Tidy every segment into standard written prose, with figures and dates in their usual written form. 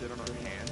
sit on our hands?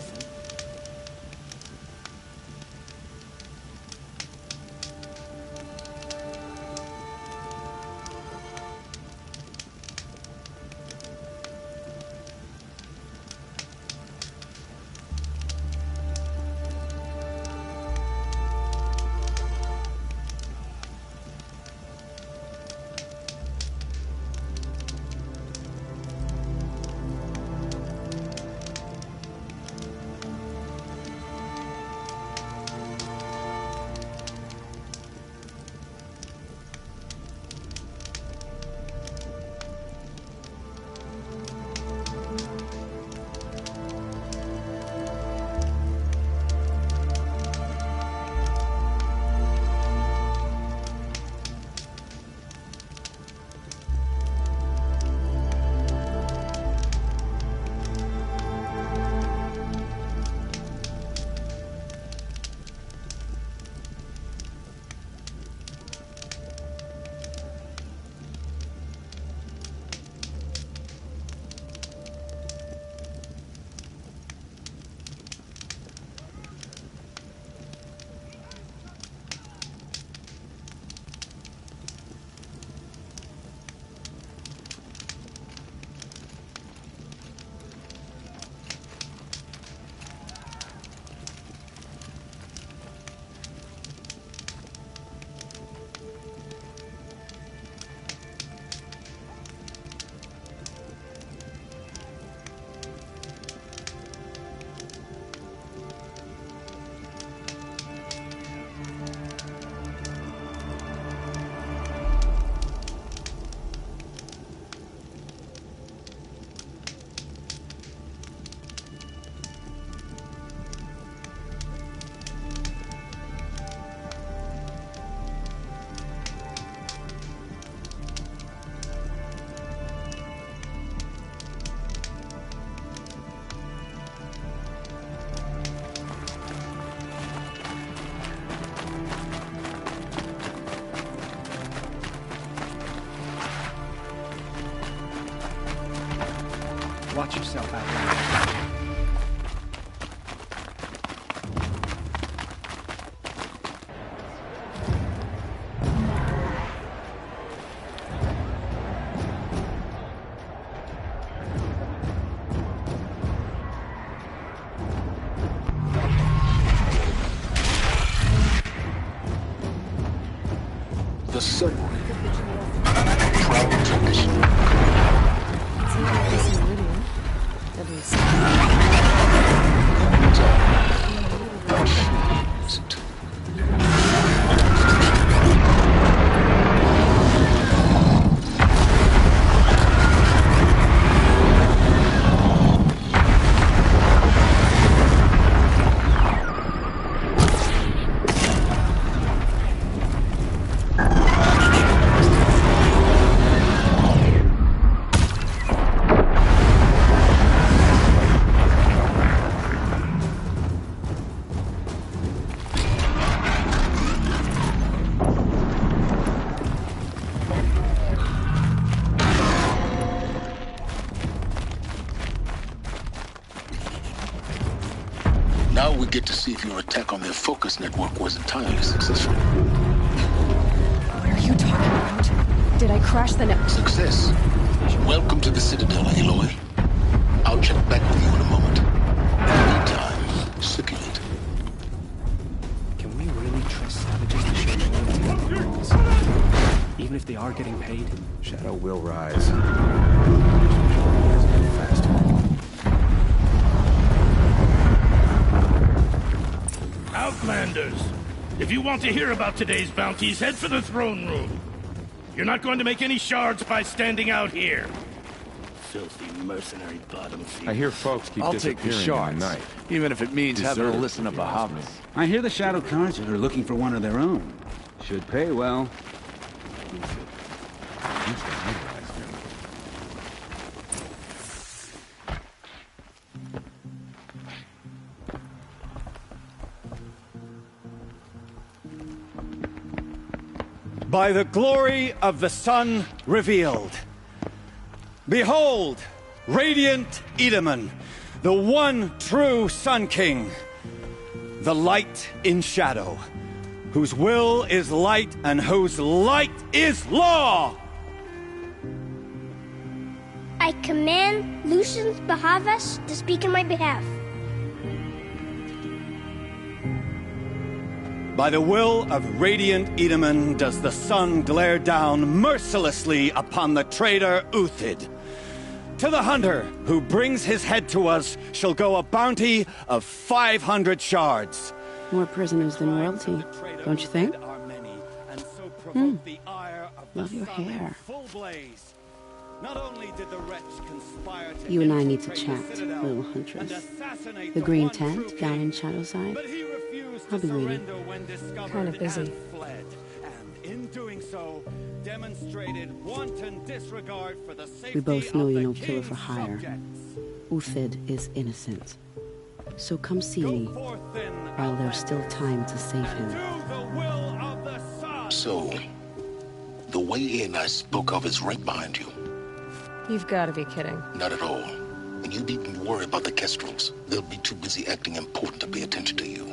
Watch yourself out there. The sun. Proud tradition. Now we get to see if your attack on their focus network was entirely successful. What are you talking about? Did I crash the network? Success. Welcome to the Citadel, Aloy. I'll check back with you in a moment. In the meantime, circulate. Can we really trust savages to show loyalty to the rules? Even if they are getting paid? Shadow will rise. Outlanders, if you want to hear about today's bounties, head for the throne room. You're not going to make any shards by standing out here. Filthy mercenary bottom feeders. I hear folks keep disappearing in the night. Even if it means having to listen to Bahamut. I hear the Shadow Cards are looking for one of their own. Should pay well. By the glory of the sun revealed. Behold, radiant Edaman, the one true Sun King, the light in shadow, whose will is light and whose light is law! I command Lucius Bahavas to speak in my behalf. By the will of radiant Edaman does the sun glare down mercilessly upon the traitor Uthid. To the hunter who brings his head to us shall go a bounty of 500 shards. More prisoners than royalty, don't you think? Love your hair. You and I need to chat, little huntress. The green tent down in Shadowside. I'll be waiting. Kind of busy. We both know you're no killer for hire. Uthid is innocent. So come see me, while there's still time to save him. So, the way in I spoke of is right behind you. You've got to be kidding. Not at all. And you needn't worry about the Kestrels. They'll be too busy acting important to pay attention to you.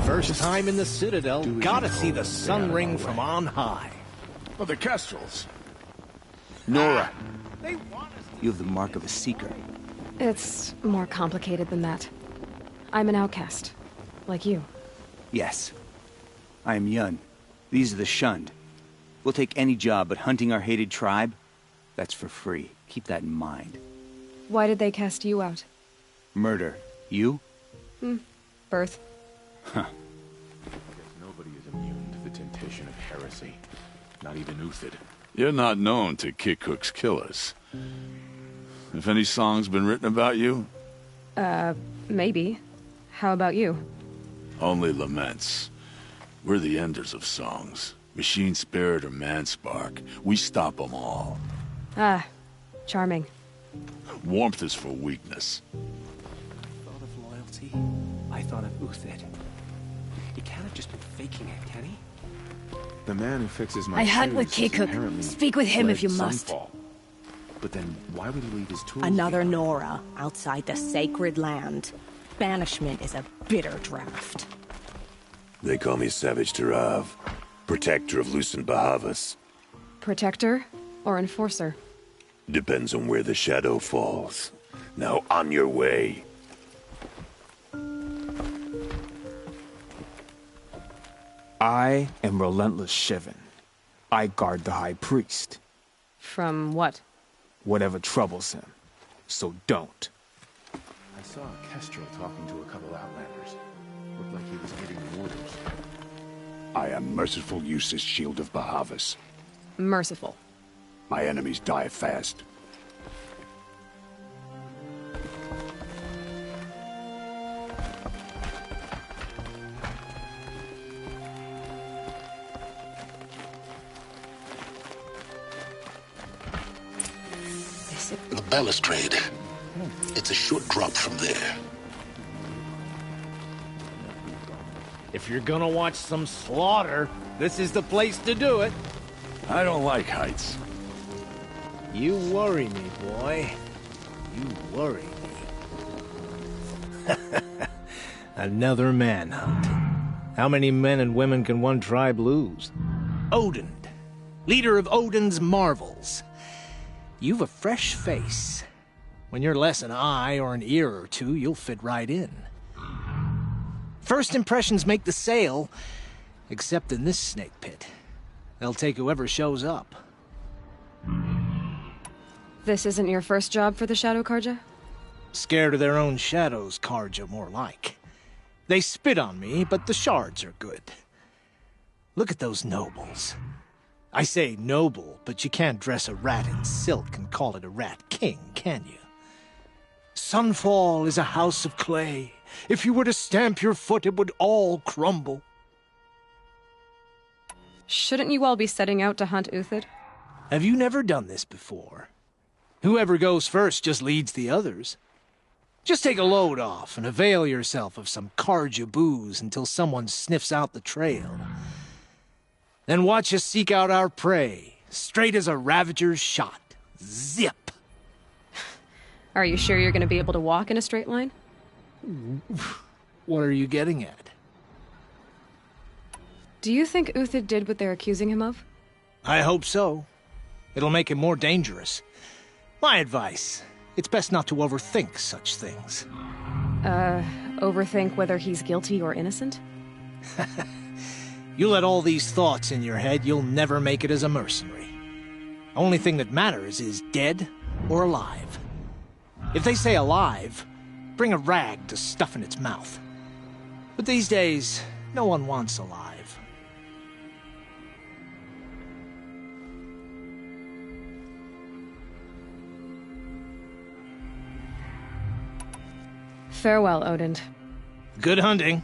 First time in the Citadel, gotta see the sun ring from on high. Oh, the Kestrels. Nora, you have the mark of a seeker. It's more complicated than that. I'm an outcast, like you. Yes. I am Yun. These are the shunned. We'll take any job, but hunting our hated tribe, that's for free. Keep that in mind. Why did they cast you out? Murder. You? Birth. Huh. I guess nobody is immune to the temptation of heresy. Not even Uthid. You're not known to Kikuk's killers. Have any songs been written about you? Maybe. How about you? Only laments. We're the enders of songs. Machine spirit or man spark. We stop them all. Ah, charming. Warmth is for weakness. I thought of loyalty. I thought of Uthid. He can't have just been faking it, can he? The man who fixes my I hunt with shoes Kikuk. apparently Speak with him if you fled must. Sunfall. But then why would he leave his tools Another behind? Nora outside the sacred land. Banishment is a bitter draft. They call me Savage Tarav, protector of Lucent Bahavas. Protector or enforcer? Depends on where the shadow falls. Now on your way. I am Relentless Shivan. I guard the High Priest. From what? Whatever troubles him. So don't. I saw a Kestrel talking to a couple Outlanders. Looked like he was giving orders. I am Merciful Eustace, Shield of Bahavas. Merciful. My enemies die fast. The balustrade. It's a short drop from there. If you're gonna watch some slaughter, this is the place to do it. I don't like heights. You worry me, boy. You worry me. Another manhunt. How many men and women can one tribe lose? Odin, leader of Odin's marvels. You've a fresh face. When you're less an eye or an ear or two, you'll fit right in. First impressions make the sale, except in this snake pit. They'll take whoever shows up. This isn't your first job for the Shadow Karja? Scared of their own shadows, Karja, more like. They spit on me, but the shards are good. Look at those nobles. I say noble, but you can't dress a rat in silk and call it a rat king, can you? Sunfall is a house of clay. If you were to stamp your foot, it would all crumble. Shouldn't you all be setting out to hunt Uthid? Have you never done this before? Whoever goes first just leads the others. Just take a load off and avail yourself of some Karja booze until someone sniffs out the trail. Then watch us seek out our prey, straight as a ravager's shot. Zip! Are you sure you're gonna be able to walk in a straight line? What are you getting at? Do you think Uthid did what they're accusing him of? I hope so. It'll make him more dangerous. My advice, it's best not to overthink such things. Overthink whether he's guilty or innocent? You let all these thoughts in your head, you'll never make it as a mercenary. Only thing that matters is dead or alive. If they say alive, bring a rag to stuff in its mouth. But these days, no one wants alive. Farewell, Odin. Good hunting.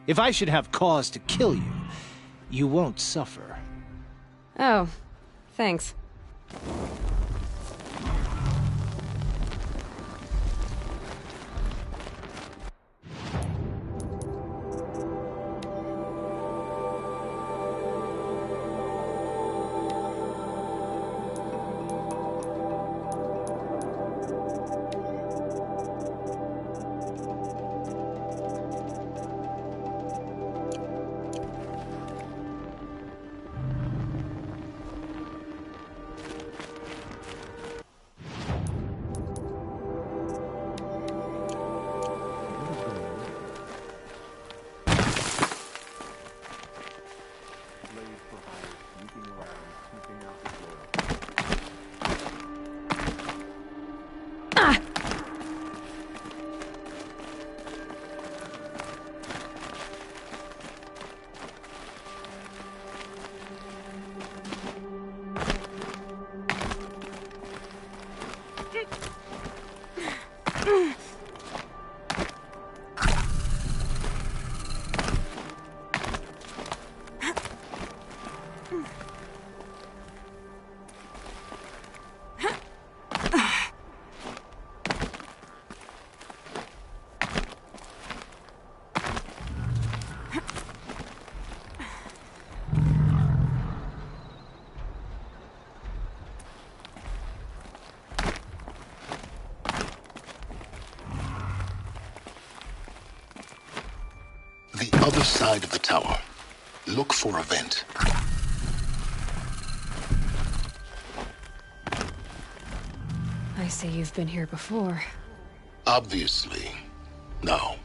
If I should have cause to kill you, you won't suffer. Oh, thanks. The other side of the tower. Look for a vent. I see you've been here before. Obviously. Now,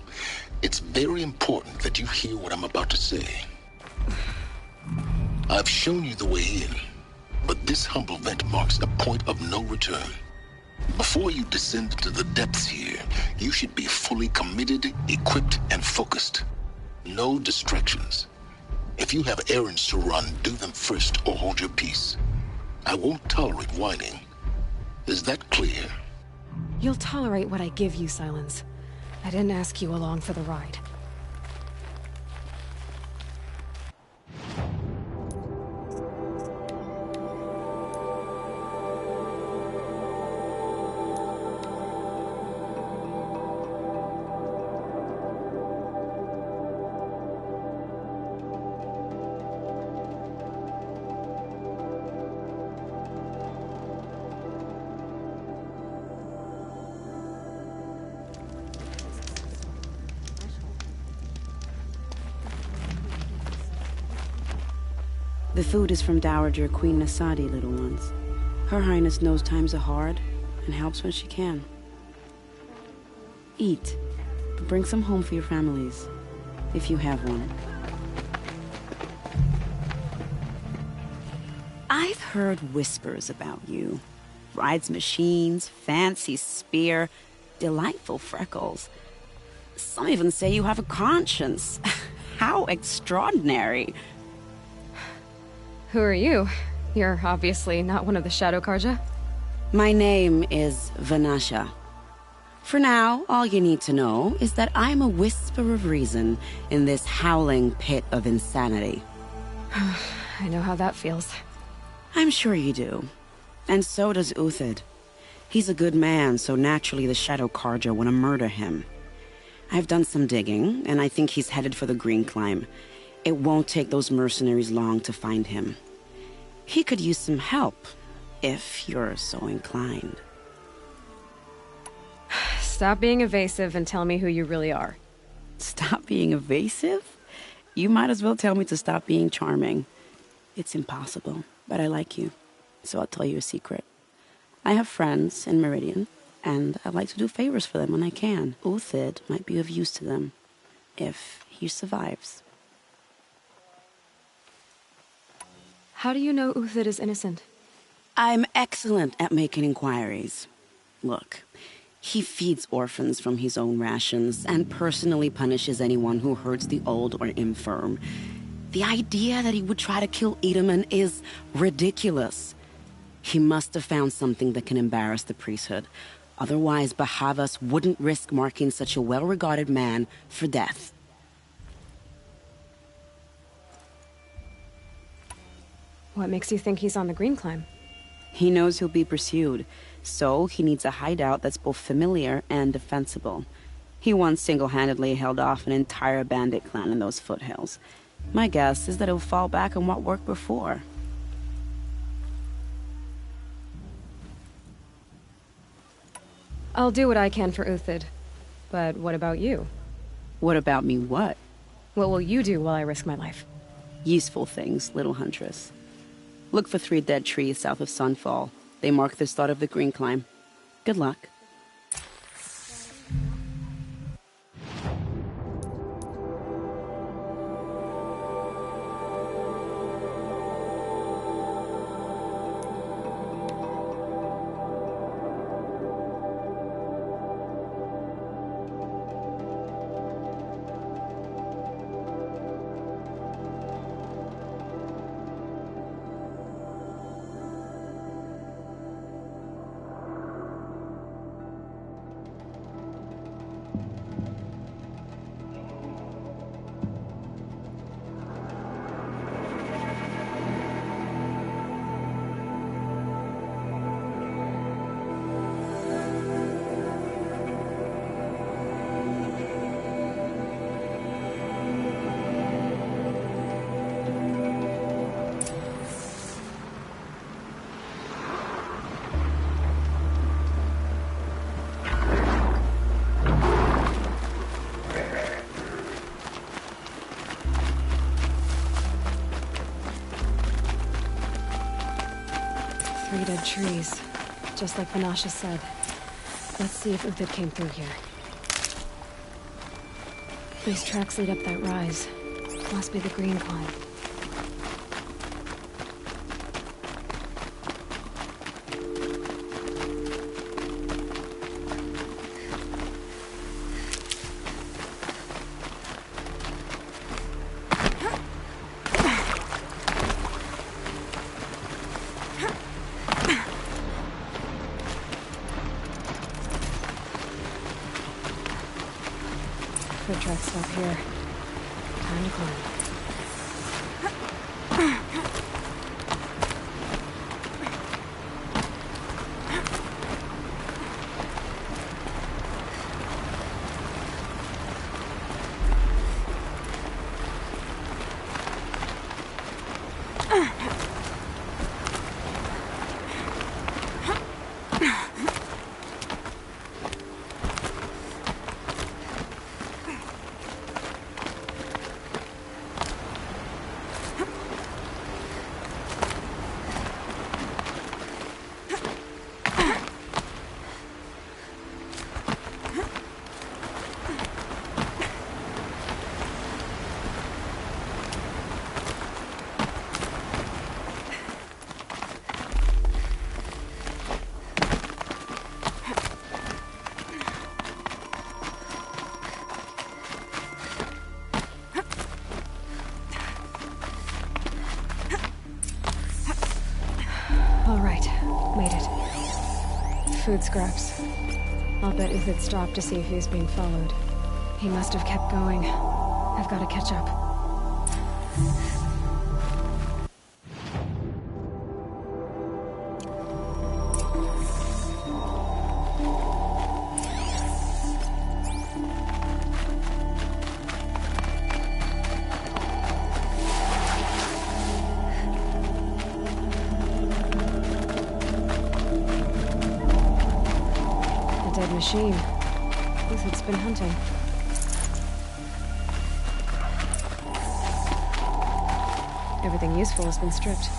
it's very important that you hear what I'm about to say. I've shown you the way in, but this humble vent marks a point of no return. Before you descend into the depths here, you should be fully committed, equipped, and focused. No distractions. If you have errands to run, do them first or hold your peace. I won't tolerate whining. Is that clear? You'll tolerate what I give you, Silence. I didn't ask you along for the ride. The food is from Dowager Queen Nasadi, little ones. Her Highness knows times are hard and helps when she can. Eat, but bring some home for your families, if you have one. I've heard whispers about you. Rides machines, fancy spear, delightful freckles. Some even say you have a conscience. How extraordinary. Who are you? You're obviously not one of the Shadow Karja. My name is Vanasha. For now, all you need to know is that I'm a whisper of reason in this howling pit of insanity. I know how that feels. I'm sure you do. And so does Uthid. He's a good man, so naturally the Shadow Karja want to murder him. I've done some digging, and I think he's headed for the Green Climb. It won't take those mercenaries long to find him. He could use some help, if you're so inclined. Stop being evasive and tell me who you really are. Stop being evasive? You might as well tell me to stop being charming. It's impossible, but I like you. So I'll tell you a secret. I have friends in Meridian, and I like to do favors for them when I can. Uthid might be of use to them, if he survives. How do you know Uthid is innocent? I'm excellent at making inquiries. Look, he feeds orphans from his own rations and personally punishes anyone who hurts the old or infirm. The idea that he would try to kill Edelman is ridiculous. He must have found something that can embarrass the priesthood. Otherwise, Bahavas wouldn't risk marking such a well-regarded man for death. What makes you think he's on the Green Climb? He knows he'll be pursued, so he needs a hideout that's both familiar and defensible. He once single-handedly held off an entire bandit clan in those foothills. My guess is that he'll fall back on what worked before. I'll do what I can for Uthid. But what about you? What about me what? What will you do while I risk my life? Useful things, little huntress. Look for 3 dead trees south of Sunfall. They mark the start of the Green Climb. Good luck. Dead trees, just like Vanasha said. Let's see if Uthid came through here. These tracks lead up that rise. Must be the Green Climb. Foot tracks stop here. Time to climb. Food scraps. I'll bet Uthid stopped to see if he was being followed. He must have kept going. I've got to catch up. Machine. Uthid's been hunting. Everything useful has been stripped.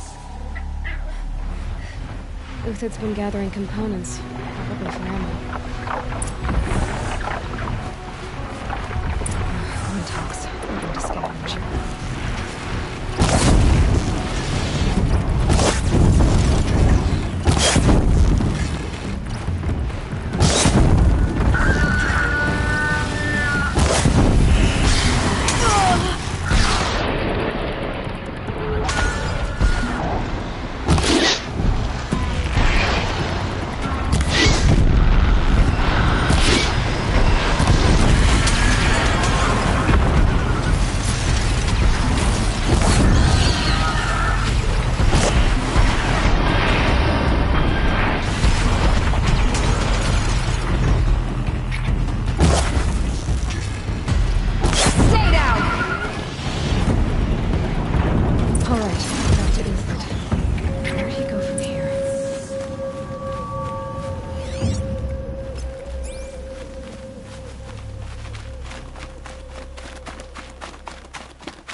Uthid's been gathering components, probably for ammo. One talks. I'm going to scavenge.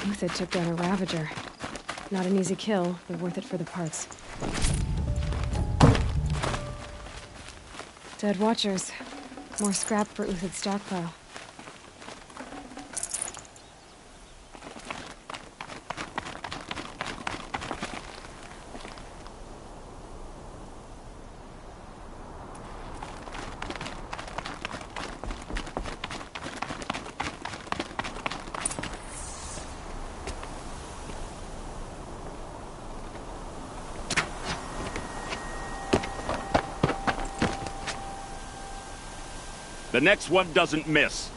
Uthid took down a Ravager. Not an easy kill, but worth it for the parts. Dead Watchers. More scrap for Uthid's stockpile. The next one doesn't miss.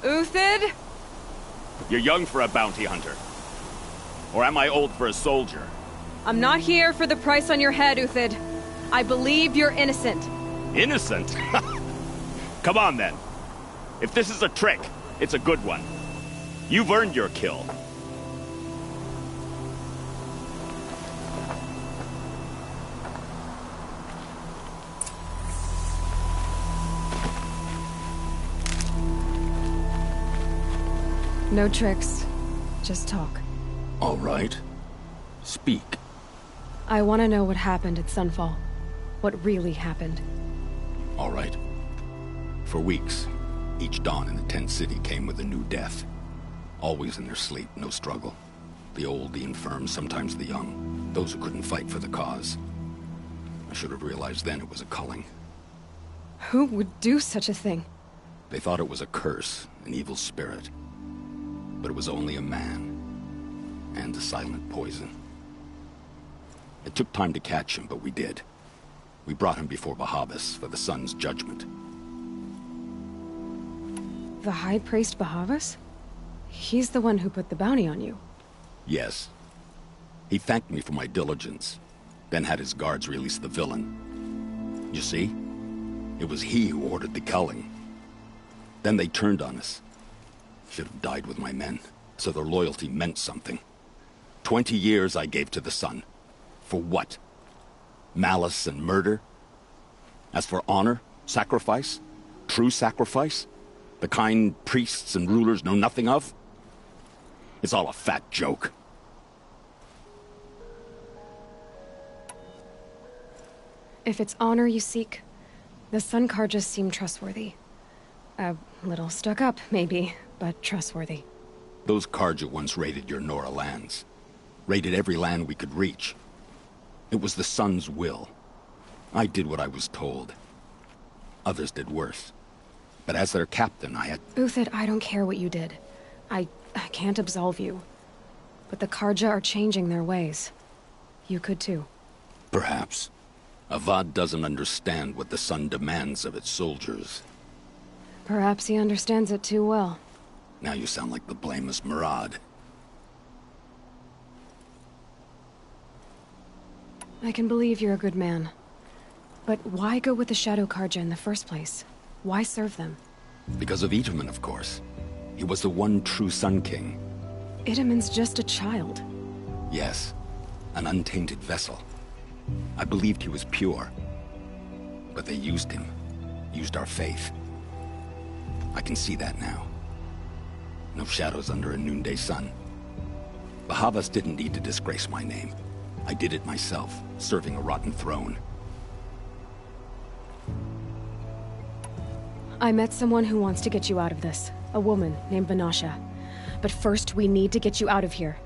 Uthid? You're young for a bounty hunter. Or am I old for a soldier? I'm not here for the price on your head, Uthid. I believe you're innocent. Innocent? Come on, then. If this is a trick, it's a good one. You've earned your kill. No tricks. Just talk. All right. Speak. I want to know what happened at Sunfall. What really happened. All right. For weeks, each dawn in the tent city came with a new death. Always in their sleep, no struggle. The old, the infirm, sometimes the young. Those who couldn't fight for the cause. I should have realized then it was a culling. Who would do such a thing? They thought it was a curse, an evil spirit. But it was only a man. And a silent poison. It took time to catch him, but we did. We brought him before Bahavas for the sun's judgment. The High Priest Bahavas? He's the one who put the bounty on you. Yes. He thanked me for my diligence, then had his guards release the villain. You see? It was he who ordered the culling. Then they turned on us. Should have died with my men, so their loyalty meant something. 20 years I gave to the sun. For what? Malice and murder? As for honor, sacrifice, true sacrifice, the kind priests and rulers know nothing of? It's all a fat joke. If it's honor you seek, the Sun Karjas seem trustworthy. A little stuck up, maybe, but trustworthy. Those Karja once raided your Nora lands. Raided every land we could reach. It was the Sun's will. I did what I was told. Others did worse. But as their captain, I had... Uthid, I don't care what you did. I can't absolve you. But the Karja are changing their ways. You could too. Perhaps. Avad doesn't understand what the Sun demands of its soldiers. Perhaps he understands it too well. Now you sound like the blameless Murad. I can believe you're a good man. But why go with the Shadow Karja in the first place? Why serve them? Because of Itaman, of course. He was the one true Sun King. Itaman's just a child. Yes. An untainted vessel. I believed he was pure. But they used him. Used our faith. I can see that now. No shadows under a noonday sun. Bahavas didn't need to disgrace my name. I did it myself, serving a rotten throne. I met someone who wants to get you out of this. A woman named Vanasha. But first, we need to get you out of here.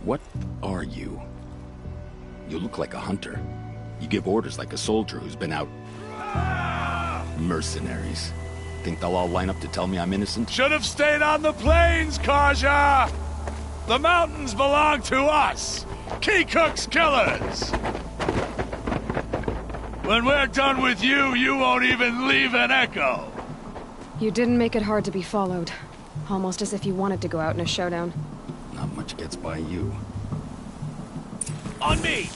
What are you? You look like a hunter. You give orders like a soldier who's been out... Mercenaries. Think they'll all line up to tell me I'm innocent? Should have stayed on the plains, Karja! The mountains belong to us! Keekook's killers! When we're done with you, you won't even leave an echo! You didn't make it hard to be followed. Almost as if you wanted to go out in a showdown. Not much gets by you. On me!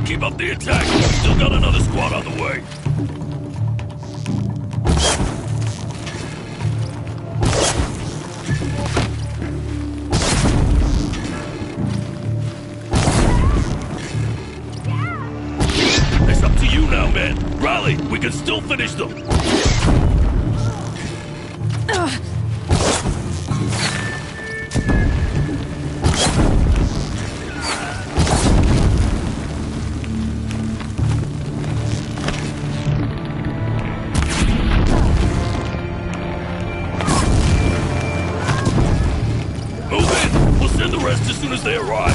Keep up the attack! Still got another squad on the way! It's up to you now, man! Rally! We can still finish them! As soon as they arrive.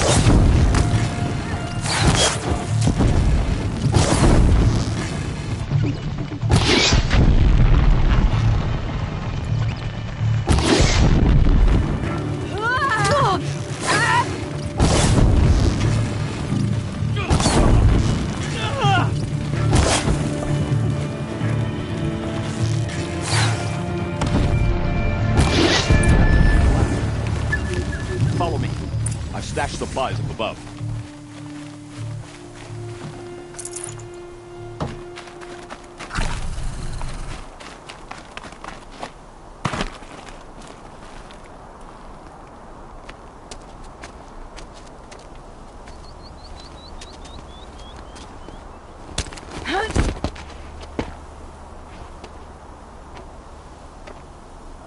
Follow me. I've stashed supplies up above.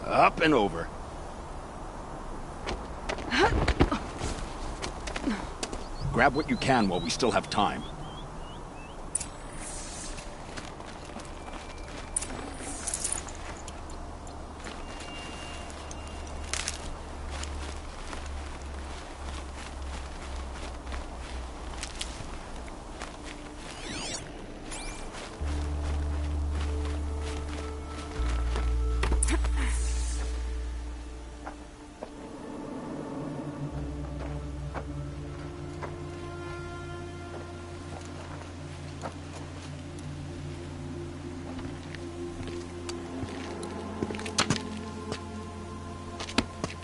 Up and over. Grab what you can while we still have time.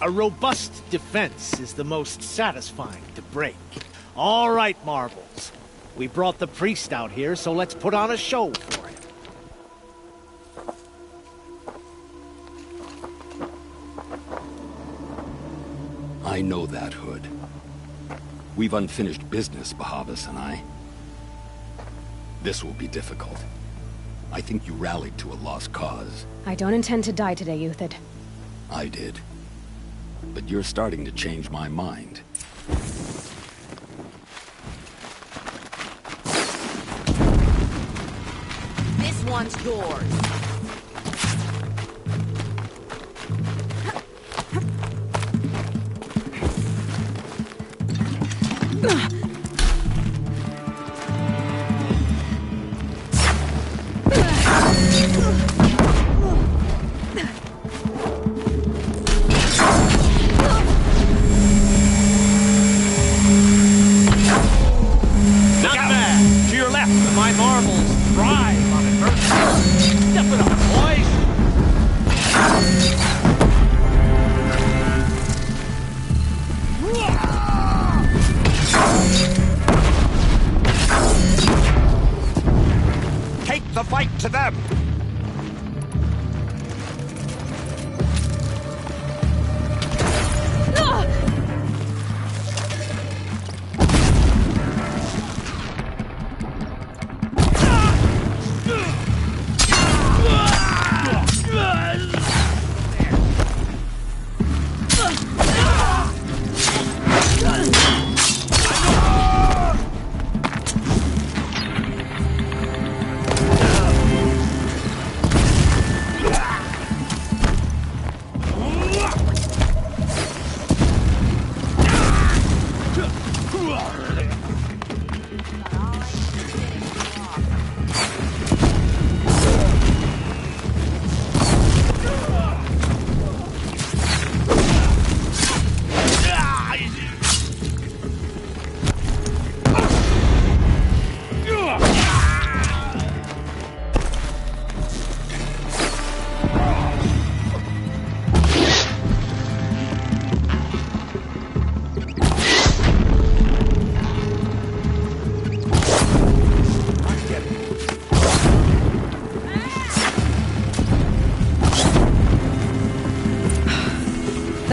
A robust defense is the most satisfying to break. All right, Marbles. We brought the priest out here, so let's put on a show for him. I know that, Hood. We've unfinished business, Bahavas and I. This will be difficult. I think you rallied to a lost cause. I don't intend to die today, Uthid. I did. But you're starting to change my mind. This one's yours.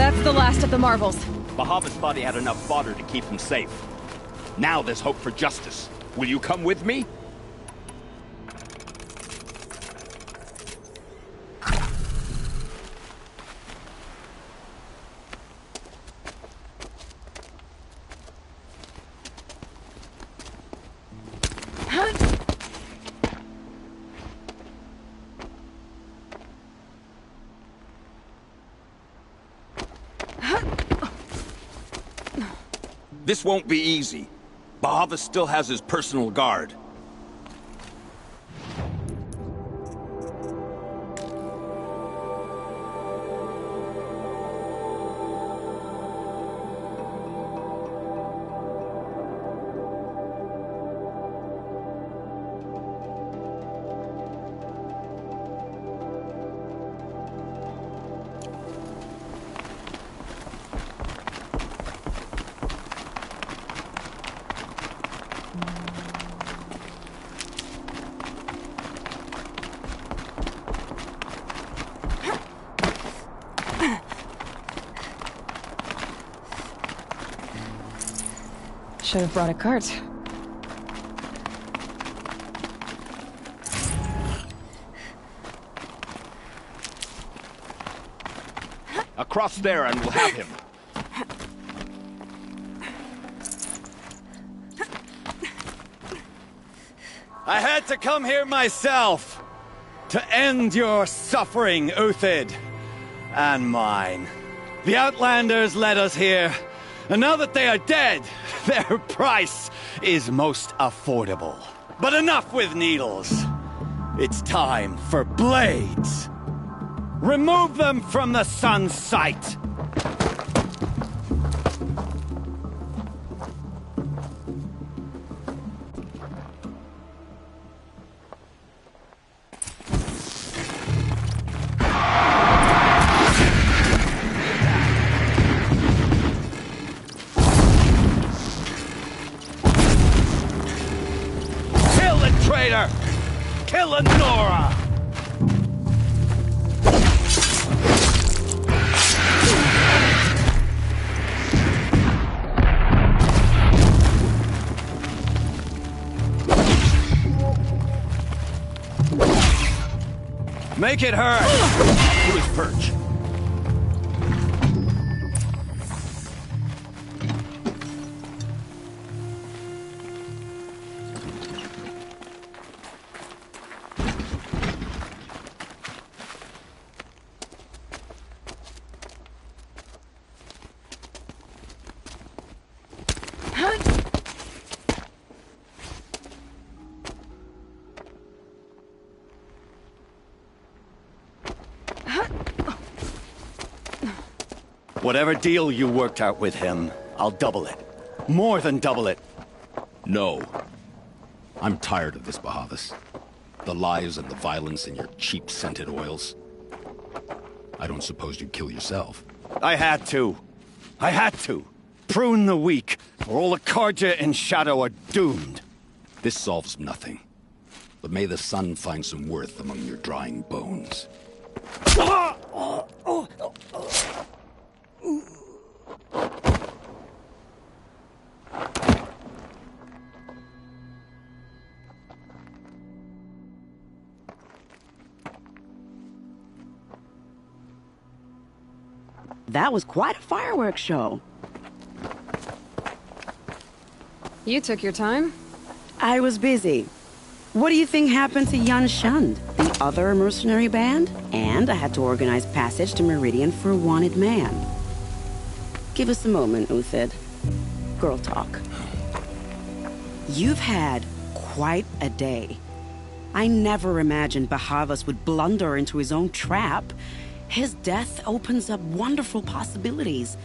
That's the last of the marvels. Bahava's thought he had enough fodder to keep him safe. Now there's hope for justice. Will you come with me? This won't be easy. Bahava still has his personal guard. Should have brought a cart. Across there and we'll have him. I had to come here myself to end your suffering, Uthid, and mine. The Outlanders led us here, and now that they are dead, their price is most affordable. But enough with needles. It's time for blades. Remove them from the sun's sight. Kill Nora! Make it hurt! To his perch. Whatever deal you worked out with him, I'll double it. More than double it. No. I'm tired of this, Bahavas. The lies and the violence and your cheap scented oils. I don't suppose you'd kill yourself. I had to. I had to. Prune the weak, or all the Karja in Shadow are doomed. This solves nothing. But may the sun find some worth among your drying bones. That was quite a fireworks show. You took your time? I was busy. What do you think happened to Yan Shund, the other mercenary band? And I had to organize passage to Meridian for a wanted man. Give us a moment, Uthid. Girl talk. You've had quite a day. I never imagined Bahavas would blunder into his own trap. His death opens up wonderful possibilities.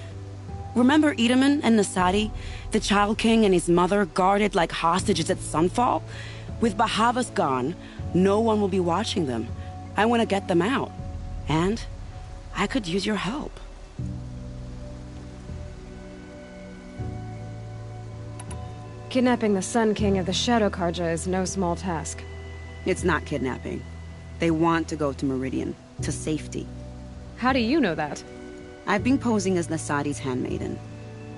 Remember Edaman and Nasadi, the Child King and his mother guarded like hostages at sunfall? With Bahavas gone, no one will be watching them. I want to get them out. And I could use your help. Kidnapping the Sun King of the Shadow Karja is no small task. It's not kidnapping. They want to go to Meridian, to safety. How do you know that? I've been posing as Nasadi's handmaiden.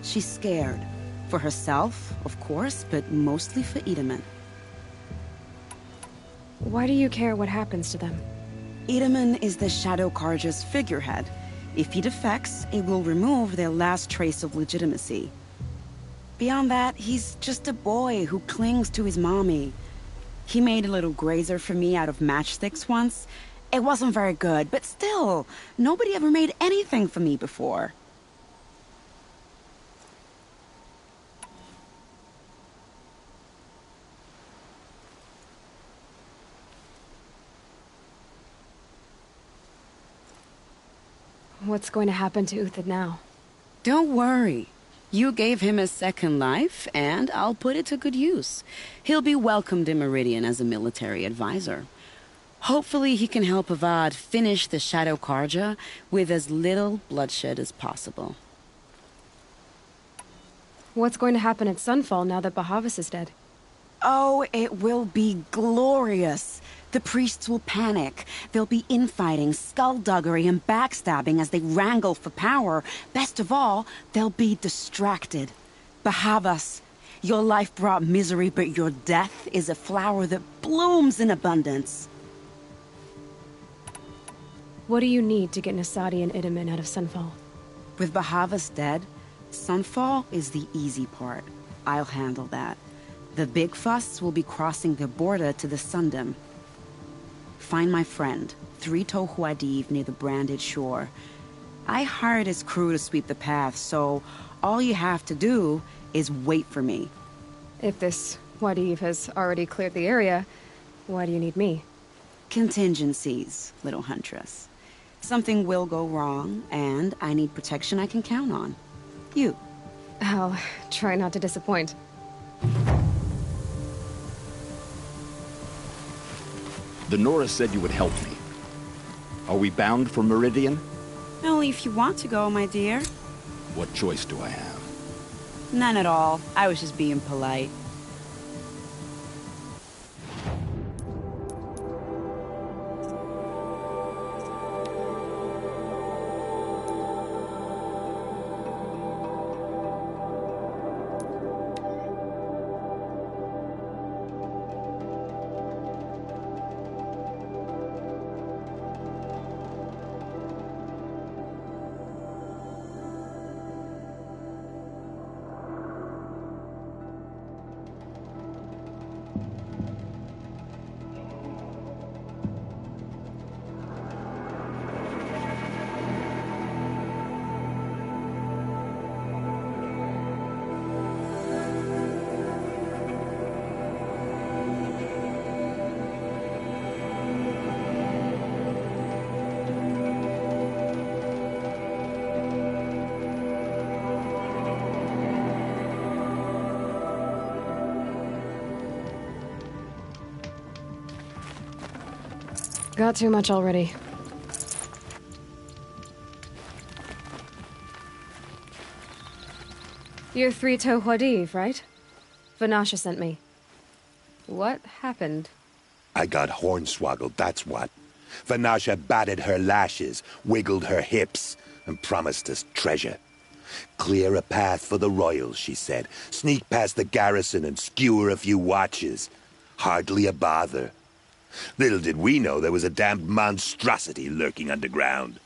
She's scared. For herself, of course, but mostly for Itamen. Why do you care what happens to them? Itamen is the Shadow Carja's figurehead. If he defects, it will remove their last trace of legitimacy. Beyond that, he's just a boy who clings to his mommy. He made a little grazer for me out of matchsticks once. It wasn't very good, but still, nobody ever made anything for me before. What's going to happen to Uthid now? Don't worry. You gave him a second life, and I'll put it to good use. He'll be welcomed in Meridian as a military advisor. Hopefully he can help Avad finish the Shadow Carja with as little bloodshed as possible. What's going to happen at Sunfall now that Bahavas is dead? Oh, it will be glorious. The priests will panic. There'll be infighting, skullduggery, and backstabbing as they wrangle for power. Best of all, they'll be distracted. Bahavas, your life brought misery, but your death is a flower that blooms in abundance. What do you need to get Nasadi and Itamen out of Sunfall? With Bahavas dead, Sunfall is the easy part. I'll handle that. The big fuss will be crossing the border to the Sundom. Find my friend, 3-Toe Huadiv, near the branded shore. I hired his crew to sweep the path, so all you have to do is wait for me. If this Huadiv has already cleared the area, why do you need me? Contingencies, little huntress. Something will go wrong, and I need protection I can count on. You. I'll try not to disappoint. The Nora said you would help me. Are we bound for Meridian? Only if you want to go, my dear. What choice do I have? None at all. I was just being polite. Got too much already. You're 3-Toe Huadiv, right? Vanasha sent me. What happened? I got hornswoggled, that's what. Vanasha batted her lashes, wiggled her hips, and promised us treasure. Clear a path for the royals, she said. Sneak past the garrison and skewer a few watches. Hardly a bother. Little did we know there was a damned monstrosity lurking underground.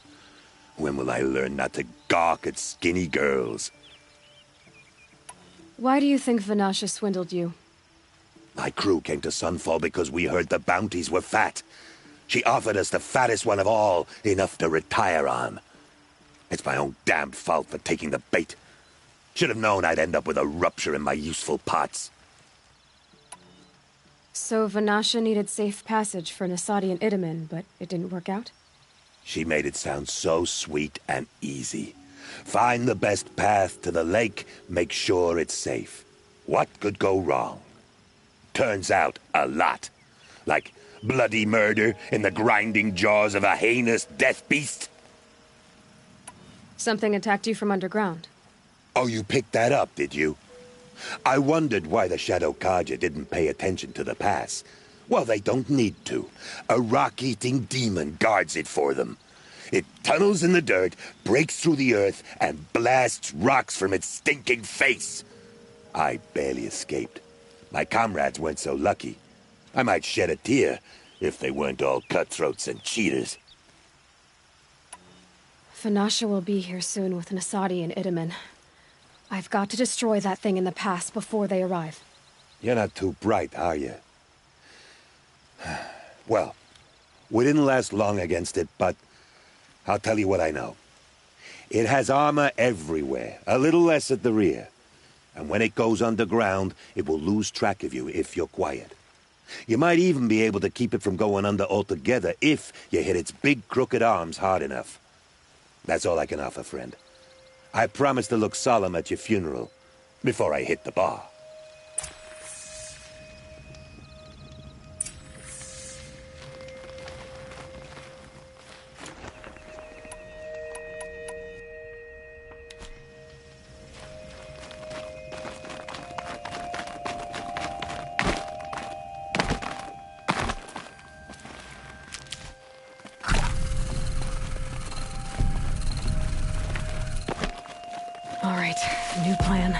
When will I learn not to gawk at skinny girls? Why do you think Vanasha swindled you? My crew came to Sunfall because we heard the bounties were fat. She offered us the fattest one of all, enough to retire on. It's my own damned fault for taking the bait. Should have known I'd end up with a rupture in my useful pots. So Vanasha needed safe passage for Nasadi and Itamen, but it didn't work out? She made it sound so sweet and easy. Find the best path to the lake, make sure it's safe. What could go wrong? Turns out, a lot. Like bloody murder in the grinding jaws of a heinous death beast. Something attacked you from underground. Oh, you picked that up, did you? I wondered why the Shadow Carja didn't pay attention to the pass. Well, they don't need to. A rock-eating demon guards it for them. It tunnels in the dirt, breaks through the earth, and blasts rocks from its stinking face. I barely escaped. My comrades weren't so lucky. I might shed a tear if they weren't all cutthroats and cheaters. Vanasha will be here soon with Nasadi and Itamen. I've got to destroy that thing in the pass before they arrive. You're not too bright, are you? Well, we didn't last long against it, but I'll tell you what I know. It has armor everywhere, a little less at the rear. And when it goes underground, it will lose track of you if you're quiet. You might even be able to keep it from going under altogether if you hit its big crooked arms hard enough. That's all I can offer, friend. I promise to look solemn at your funeral before I hit the bar. All right, new plan.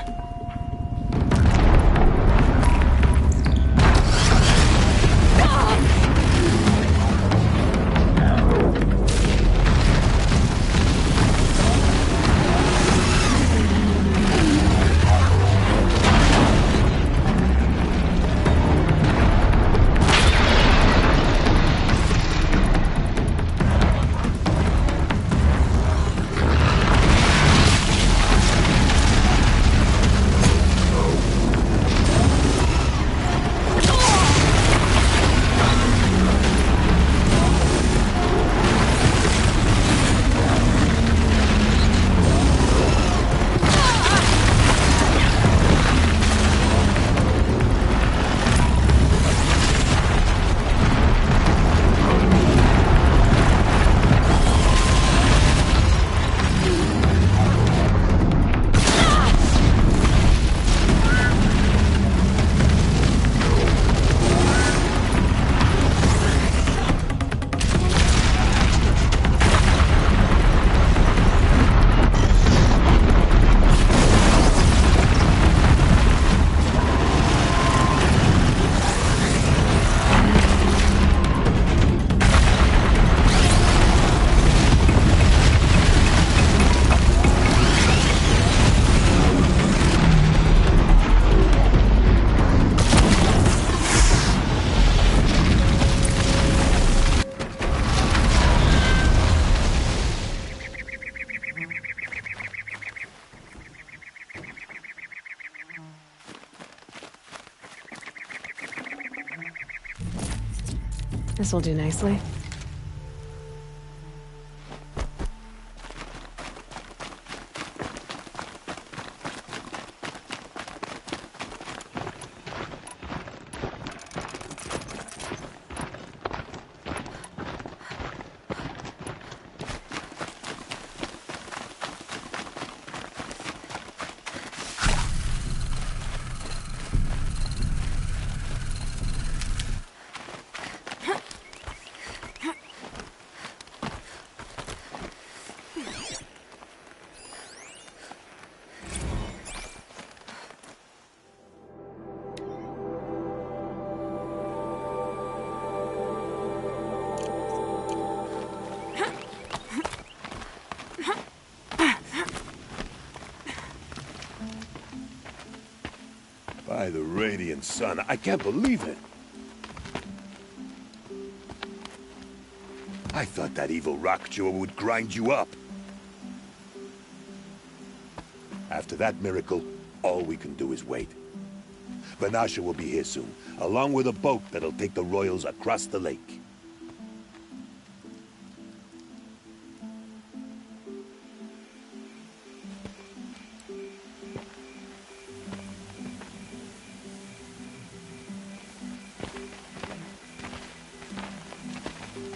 This'll do nicely. By the radiant sun, I can't believe it. I thought that evil rock jewel would grind you up. After that miracle, all we can do is wait. Vanasha will be here soon, along with a boat that'll take the royals across the lake.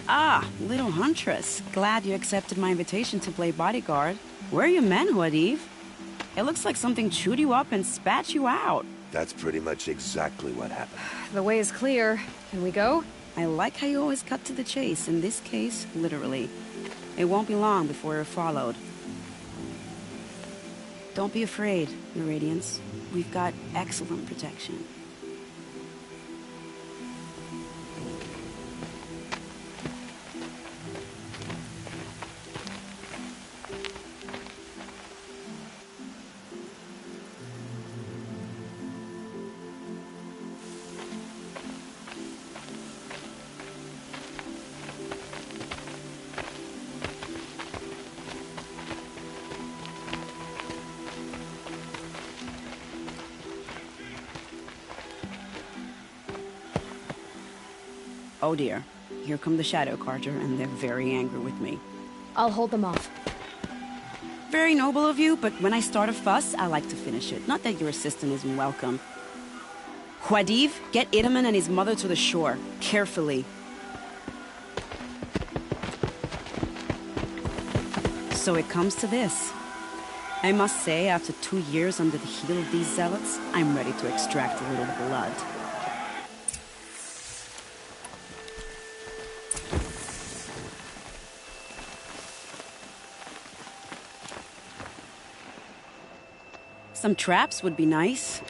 Ah, little huntress. Glad you accepted my invitation to play bodyguard. Where are your manhood, Eve? It looks like something chewed you up and spat you out. That's pretty much exactly what happened. The way is clear. Can we go? I like how you always cut to the chase. In this case, literally. It won't be long before we're followed. Don't be afraid, Your Radiance. We've got excellent protection. Oh dear, here come the Shadow Carja, and they're very angry with me. I'll hold them off. Very noble of you, but when I start a fuss, I like to finish it. Not that your assistant isn't welcome. Huadiv, get Itaman and his mother to the shore. Carefully. So it comes to this. I must say, after 2 years under the heel of these zealots, I'm ready to extract a little blood. Some traps would be nice.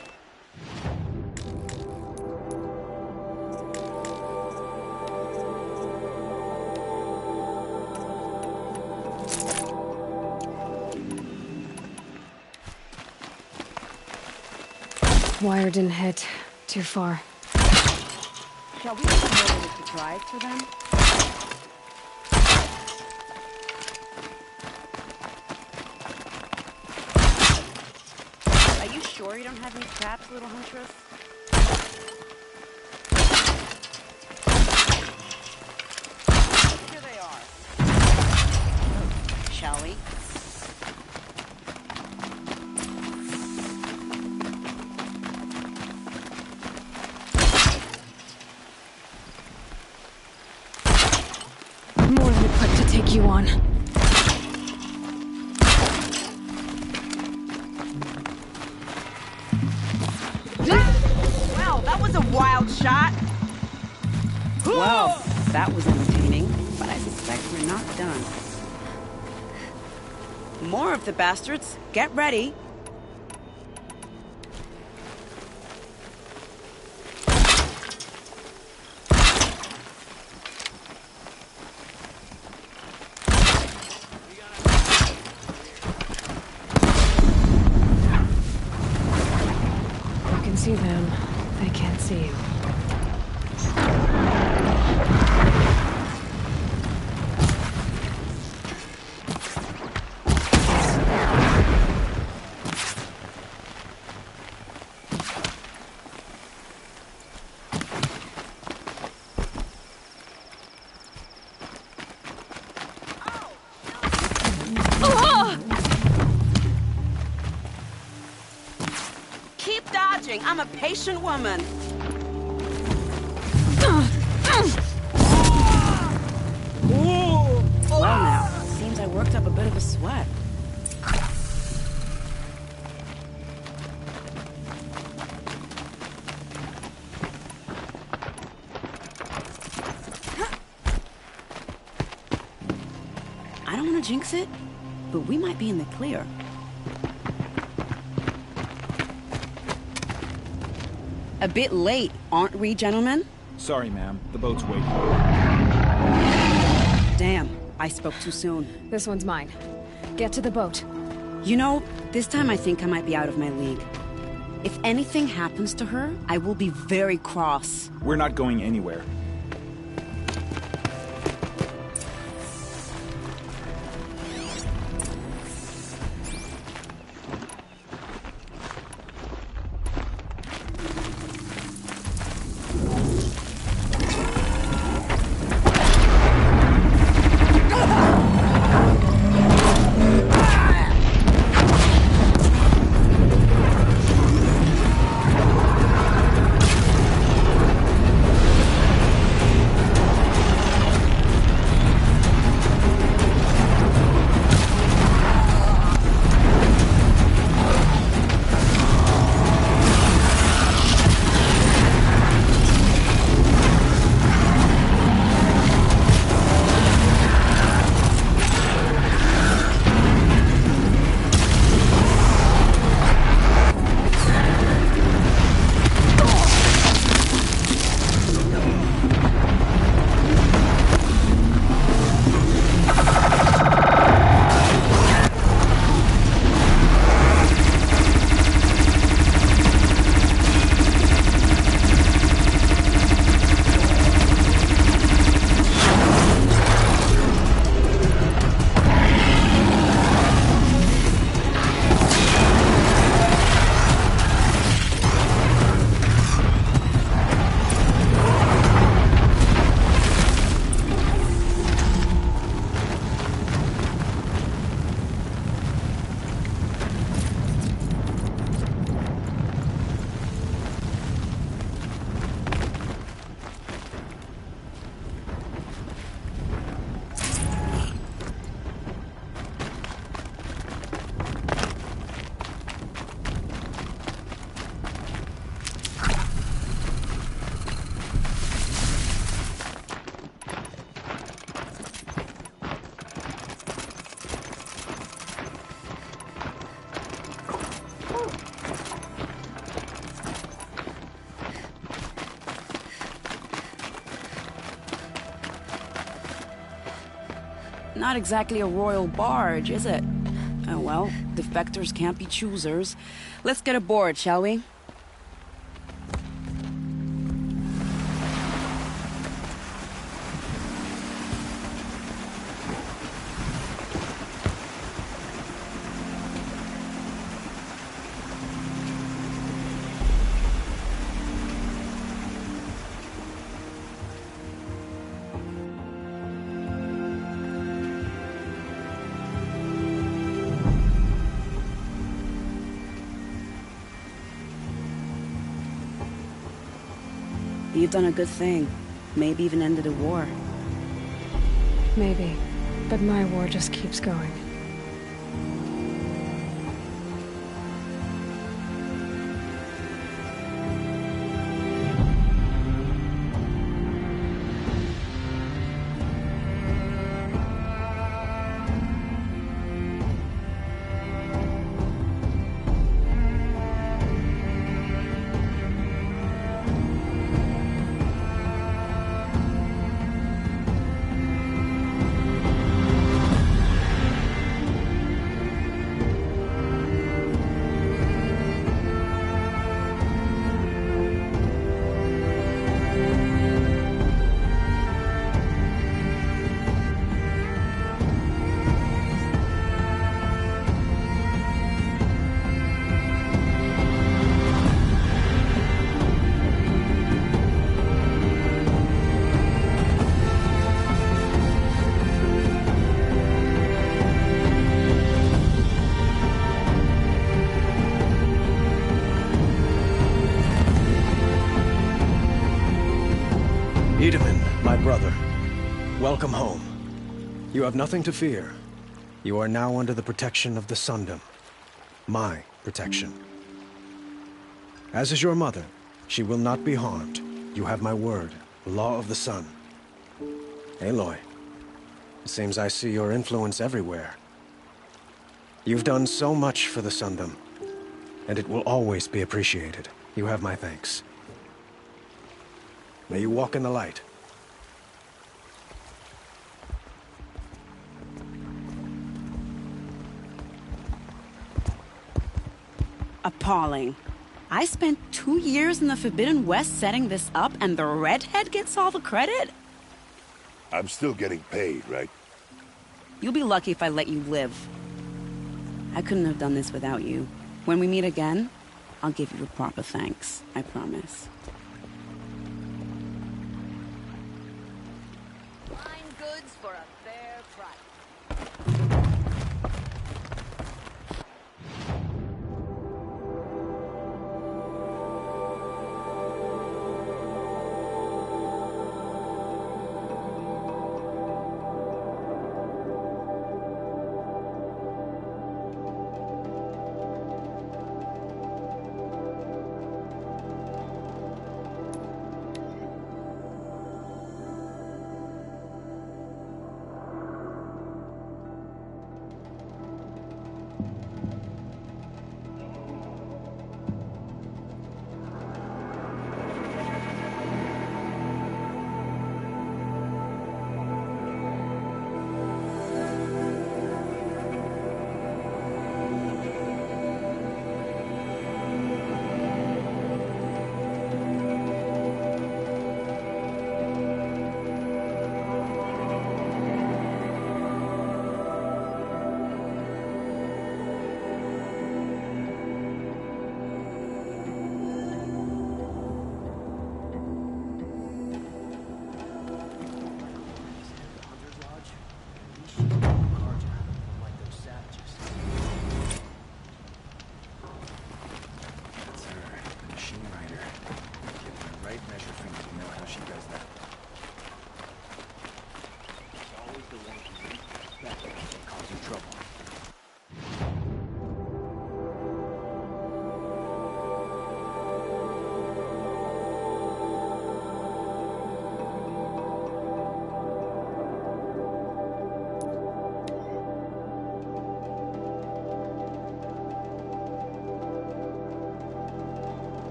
Wire didn't hit. Too far. Shall we take a moment to drive for them? Are you sure you don't have any traps, little huntress? Here they are. Shall we? More than equipped to take you on. Well, that was a wild shot. Well, that was entertaining, but I suspect we're not done. More of the bastards. Get ready. You can see them. They can't see you. Keep dodging. I'm a patient woman. Well now, seems I worked up a bit of a sweat. I don't want to jinx it, but we might be in the clear. A bit late, aren't we, gentlemen? Sorry, ma'am. The boat's waiting. Damn, I spoke too soon. This one's mine. Get to the boat. You know, this time I think I might be out of my league. If anything happens to her, I will be very cross. We're not going anywhere. Not exactly a royal barge, is it? Oh well, defectors can't be choosers. Let's get aboard, shall we? You've done a good thing. Maybe even ended a war. Maybe. But my war just keeps going. Itamen, my brother, welcome home. You have nothing to fear. You are now under the protection of the Sundom. My protection. As is your mother, she will not be harmed. You have my word, the law of the sun. Aloy, it seems I see your influence everywhere. You've done so much for the Sundom, and it will always be appreciated. You have my thanks. May you walk in the light. Appalling. I spent 2 years in the Forbidden West setting this up, and the redhead gets all the credit? I'm still getting paid, right? You'll be lucky if I let you live. I couldn't have done this without you. When we meet again, I'll give you a proper thanks. I promise. Fine goods for a fair price.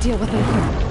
deal with them here.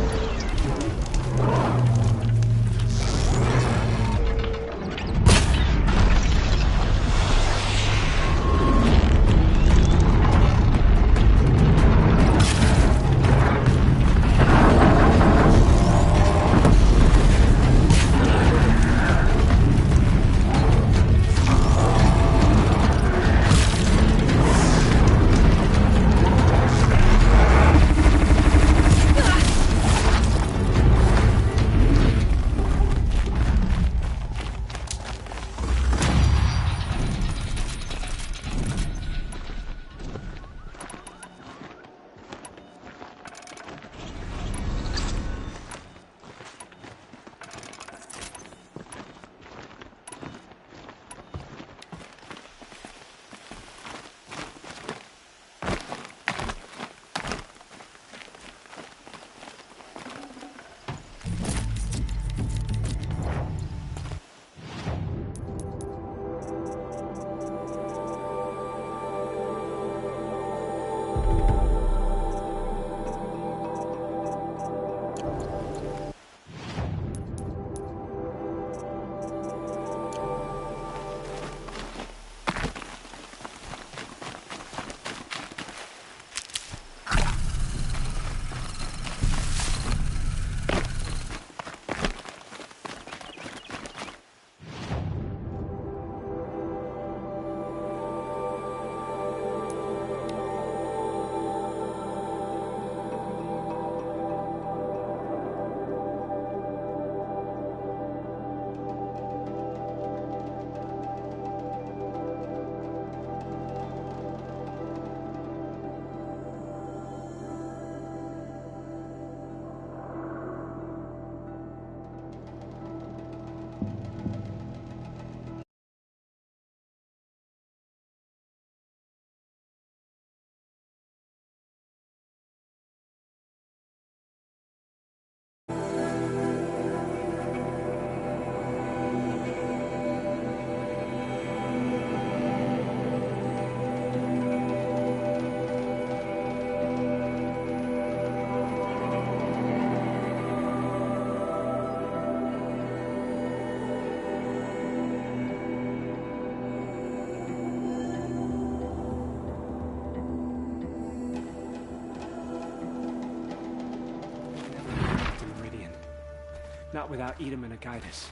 Not without Edom and a guidance.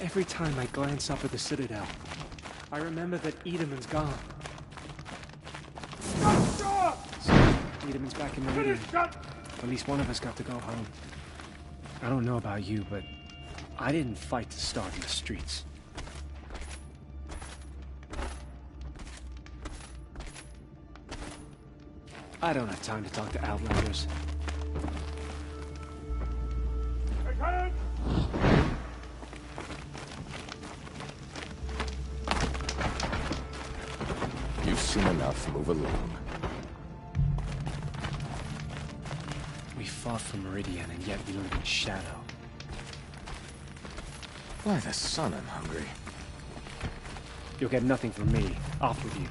Every time I glance up at the Citadel, I remember that Edom's gone. Edom's back in Meridian. At least one of us got to go home. I don't know about you, but I didn't fight to starve in the streets. I don't have time to talk to outlanders. You've seen enough. Move along. We fought for Meridian, and yet we live in shadow. By the sun, I'm hungry. You'll get nothing from me. Off with you.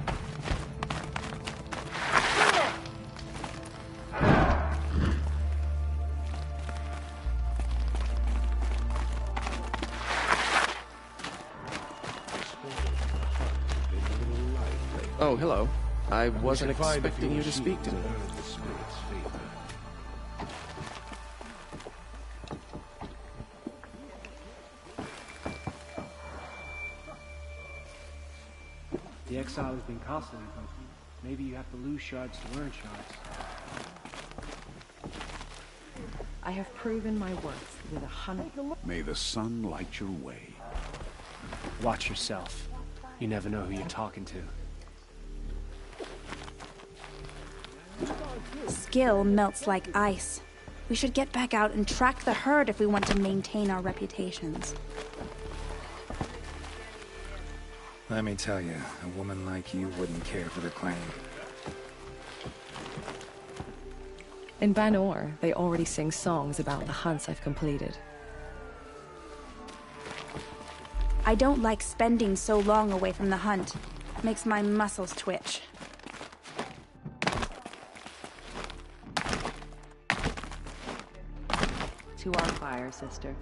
Oh, hello. I wasn't expecting you to speak to me. The exile has been costly, but maybe you have to lose shards to earn shards. I have proven my worth with 100. May the sun light your way. Watch yourself. You never know who you're talking to. Skill melts like ice. We should get back out and track the herd if we want to maintain our reputations. Let me tell you, a woman like you wouldn't care for the claim. In Banor, they already sing songs about the hunts I've completed. I don't like spending so long away from the hunt. Makes my muscles twitch. to our fire, sister.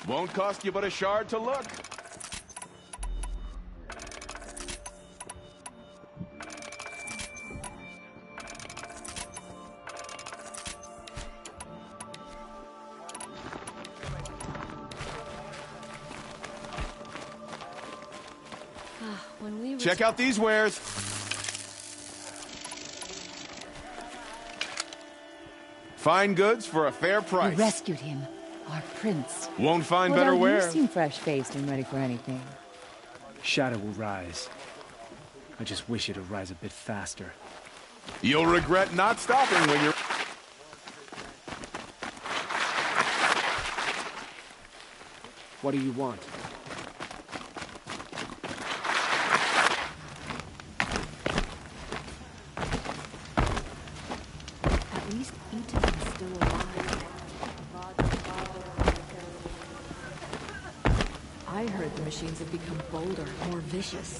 Won't cost you but a shard to look. Check out these wares. Fine goods for a fair price. You rescued him, our prince. Won't find Well, better now wear. You seem fresh-faced and ready for anything. Shadow will rise. I just wish it'd rise a bit faster. You'll regret not stopping when you're... What do you want? At least Ethan is still alive. I heard the machines have become bolder, more vicious.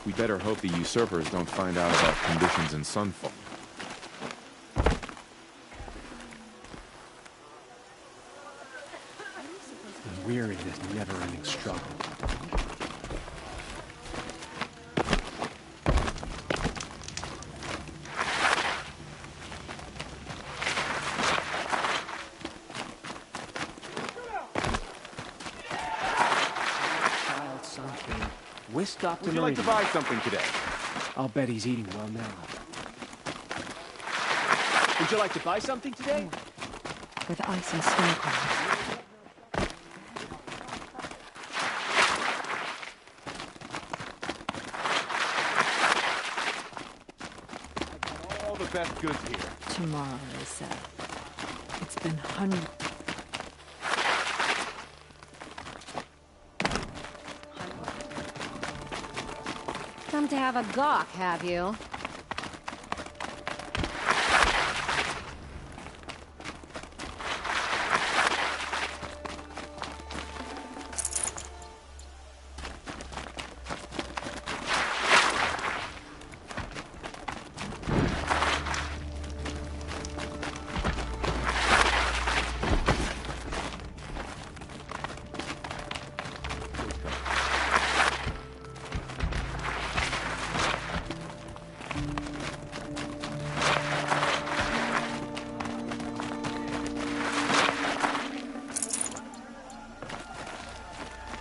We better hope the usurpers don't find out about conditions in Sunfall. I'm weary of this never-ending struggle. Child, son, king. Whisked up to Would you like to buy something today? I'll bet he's eating well now. Would you like to buy something today? With ice and snow cones. All the best goods here. Tomorrow, they said. It's been hundreds. Come to have a gawk, have you?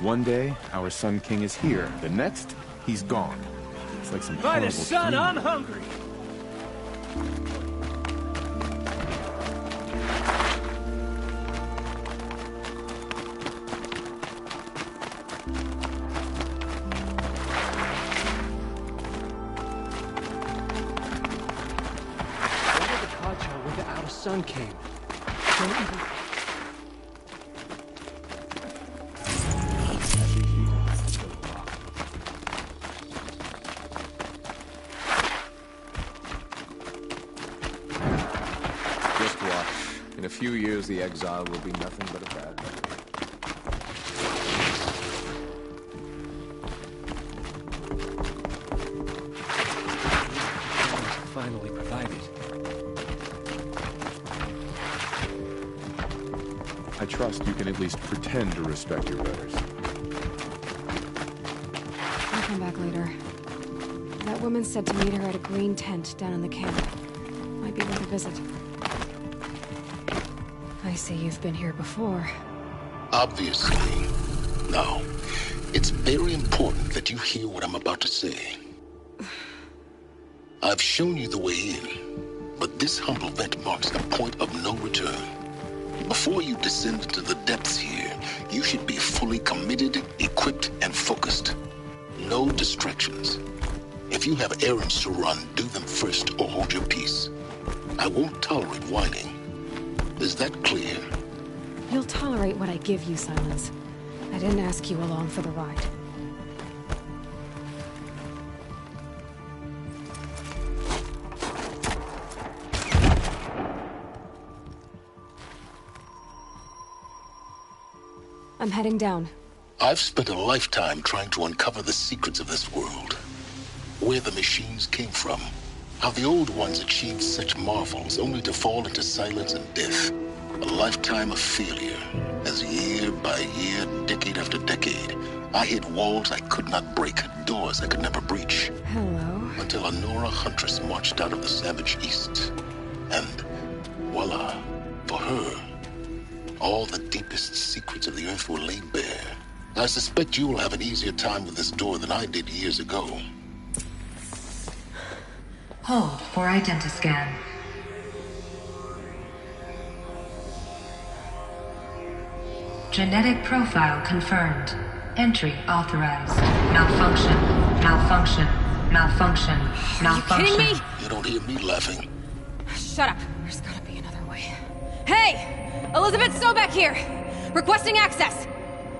One day, our Sun King is here. The next, he's gone. It's like some By the horrible sun, dream. I'm hungry. Why did the Kaja with the Outer Sun came? Don't even... Just watch. In a few years, the exile will be nothing but a bad memory. Finally provided. I trust you can at least pretend to respect your betters. I'll come back later. That woman said to meet her at a green tent down in the camp. Might be worth a visit. I see you've been here before. Obviously. Now, it's very important that you hear what I'm about to say. I've shown you the way in, but this humble vent marks a point of no return. Before you descend into the depths here, you should be fully committed, equipped, and focused. No distractions. If you have errands to run, do them first or hold your peace. I won't tolerate whining. Is that clear? You'll tolerate what I give you, Silence. I didn't ask you along for the ride. I'm heading down. I've spent a lifetime trying to uncover the secrets of this world. Where the machines came from. How the old ones achieved such marvels only to fall into silence and death. A lifetime of failure, as year by year, decade after decade, I hit walls I could not break, doors I could never breach. Hello? Until a Nora huntress marched out of the savage east. And voila, for her, all the deepest secrets of the earth were laid bare. I suspect you will have an easier time with this door than I did years ago. Hold for identiscan. Genetic profile confirmed. Entry authorized. Malfunction. Malfunction. Malfunction. Malfunction. Are you kidding me? You don't hear me laughing. Shut up. There's gotta be another way. Hey! Elizabeth Sobeck here! Requesting access!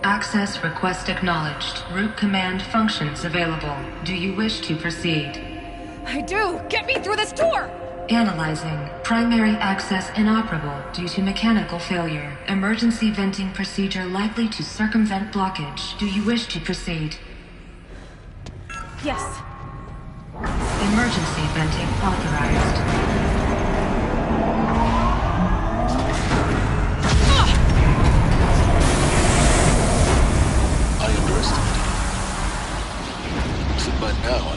Access request acknowledged. Root command functions available. Do you wish to proceed? I do! Get me through this door! Analyzing. Primary access inoperable due to mechanical failure. Emergency venting procedure likely to circumvent blockage. Do you wish to proceed? Yes. Emergency venting authorized. I underestimated. So by now,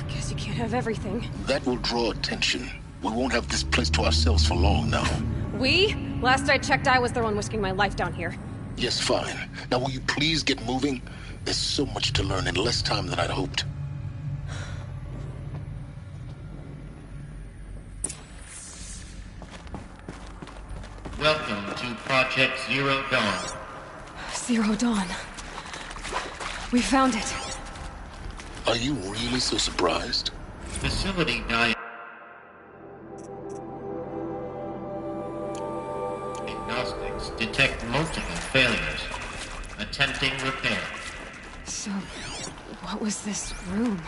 Guess you can't have everything. that will draw attention. We won't have this place to ourselves for long now. We? Last I checked, I was the one risking my life down here. Yes, fine. Now will you please get moving? There's so much to learn in less time than I'd hoped. Welcome to Project Zero Dawn. Zero Dawn. We found it. Are you really so surprised? Facility diagnostics detect multiple failures. Attempting repair. So, what was this room?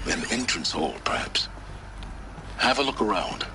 An entrance hall, perhaps. Have a look around.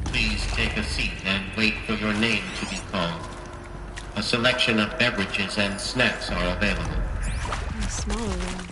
Please take a seat and wait for your name to be called. A selection of beverages and snacks are available. A smaller room.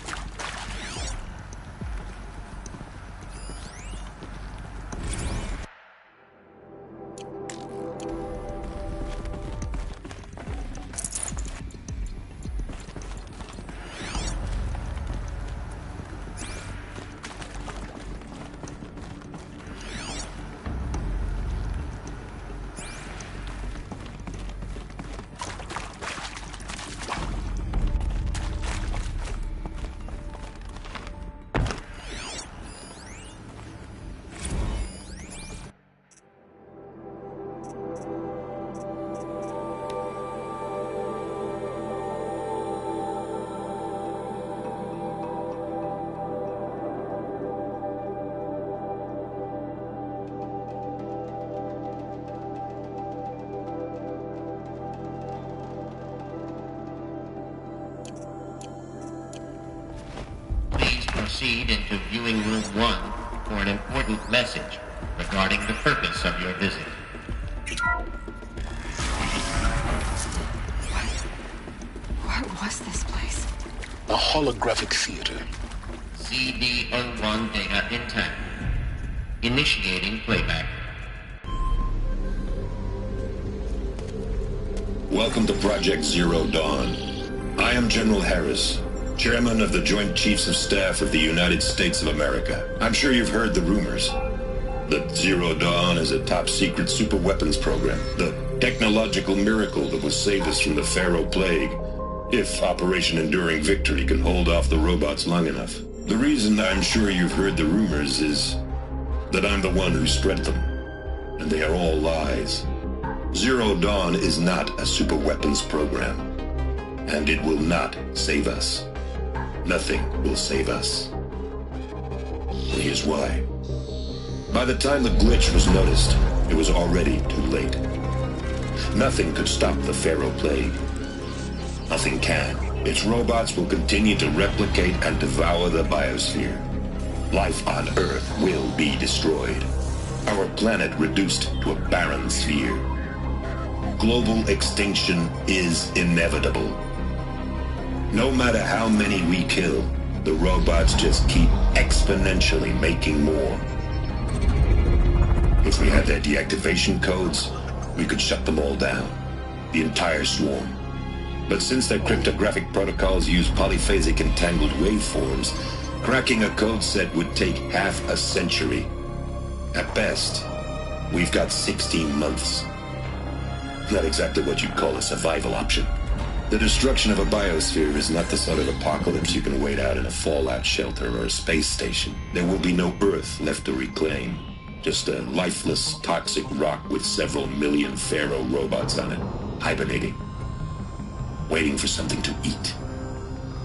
proceed into viewing room 1 for an important message regarding the purpose of your visit. What was this place? A holographic theater. CD01 data intact. Initiating playback. Welcome to Project Zero Dawn. I am General Harris, Chairman of the Joint Chiefs of Staff of the United States of America. I'm sure you've heard the rumors that Zero Dawn is a top-secret superweapons program, the technological miracle that will save us from the Pharaoh Plague, if Operation Enduring Victory can hold off the robots long enough. The reason I'm sure you've heard the rumors is that I'm the one who spread them, and they are all lies. Zero Dawn is not a superweapons program, and it will not save us. Nothing will save us. And here's why. By the time the glitch was noticed, it was already too late. Nothing could stop the Pharaoh Plague. Nothing can. Its robots will continue to replicate and devour the biosphere. Life on Earth will be destroyed. Our planet reduced to a barren sphere. Global extinction is inevitable. No matter how many we kill, the robots just keep exponentially making more. If we had their deactivation codes, we could shut them all down. The entire swarm. But since their cryptographic protocols use polyphasic entangled waveforms, cracking a code set would take half a century. At best, we've got 16 months. Not exactly what you'd call a survival option. The destruction of a biosphere is not the sort of apocalypse you can wait out in a fallout shelter or a space station. There will be no Earth left to reclaim. Just a lifeless, toxic rock with several million Pharaoh robots on it, hibernating, waiting for something to eat.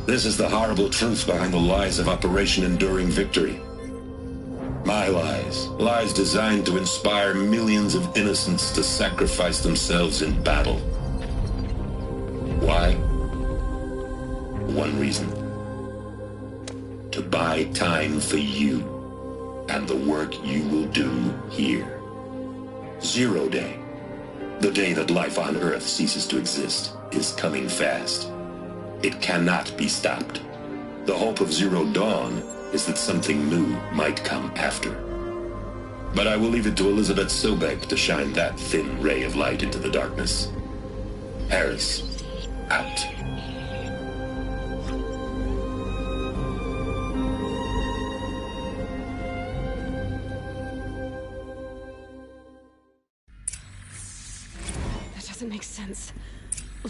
This is the horrible truth behind the lies of Operation Enduring Victory. My lies. Lies designed to inspire millions of innocents to sacrifice themselves in battle. Why? One reason. To buy time for you and the work you will do here. Zero Day. The day that life on Earth ceases to exist is coming fast. It cannot be stopped. The hope of Zero Dawn is that something new might come after. But I will leave it to Elizabeth Sobek to shine that thin ray of light into the darkness. Harris, out. That doesn't make sense.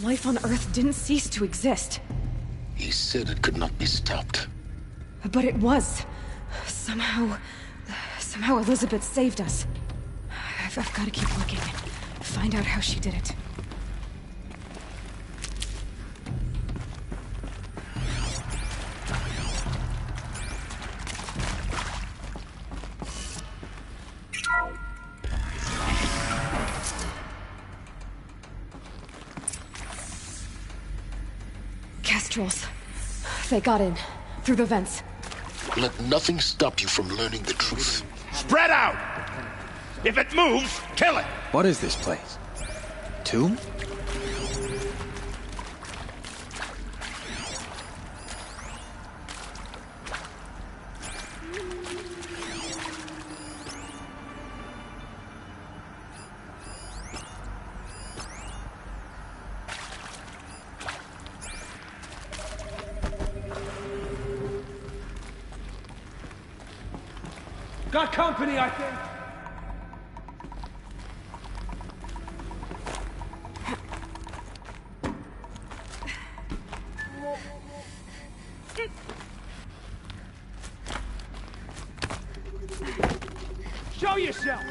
Life on Earth didn't cease to exist. He said it could not be stopped. But it was. Somehow Elizabeth saved us. I've got to keep looking. Find out how she did it. Kestrels. They got in. Through the vents. Let nothing stop you from learning the truth. Spread out! If it moves, kill it! What is this place? Tomb? Got company, I think. Show yourself!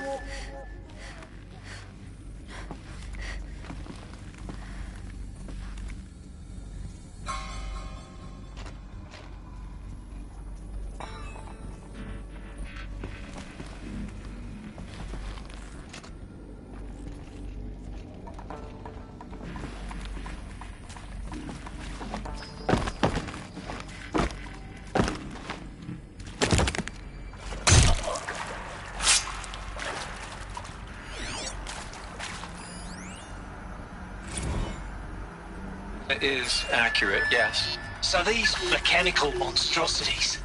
is accurate, yes. So these mechanical monstrosities,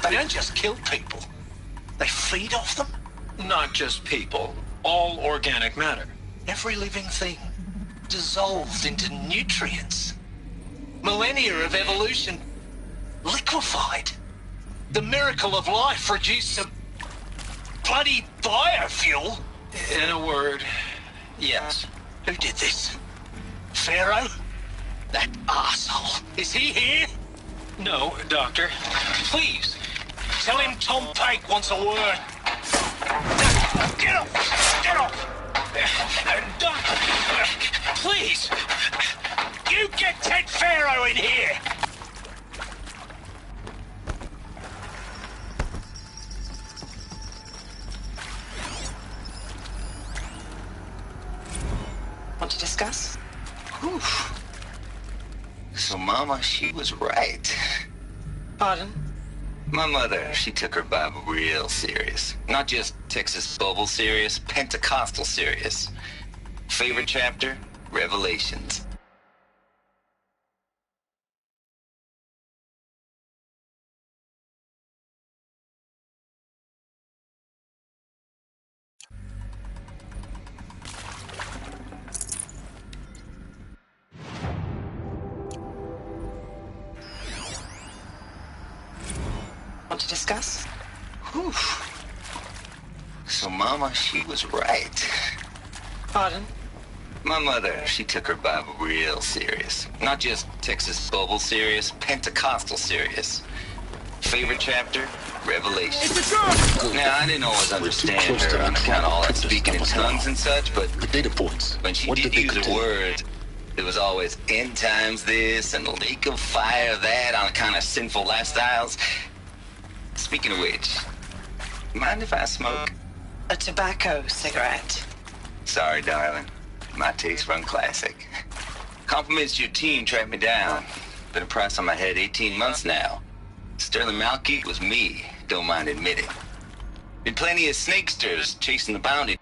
they don't just kill people, they feed off them? Not just people, all organic matter. Every living thing dissolved into nutrients. Millennia of evolution liquefied. The miracle of life reduced to bloody biofuel. In a word, yes. Who did this? Pharaoh? That asshole. Is he here? No, Doctor. Please, tell him Tom Pake wants a word. Get off! Get off! Doctor, please! You get Ted Pharaoh in here! Want to discuss? Whew. So Mama, she was right. Pardon? My mother, she took her Bible real serious. Not just Texas Bible serious, Pentecostal serious. Favorite chapter? Revelations. Want to discuss? Whew. So Mama, she was right. Pardon? My mother, she took her Bible real serious. Not just Texas Bible serious, Pentecostal serious. Favorite chapter? Revelation. Now, I didn't always understand her on account of all that speaking in tongues and such, but the data points. When she did use a word, it was always end times this and lake of fire that on account of sinful lifestyles. Speaking of which, mind if I smoke? A tobacco cigarette. Sorry, darling. My taste run classic. Compliments to your team tracked me down. Been a price on my head 18 months now. Sterling Malkeet was me, don't mind admitting. Been plenty of snakesters chasing the bounty.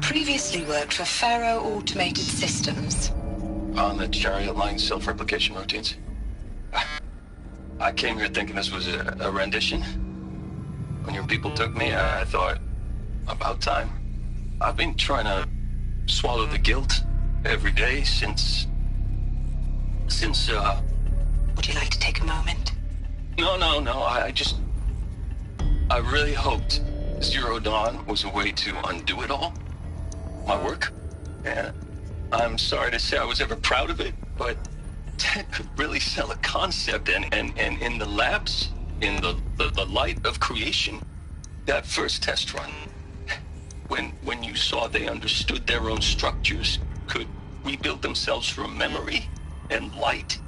Previously worked for Pharaoh Automated Systems. On the chariot line self-replication routines. I came here thinking this was a rendition. When your people took me, I thought, about time. I've been trying to swallow the guilt every day since... Would you like to take a moment? No, I really hoped Zero Dawn was a way to undo it all. My work. And I'm sorry to say I was ever proud of it, but Ted could really sell a concept, and in the labs, in the light of creation, that first test run, when you saw they understood their own structures, could rebuild themselves from memory and light,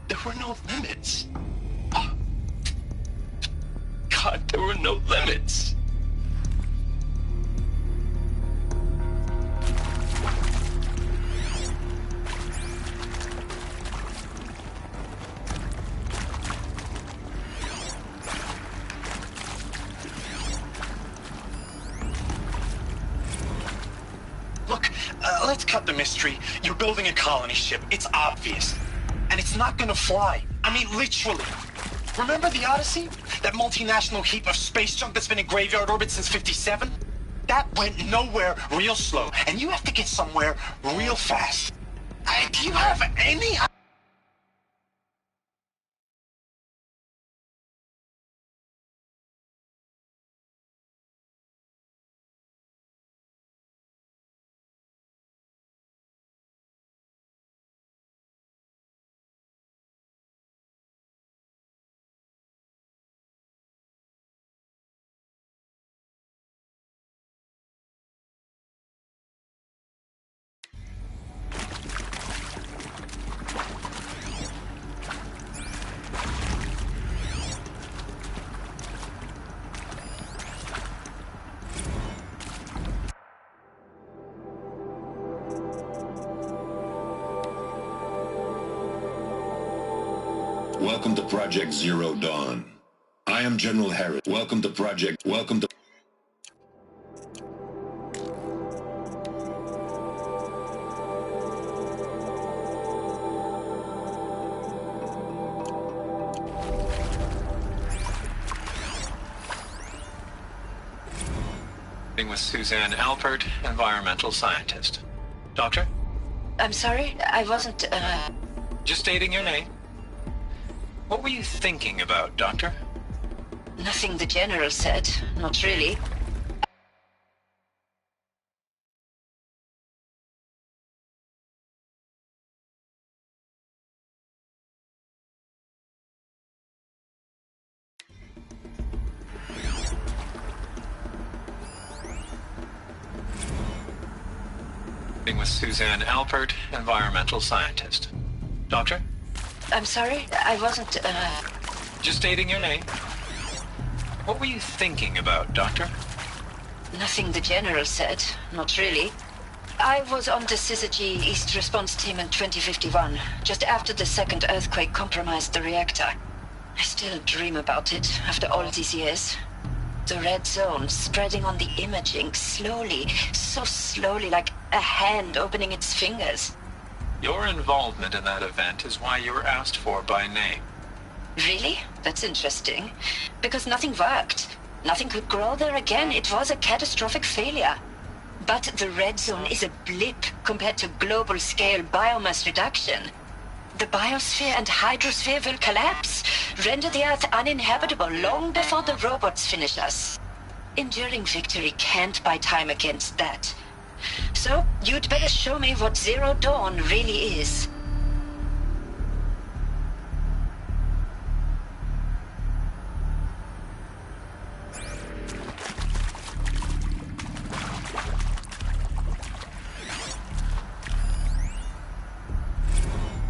there were no limits. God, there were no limits. let's cut the mystery. You're building a colony ship. It's obvious. And it's not gonna fly. I mean, literally. Remember the Odyssey? That multinational heap of space junk that's been in graveyard orbit since 57? That went nowhere real slow. And you have to get somewhere real fast. Do you have any... Welcome to Project Zero Dawn. I am General Harris. Welcome to With Suzanne Alpert, environmental scientist. Doctor? I'm sorry, I wasn't, Just stating your name. What were you thinking about, Doctor? Nothing the General said. Not really. With Suzanne Alpert, environmental scientist. Doctor? I'm sorry, I wasn't, Just stating your name. What were you thinking about, Doctor? Nothing the General said. Not really. I was on the Syzygy East Response Team in 2051, just after the second earthquake compromised the reactor. I still dream about it, after all these years. The red zone spreading on the imaging, slowly, so slowly, like a hand opening its fingers. Your involvement in that event is why you were asked for by name. Really? That's interesting. Because nothing worked. Nothing could grow there again. It was a catastrophic failure. But the red zone is a blip compared to global-scale biomass reduction. The biosphere and hydrosphere will collapse, render the Earth uninhabitable long before the robots finish us. Enduring victory can't buy time against that. So, you'd better show me what Zero Dawn really is.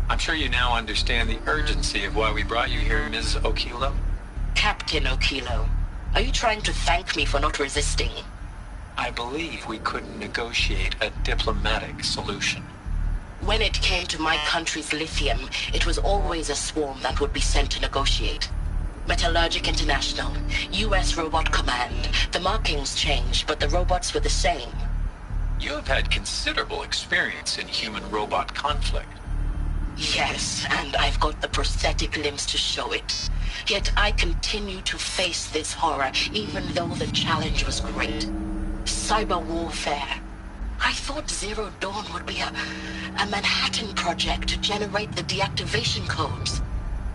I'm sure you now understand the urgency of why we brought you here, Ms. Okilo. Captain Okilo, are you trying to thank me for not resisting? I believe we couldn't negotiate a diplomatic solution. When it came to my country's lithium, it was always a swarm that would be sent to negotiate. Metallurgic International, U.S. Robot Command. The markings changed, but the robots were the same. You have had considerable experience in human-robot conflict. Yes, and I've got the prosthetic limbs to show it. Yet I continue to face this horror, even though the challenge was great. Cyber warfare. I thought Zero Dawn would be a Manhattan project to generate the deactivation codes.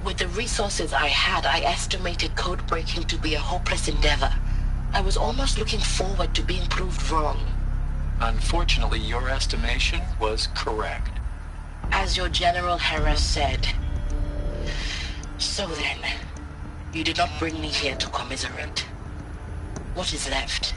With the resources I had, I estimated code breaking to be a hopeless endeavor. I was almost looking forward to being proved wrong. Unfortunately, your estimation was correct. As your General Harris said. So then, you did not bring me here to commiserate. What is left?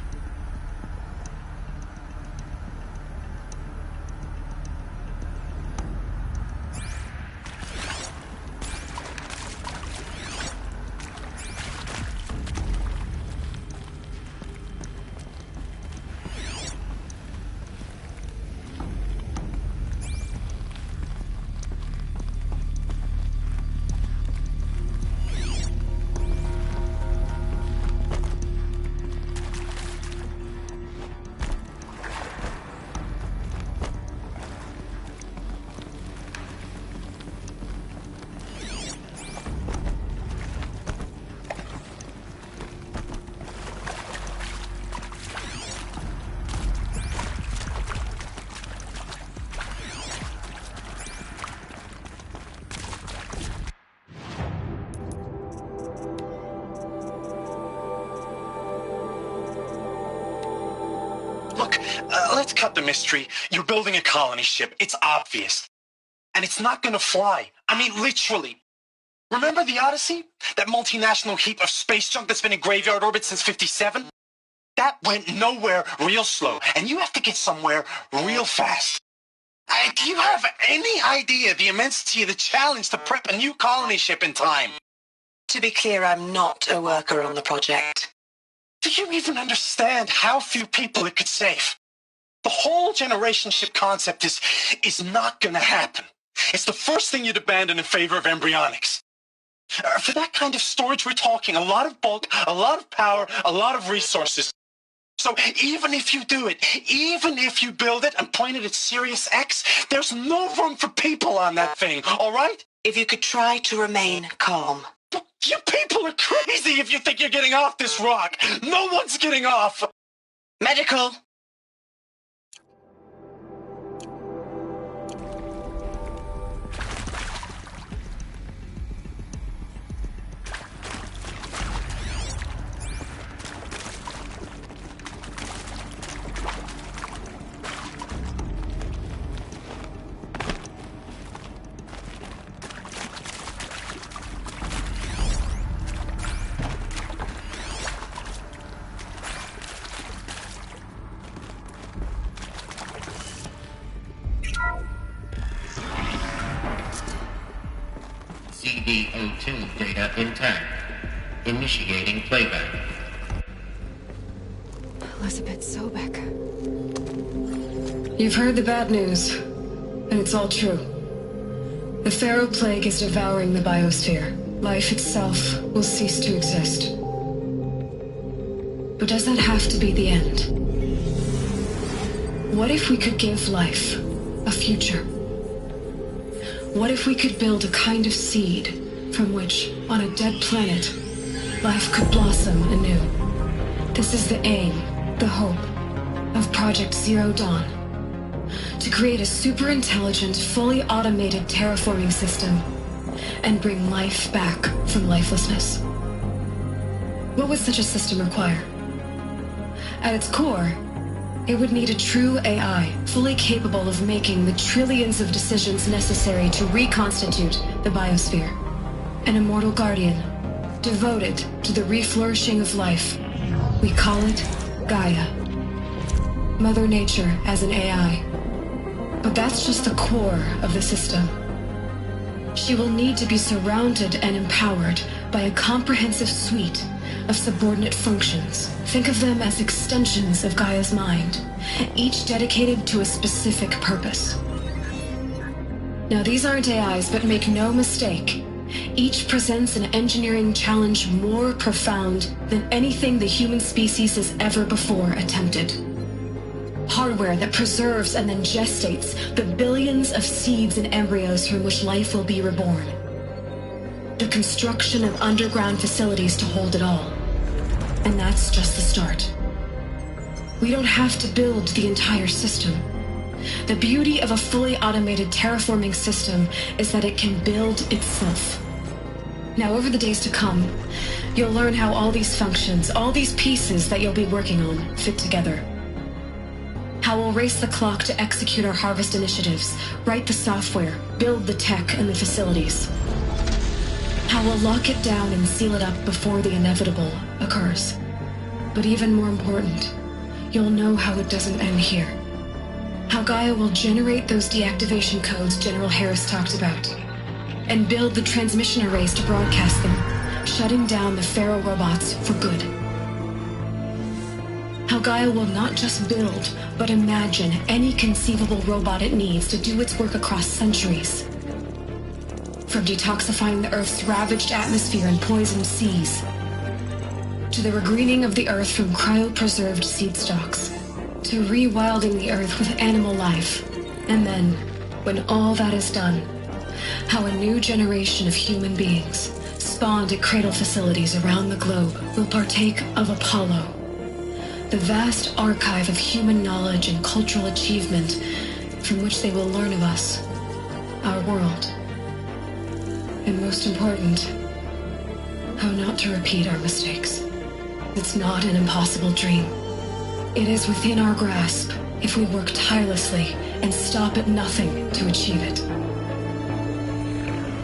let's cut the mystery. You're building a colony ship. It's obvious. And it's not gonna fly. I mean, literally. Remember the Odyssey? That multinational heap of space junk that's been in graveyard orbit since 57? That went nowhere real slow. And you have to get somewhere real fast. Do you have any idea the immensity of the challenge to prep a new colony ship in time? To be clear, I'm not a worker on the project. Do you even understand how few people it could save? The whole generation ship concept is not gonna happen. It's the first thing you'd abandon in favor of embryonics. For that kind of storage, we're talking a lot of bulk, a lot of power, a lot of resources. So even if you do it, even if you build it and point it at Sirius X, there's no room for people on that thing, all right? If you could try to remain calm. You people are crazy if you think you're getting off this rock. No one's getting off. Medical. CD02 data intact. Initiating playback. Elizabeth Sobek. You've heard the bad news, and it's all true. The Pharaoh Plague is devouring the biosphere. Life itself will cease to exist. But does that have to be the end? What if we could give life a future? What if we could build a kind of seed from which, on a dead planet, life could blossom anew? This is the aim, the hope, of Project Zero Dawn. To create a super-intelligent, fully automated terraforming system and bring life back from lifelessness. What would such a system require? At its core, it would need a true AI, fully capable of making the trillions of decisions necessary to reconstitute the biosphere. An immortal guardian, devoted to the reflourishing of life. We call it Gaia. Mother Nature as an AI. But that's just the core of the system. She will need to be surrounded and empowered by a comprehensive suite of subordinate functions. Think of them as extensions of Gaia's mind, each dedicated to a specific purpose. Now, these aren't AIs, but make no mistake, each presents an engineering challenge more profound than anything the human species has ever before attempted. Hardware that preserves and then gestates the billions of seeds and embryos from which life will be reborn. The construction of underground facilities to hold it all. And that's just the start. We don't have to build the entire system. The beauty of a fully automated terraforming system is that it can build itself. Now, over the days to come, you'll learn how all these functions, all these pieces that you'll be working on, fit together. How we'll race the clock to execute our harvest initiatives, write the software, build the tech and the facilities. How we'll lock it down and seal it up before the inevitable occurs. But even more important, you'll know how it doesn't end here. How Gaia will generate those deactivation codes General Harris talked about, and build the transmission arrays to broadcast them, shutting down the Pharaoh robots for good. How Gaia will not just build, but imagine any conceivable robot it needs to do its work across centuries. From detoxifying the Earth's ravaged atmosphere and poisoned seas, to the regreening of the Earth from cryopreserved seed stalks, to rewilding the Earth with animal life. And then, when all that is done, how a new generation of human beings, spawned at cradle facilities around the globe, will partake of Apollo, the vast archive of human knowledge and cultural achievement from which they will learn of us, our world. And most important, how not to repeat our mistakes. It's not an impossible dream. It is within our grasp, if we work tirelessly and stop at nothing to achieve it.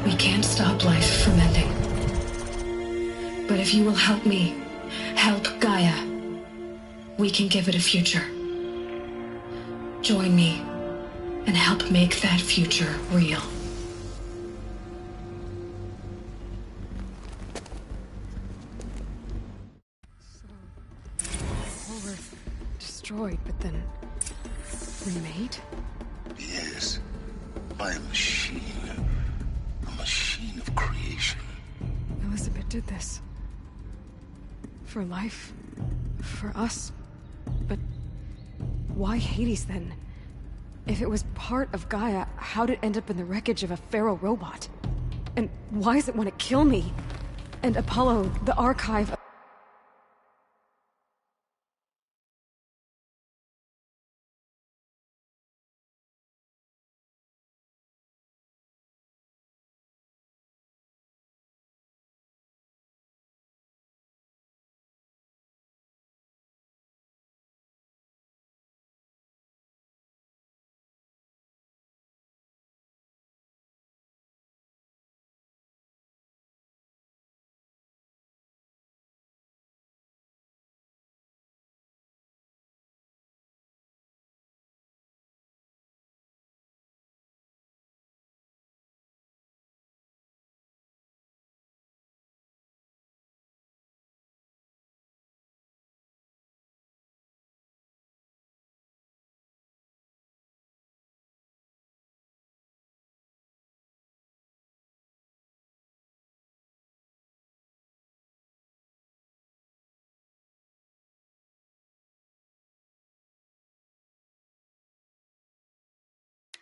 We can't stop life from ending. But if you will help me, help Gaia, we can give it a future. Join me and help make that future real. All were destroyed, but then remade? Yes. By a machine. A machine of creation. Elizabeth did this. For life. For us. But why Hades then? If it was part of Gaia, how'd it end up in the wreckage of a Pharaoh robot? And why does it want to kill me? And Apollo, the archive...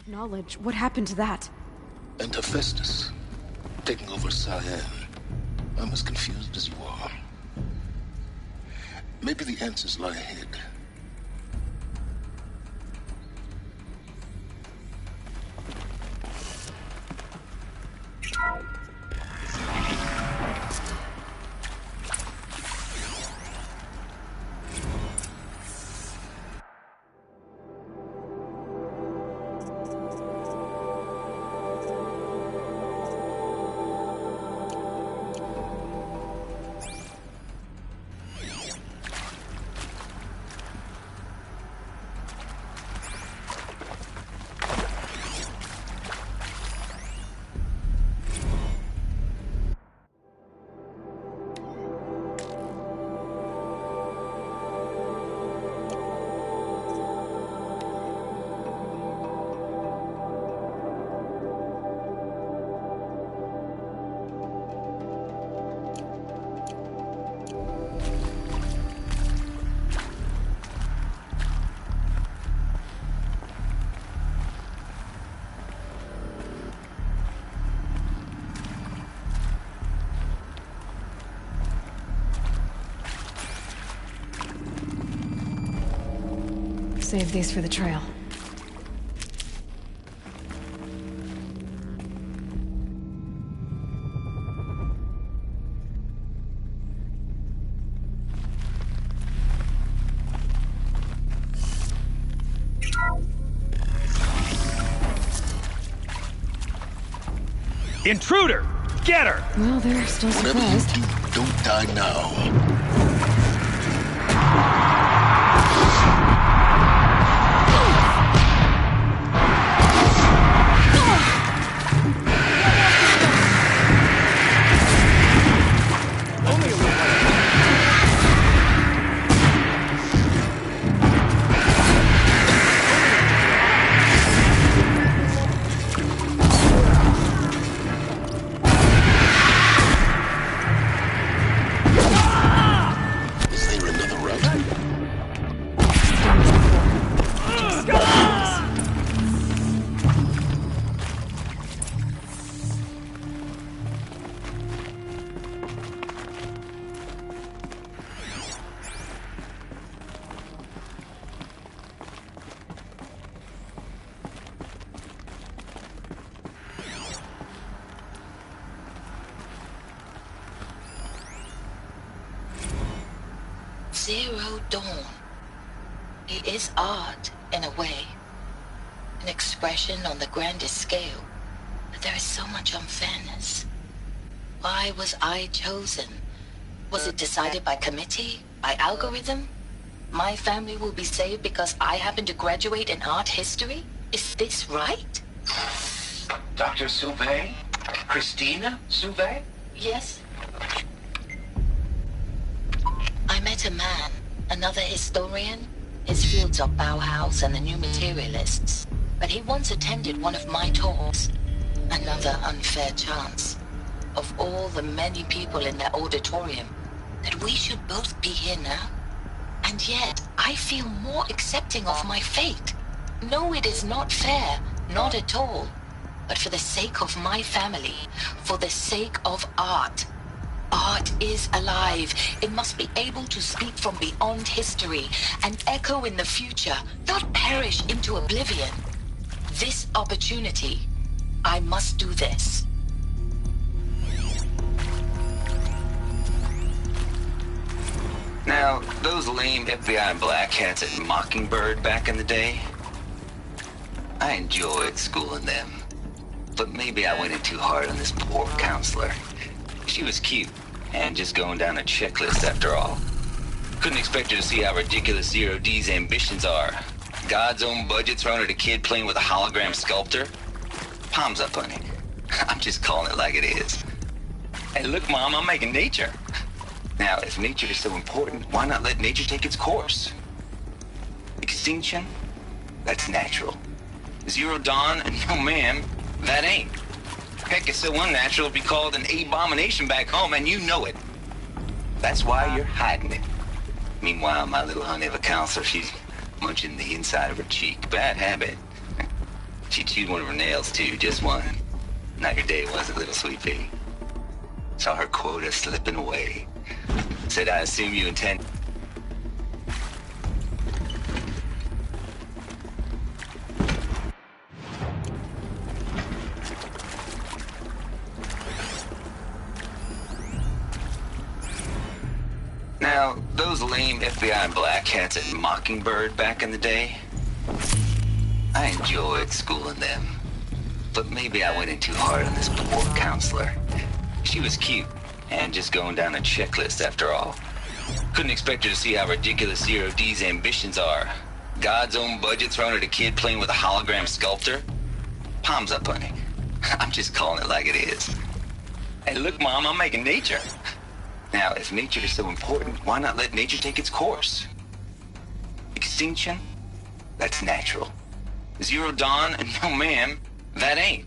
knowledge. What happened to that? And Hephaestus, taking over Cyan. I'm as confused as you are. Maybe the answers lie ahead. Save these for the trail. Intruder! Get her! Well, they're still surprised. Whatever you do, don't die now. Zero Dawn. It is odd in a way. An expression on the grandest scale. But there is so much unfairness. Why was I chosen? Was it decided by committee? By algorithm? My family will be saved because I happen to graduate in art history? Is this right? Dr. Sauvé? Christina Sauvé? Yes. I met a man, another historian. His fields are Bauhaus and the New Materialists. But he once attended one of my talks. Another unfair chance. Of all the many people in that auditorium, that we should both be here now. And yet, I feel more accepting of my fate. No, it is not fair. Not at all. But for the sake of my family, for the sake of art. Art is alive. It must be able to speak from beyond history and echo in the future, not perish into oblivion. This opportunity, I must do this. Now, those lame FBI black hats at Mockingbird back in the day, I enjoyed schooling them. But maybe I went in too hard on this poor counselor. She was cute, and just going down a checklist after all. Couldn't expect her to see how ridiculous Zero D's ambitions are. God's own budget thrown at a kid playing with a hologram sculptor? Palms up, honey. I'm just calling it like it is. Hey, look, Mom, I'm making nature. Now, if nature is so important, why not let nature take its course? Extinction? That's natural. Zero Dawn? No, ma'am, that ain't. Heck, it's so unnatural to be called an abomination back home, and you know it. That's why you're hiding it. Meanwhile, my little honey of a counselor, she's munching the inside of her cheek. Bad habit. She chewed one of her nails, too, just one. Not your day, was it, little sweet pea? Saw her quota slipping away. Said, I assume you intend... Now, those lame FBI black hats at Mockingbird back in the day, I enjoyed schooling them. But maybe I went in too hard on this poor counselor. She was cute, and just going down a checklist after all. Couldn't expect her to see how ridiculous Zero D's ambitions are. God's own budget thrown at a kid playing with a hologram sculptor? Palms up, honey. I'm just calling it like it is. Hey, look, Mom, I'm making nature. Now, if nature is so important, why not let nature take its course? Extinction? That's natural. Zero Dawn? No, ma'am, that ain't.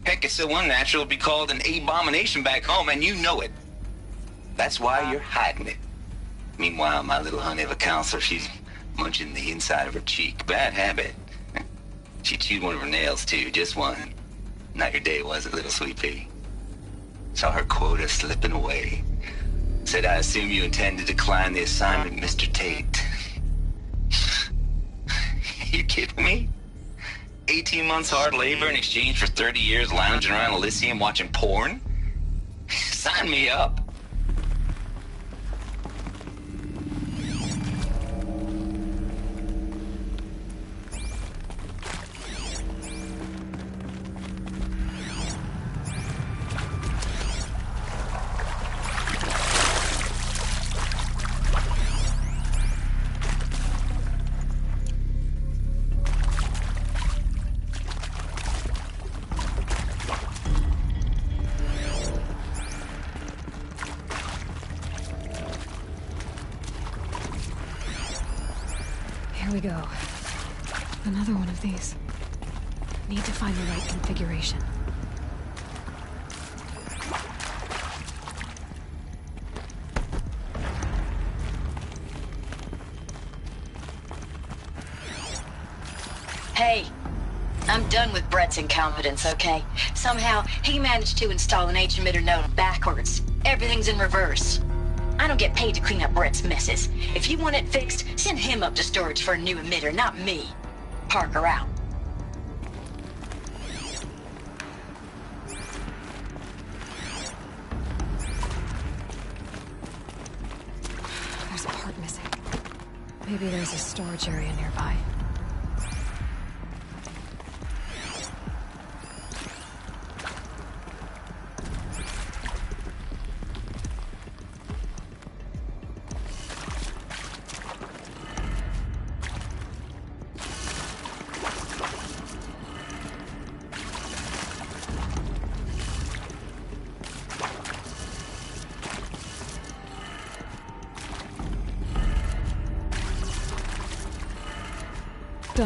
Heck, it's so unnatural to be called an abomination back home, and you know it. That's why you're hiding it. Meanwhile, my little honey of a counselor, she's munching the inside of her cheek. Bad habit. She chewed one of her nails, too, just one. Not your day, was it, little sweet pea? Saw her quota slipping away. Said, I assume you intend to decline the assignment, Mr. Tate. You kidding me? 18 months hard labor in exchange for 30 years lounging around Elysium watching porn? Sign me up. Here we go. Another one of these. Need to find the right configuration. Hey, I'm done with Brett's incompetence, okay? Somehow, he managed to install an H-emitter node backwards. Everything's in reverse. I don't get paid to clean up Brett's messes. If you want it fixed, send him up to storage for a new emitter, not me. Parker out. There's a part missing. Maybe there's a storage area nearby.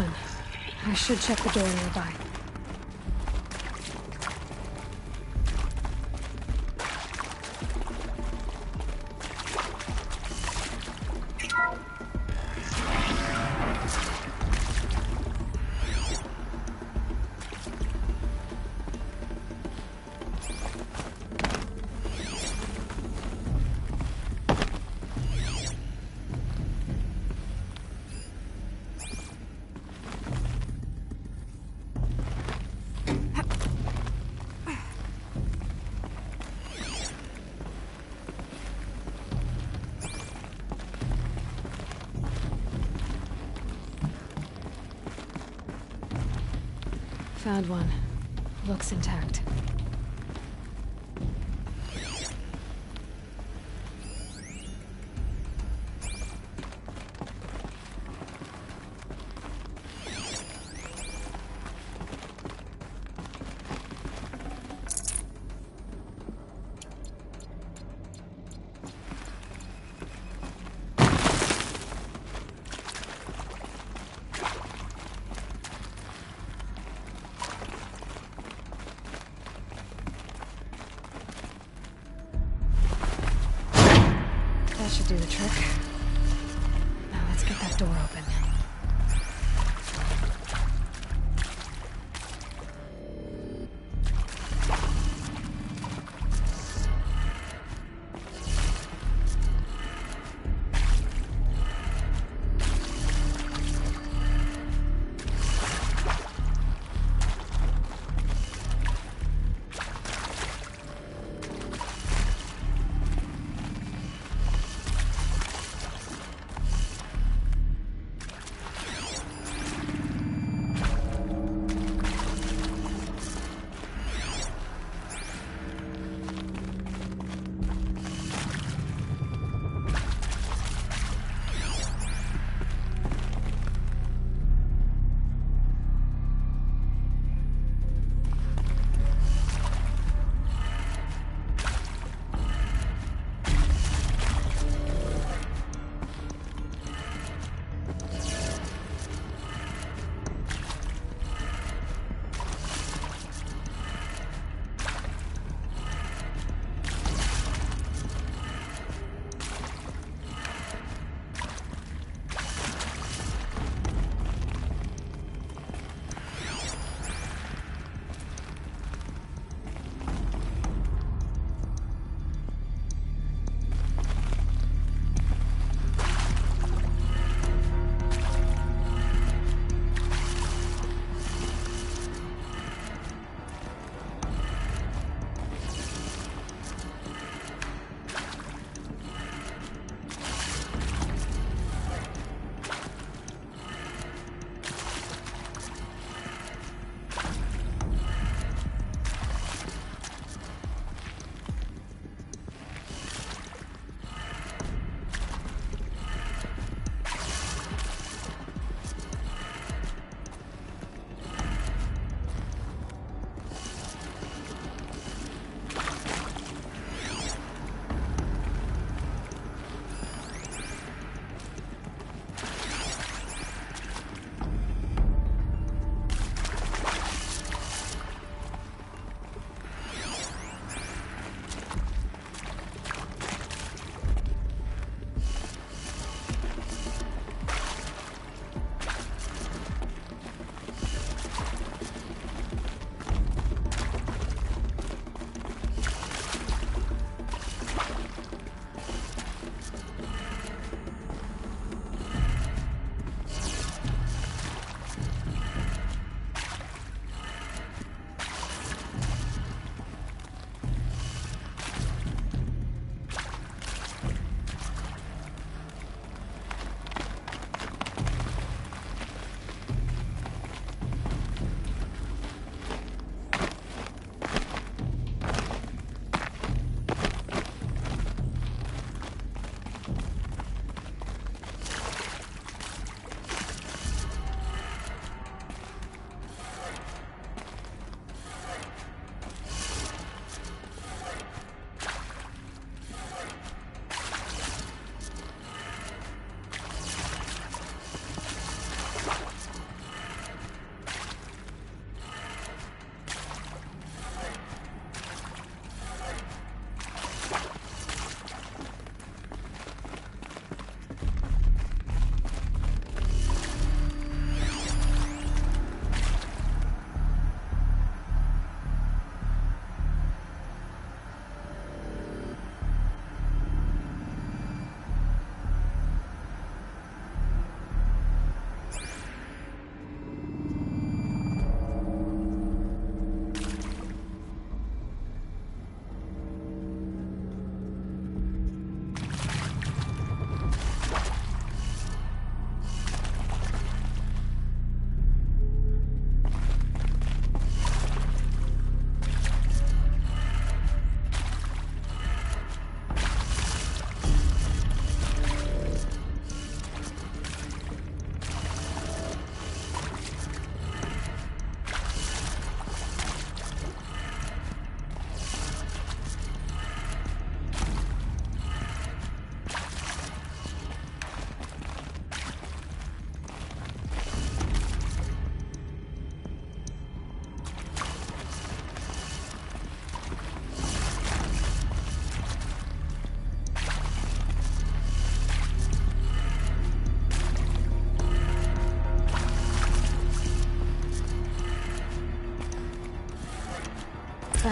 done. I should check the door nearby. Found one. Looks intact. That should do the trick. Now let's get that door open.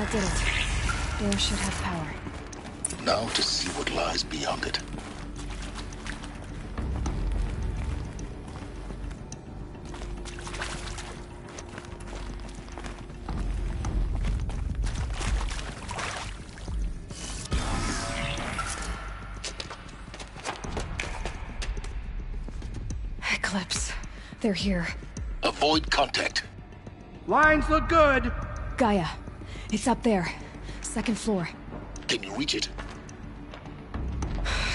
That did it. Door should have power. Now to see what lies beyond it. Eclipse. They're here. Avoid contact. Lines look good. Gaia. It's up there. Second floor. Can you reach it?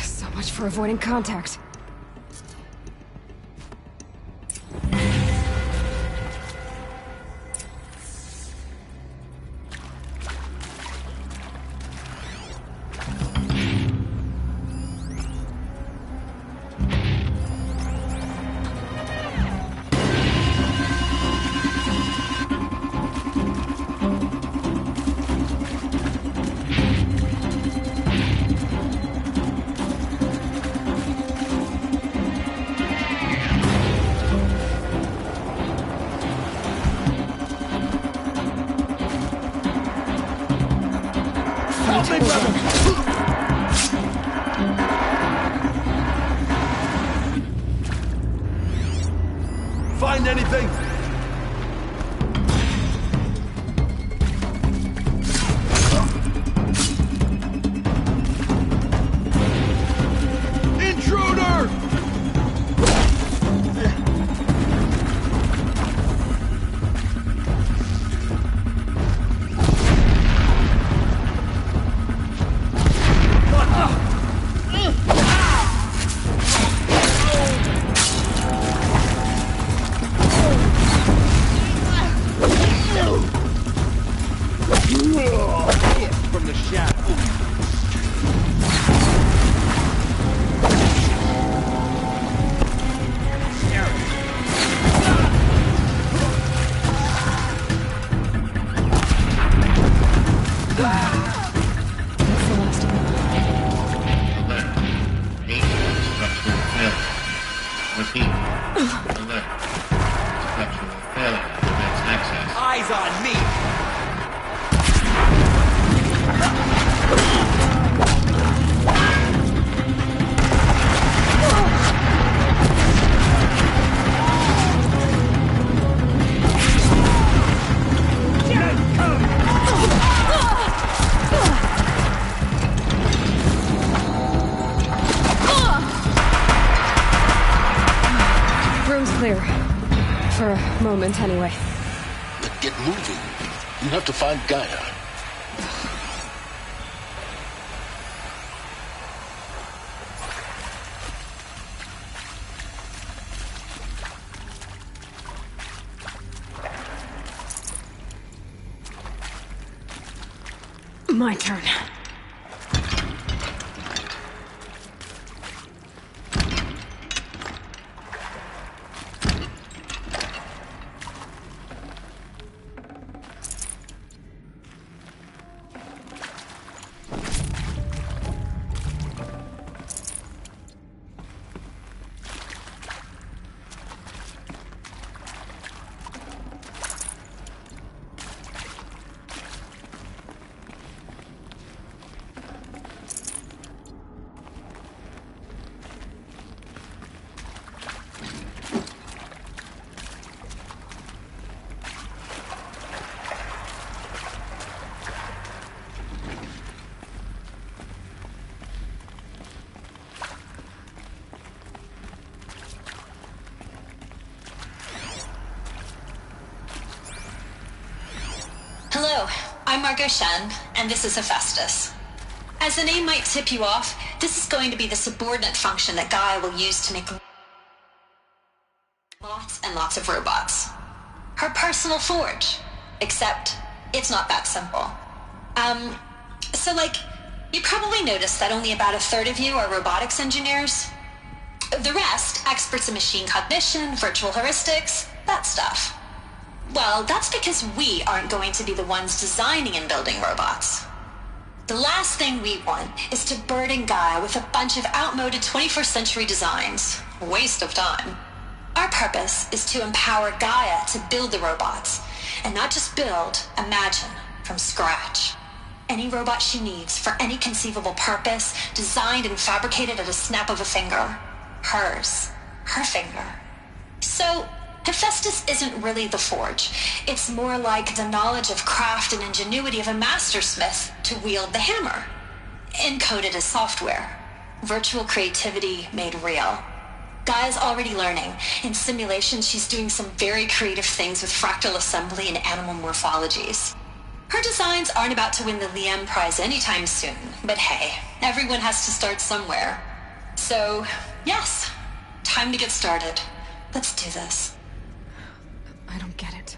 So much for avoiding contact. Find anything? Intruder! From the shadow. Eyes on me! Room's clear. For a moment, anyway. But get moving. You have to find Gaia. My turn. Hello, I'm Margot Shen, and this is Hephaestus. As the name might tip you off, this is going to be the subordinate function that Gaia will use to make lots and lots of robots. Her personal forge. Except, it's not that simple. You probably noticed that only about a third of you are robotics engineers. The rest, experts in machine cognition, virtual heuristics, that stuff. Well, that's because we aren't going to be the ones designing and building robots. The last thing we want is to burden Gaia with a bunch of outmoded 21st century designs. A waste of time. Our purpose is to empower Gaia to build the robots. And not just build, imagine. from scratch. Any robot she needs, for any conceivable purpose, designed and fabricated at a snap of a finger. Hers. Her finger. So, Hephaestus isn't really the forge. It's more like the knowledge of craft and ingenuity of a mastersmith to wield the hammer. Encoded as software. Virtual creativity made real. Gaia's already learning. In simulation, she's doing some very creative things with fractal assembly and animal morphologies. Her designs aren't about to win the Liam Prize anytime soon, but hey, everyone has to start somewhere. So, yes, time to get started. Let's do this. I don't get it.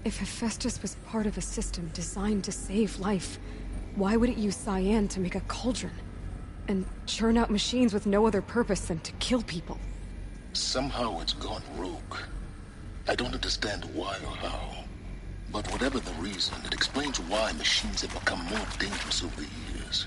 If Hephaestus was part of a system designed to save life, why would it use cyan to make a cauldron? And churn out machines with no other purpose than to kill people? Somehow it's gone rogue. I don't understand why or how. But whatever the reason, it explains why machines have become more dangerous over the years.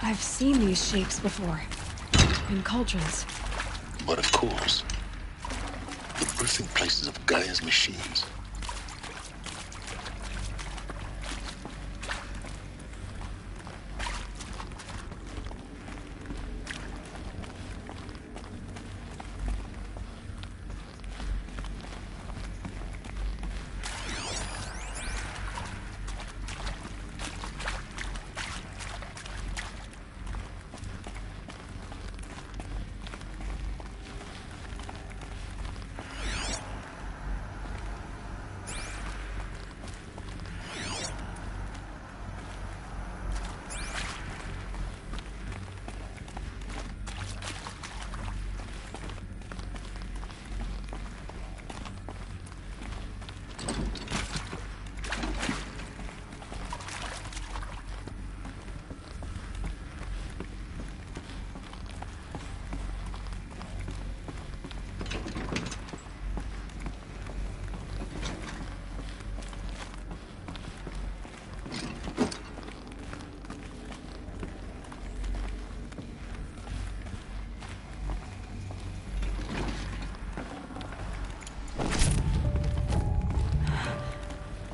I've seen these shapes before. In cauldrons. But of course, the birthing places of Gaia's machines.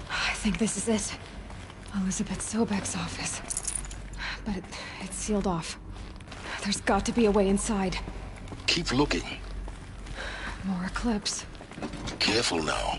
I think this is it. Elizabeth Sobek's office. But it's sealed off. There's got to be a way inside. Keep looking. More Eclipse. Careful now.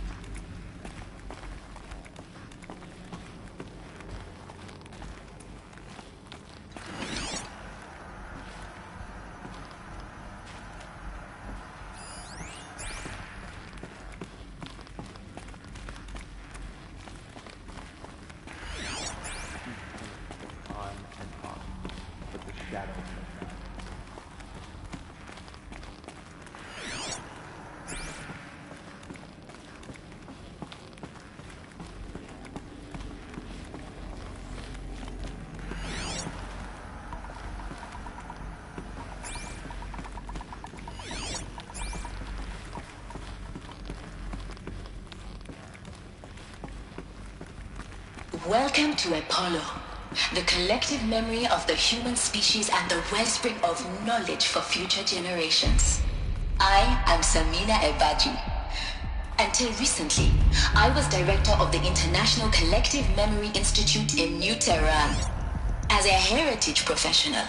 Welcome to Apollo. The collective memory of the human species and the wellspring of knowledge for future generations. I am Samina Ebaji. Until recently, I was director of the International Collective Memory Institute in New Tehran. As a heritage professional,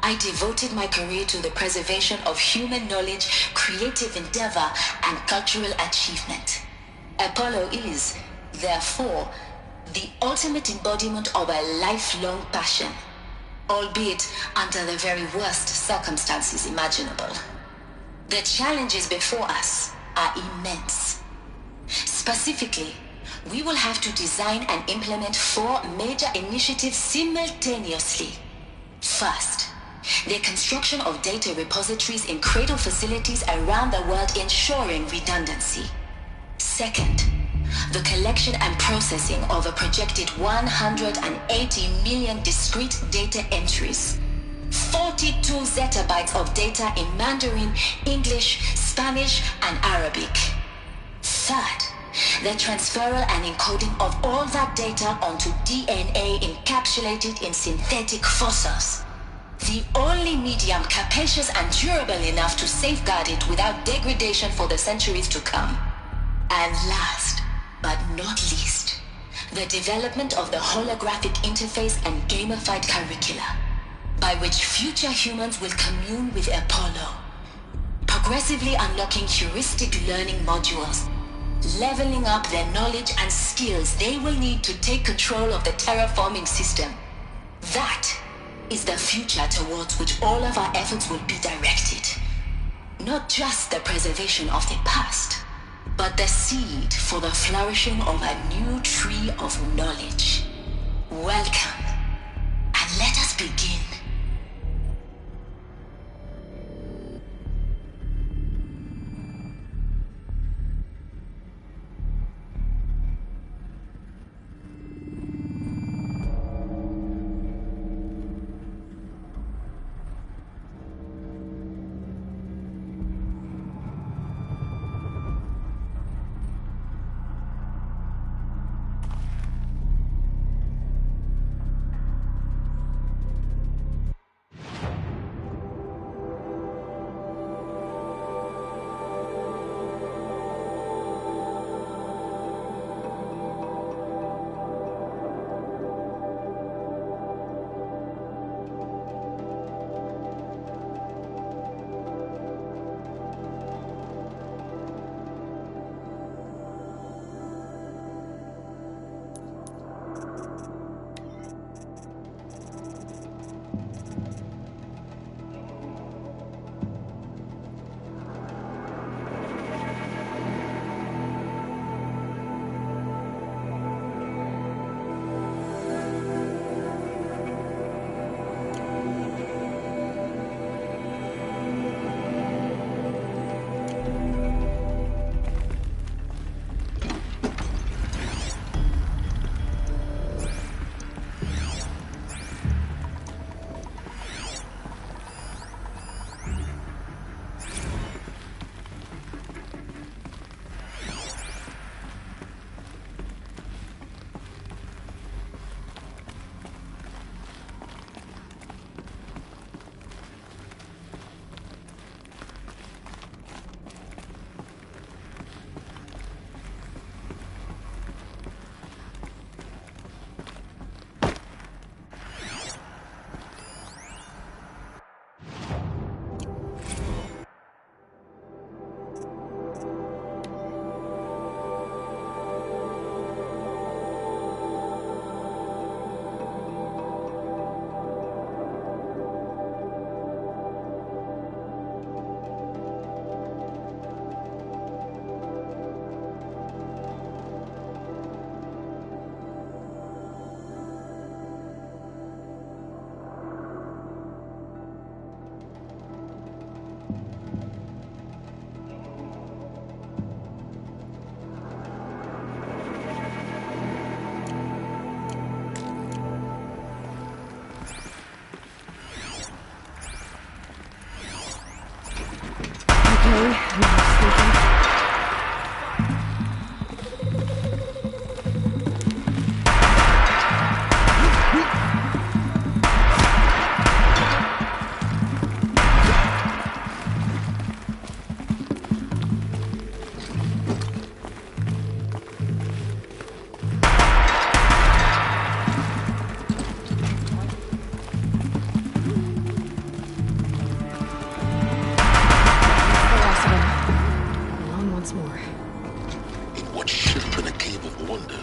I devoted my career to the preservation of human knowledge, creative endeavor, and cultural achievement. Apollo is, therefore, the ultimate embodiment of a lifelong passion, albeit under the very worst circumstances imaginable. The challenges before us are immense. Specifically, we will have to design and implement 4 major initiatives simultaneously. First, the construction of data repositories in cradle facilities around the world, ensuring redundancy. Second, the collection and processing of a projected 180 million discrete data entries. 42 zettabytes of data in Mandarin, English, Spanish, and Arabic. Third, the transferal and encoding of all that data onto DNA encapsulated in synthetic fossils. The only medium capacious and durable enough to safeguard it without degradation for the centuries to come. And last, but not least, the development of the holographic interface and gamified curricula, by which future humans will commune with Apollo, progressively unlocking heuristic learning modules, leveling up their knowledge and skills they will need to take control of the terraforming system. That is the future towards which all of our efforts will be directed. Not just the preservation of the past, but the seed for the flourishing of a new tree of knowledge. Welcome, and let us begin.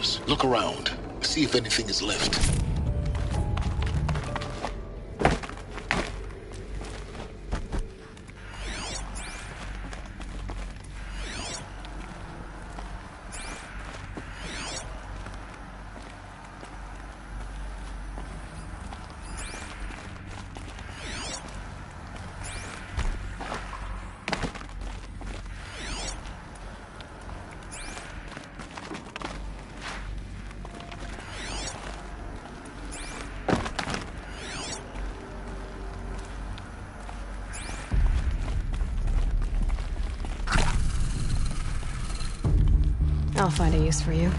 corners. Look around. See if anything is left. I'll find a use for you.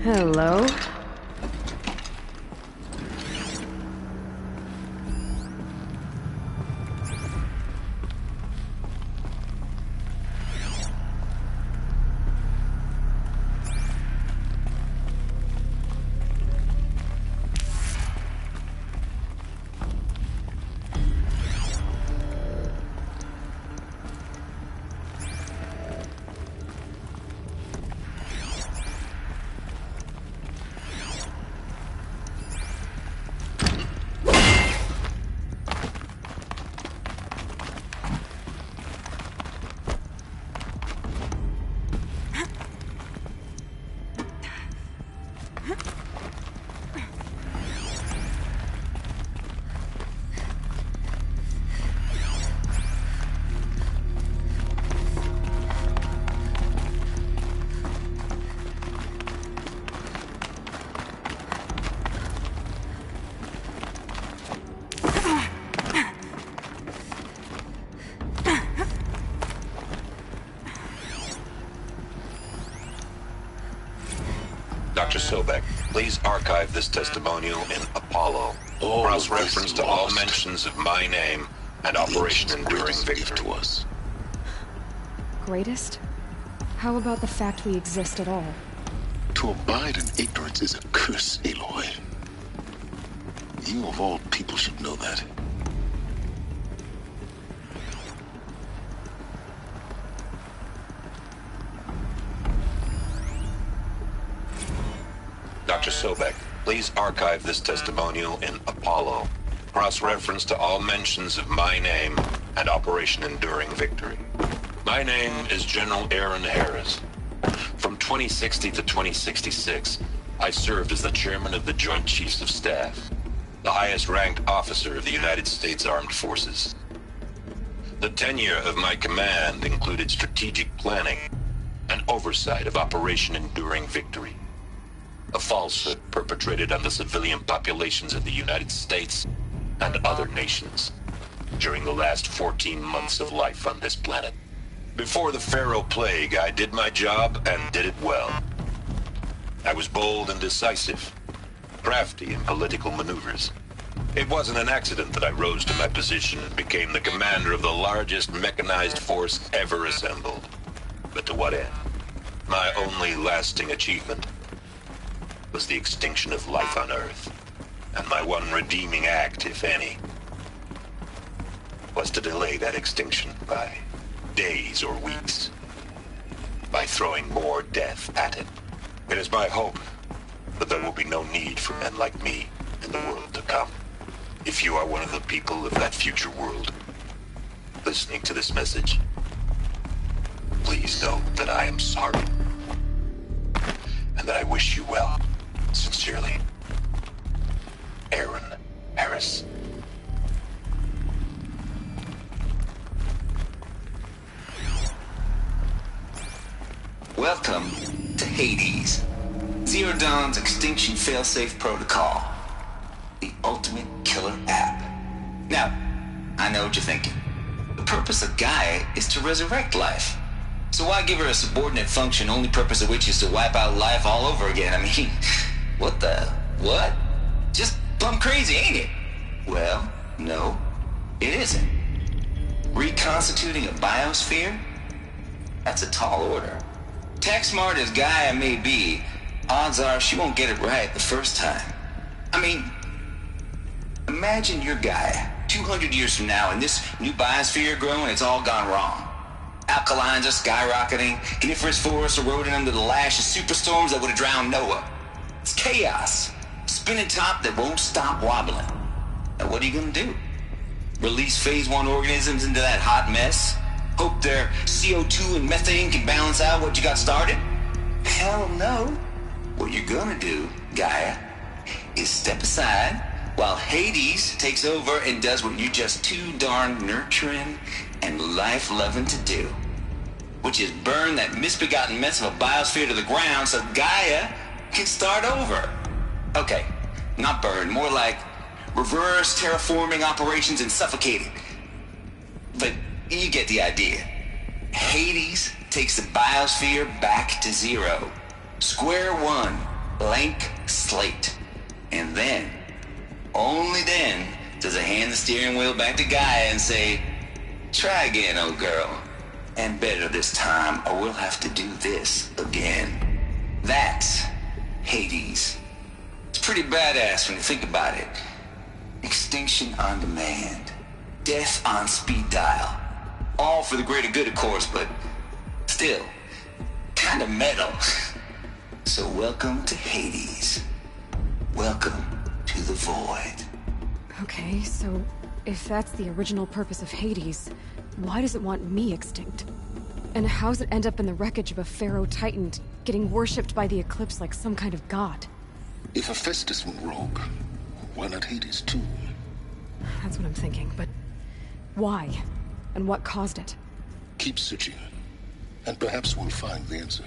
Hello? Dr. Sobek, please archive this testimonial in Apollo. Cross-reference to all mentions of my name and Operation Enduring Victory. To us. Greatest? How about the fact we exist at all? To abide in ignorance is a curse, Aloy. You of all people should know that. Dr. Sobek, please archive this testimonial in Apollo. Cross-reference to all mentions of my name and Operation Enduring Victory. My name is General Aaron Harris. From 2060 to 2066, I served as the chairman of the Joint Chiefs of Staff, the highest-ranked officer of the United States Armed Forces. The tenure of my command included strategic planning and oversight of Operation Enduring Victory, a falsehood perpetrated on the civilian populations of the United States and other nations during the last 14 months of life on this planet. Before the Pharaoh Plague, I did my job and did it well. I was bold and decisive, crafty in political maneuvers. It wasn't an accident that I rose to my position and became the commander of the largest mechanized force ever assembled. But to what end? My only lasting achievement was the extinction of life on Earth. And my one redeeming act, if any, was to delay that extinction by days or weeks, by throwing more death at it. It is my hope that there will be no need for men like me in the world to come. If you are one of the people of that future world listening to this message, please know that I am sorry and that I wish you well. Sincerely, Aaron Harris. Welcome to Hades, Zero Dawn's extinction failsafe protocol. killer app. Now, I know what you're thinking. The purpose of Gaia is to resurrect life. So why give her a subordinate function, only purpose of which is to wipe out life all over again? I mean, what? Just plumb crazy, ain't it? Well, no, it isn't. Reconstituting a biosphere? That's a tall order. Tech smart as Gaia may be, odds are she won't get it right the first time. I mean, imagine you're Gaia, 200 years from now, and this new biosphere growing, it's all gone wrong. Alkalines are skyrocketing, coniferous forests eroding under the lash of superstorms that would have drowned Noah. It's chaos. Spinning top that won't stop wobbling. Now what are you gonna do? Release phase 1 organisms into that hot mess? Hope their CO2 and methane can balance out what you got started? Hell no. What you're gonna do, Gaia, is step aside while Hades takes over and does what you're just too darn nurturing and life-loving to do. Which is burn that misbegotten mess of a biosphere to the ground so Gaia can start over. Okay, not burn, more like reverse terraforming operations and suffocating. But you get the idea. Hades takes the biosphere back to zero. Square one, blank slate. And then, only then, does it hand the steering wheel back to Gaia and say, try again, old girl. And better this time, or we'll have to do this again. That's Hades. It's pretty badass when you think about it. Extinction on demand. Death on speed dial. All for the greater good, of course, but still, kind of metal. So welcome to Hades. Welcome to the void. Okay, so if that's the original purpose of Hades, why does it want me extinct? And how's it end up in the wreckage of a pharaoh titan getting worshipped by the Eclipse like some kind of god? If Hephaestus went rogue, why not Hades too? That's what I'm thinking, but why? And what caused it? Keep searching, and perhaps we'll find the answer.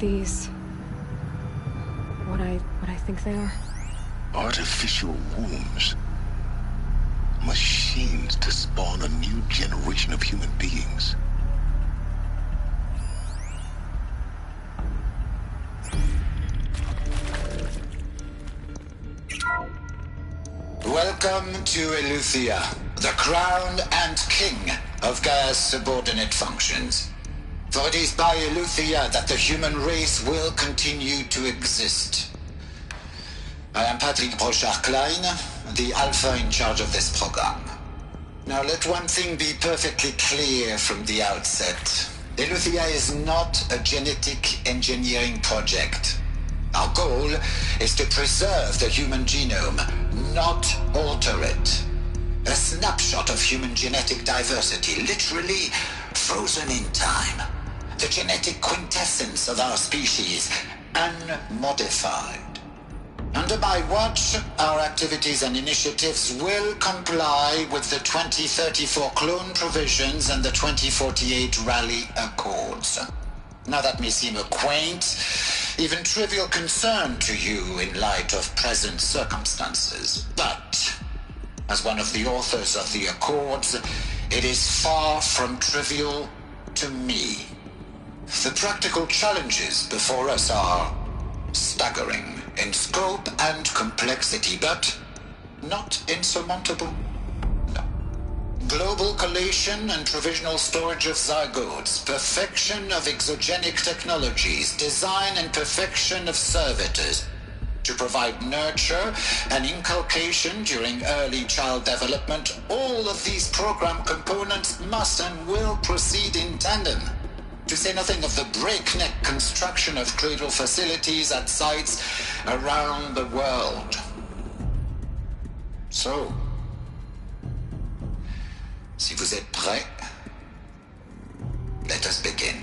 these what I think they are? Artificial wombs. Machines to spawn a new generation of human beings. Welcome to Eleuthia, the crown and king of Gaia's subordinate functions. For it is by Eleuthia that the human race will continue to exist. I am Patrick Brochard-Klein, the Alpha in charge of this program. Now let one thing be perfectly clear from the outset. Eleuthia is not a genetic engineering project. Our goal is to preserve the human genome, not alter it. A snapshot of human genetic diversity, literally frozen in time. The genetic quintessence of our species, unmodified. Under my watch, our activities and initiatives will comply with the 2034 clone provisions and the 2048 Rally Accords. Now that may seem a quaint, even trivial concern to you in light of present circumstances, but as one of the authors of the Accords, it is far from trivial to me. The practical challenges before us are staggering in scope and complexity, but not insurmountable. No. Global collation and provisional storage of zygotes, perfection of exogenic technologies, design and perfection of servitors to provide nurture and inculcation during early child development. All of these program components must and will proceed in tandem. To say nothing of the breakneck construction of cradle facilities at sites around the world. So, si vous êtes prêts, let us begin.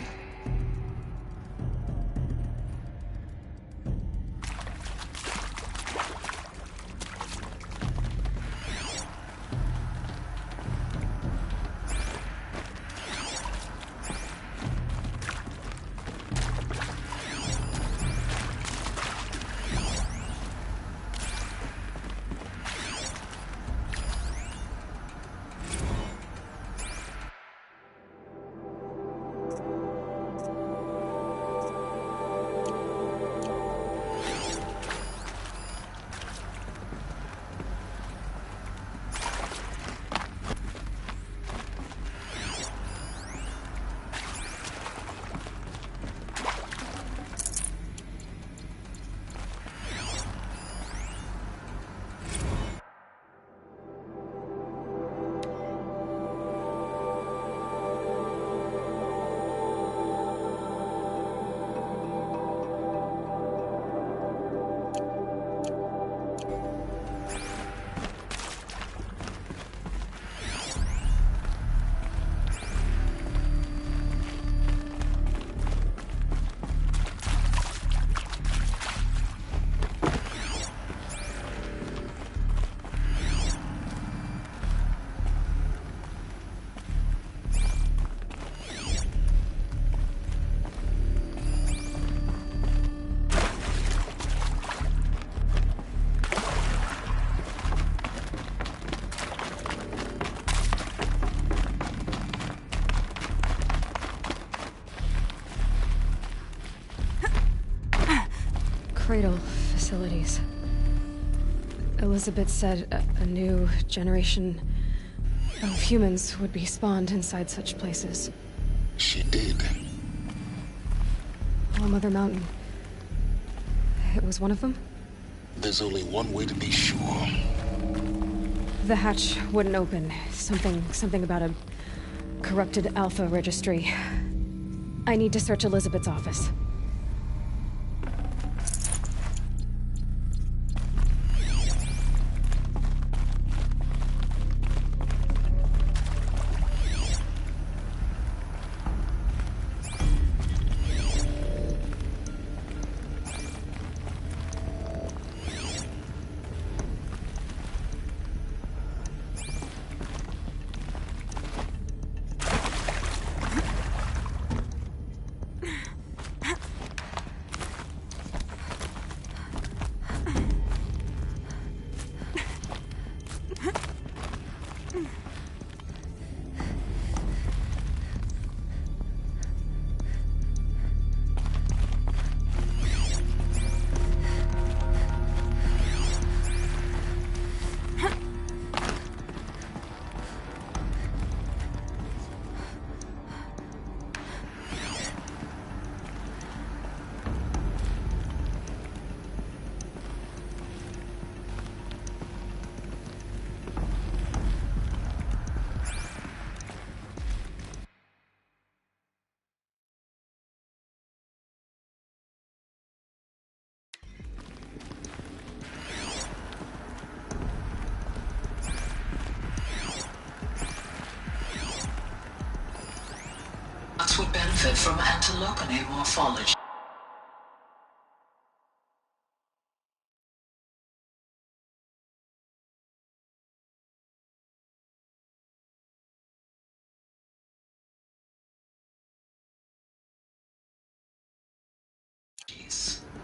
Cradle facilities. Elizabeth said a new generation of humans would be spawned inside such places. She did. All Mother Mountain. It was one of them? There's only one way to be sure. The hatch wouldn't open. Something about a corrupted Alpha registry. I need to search Elizabeth's office. benefit from antilopine morphology.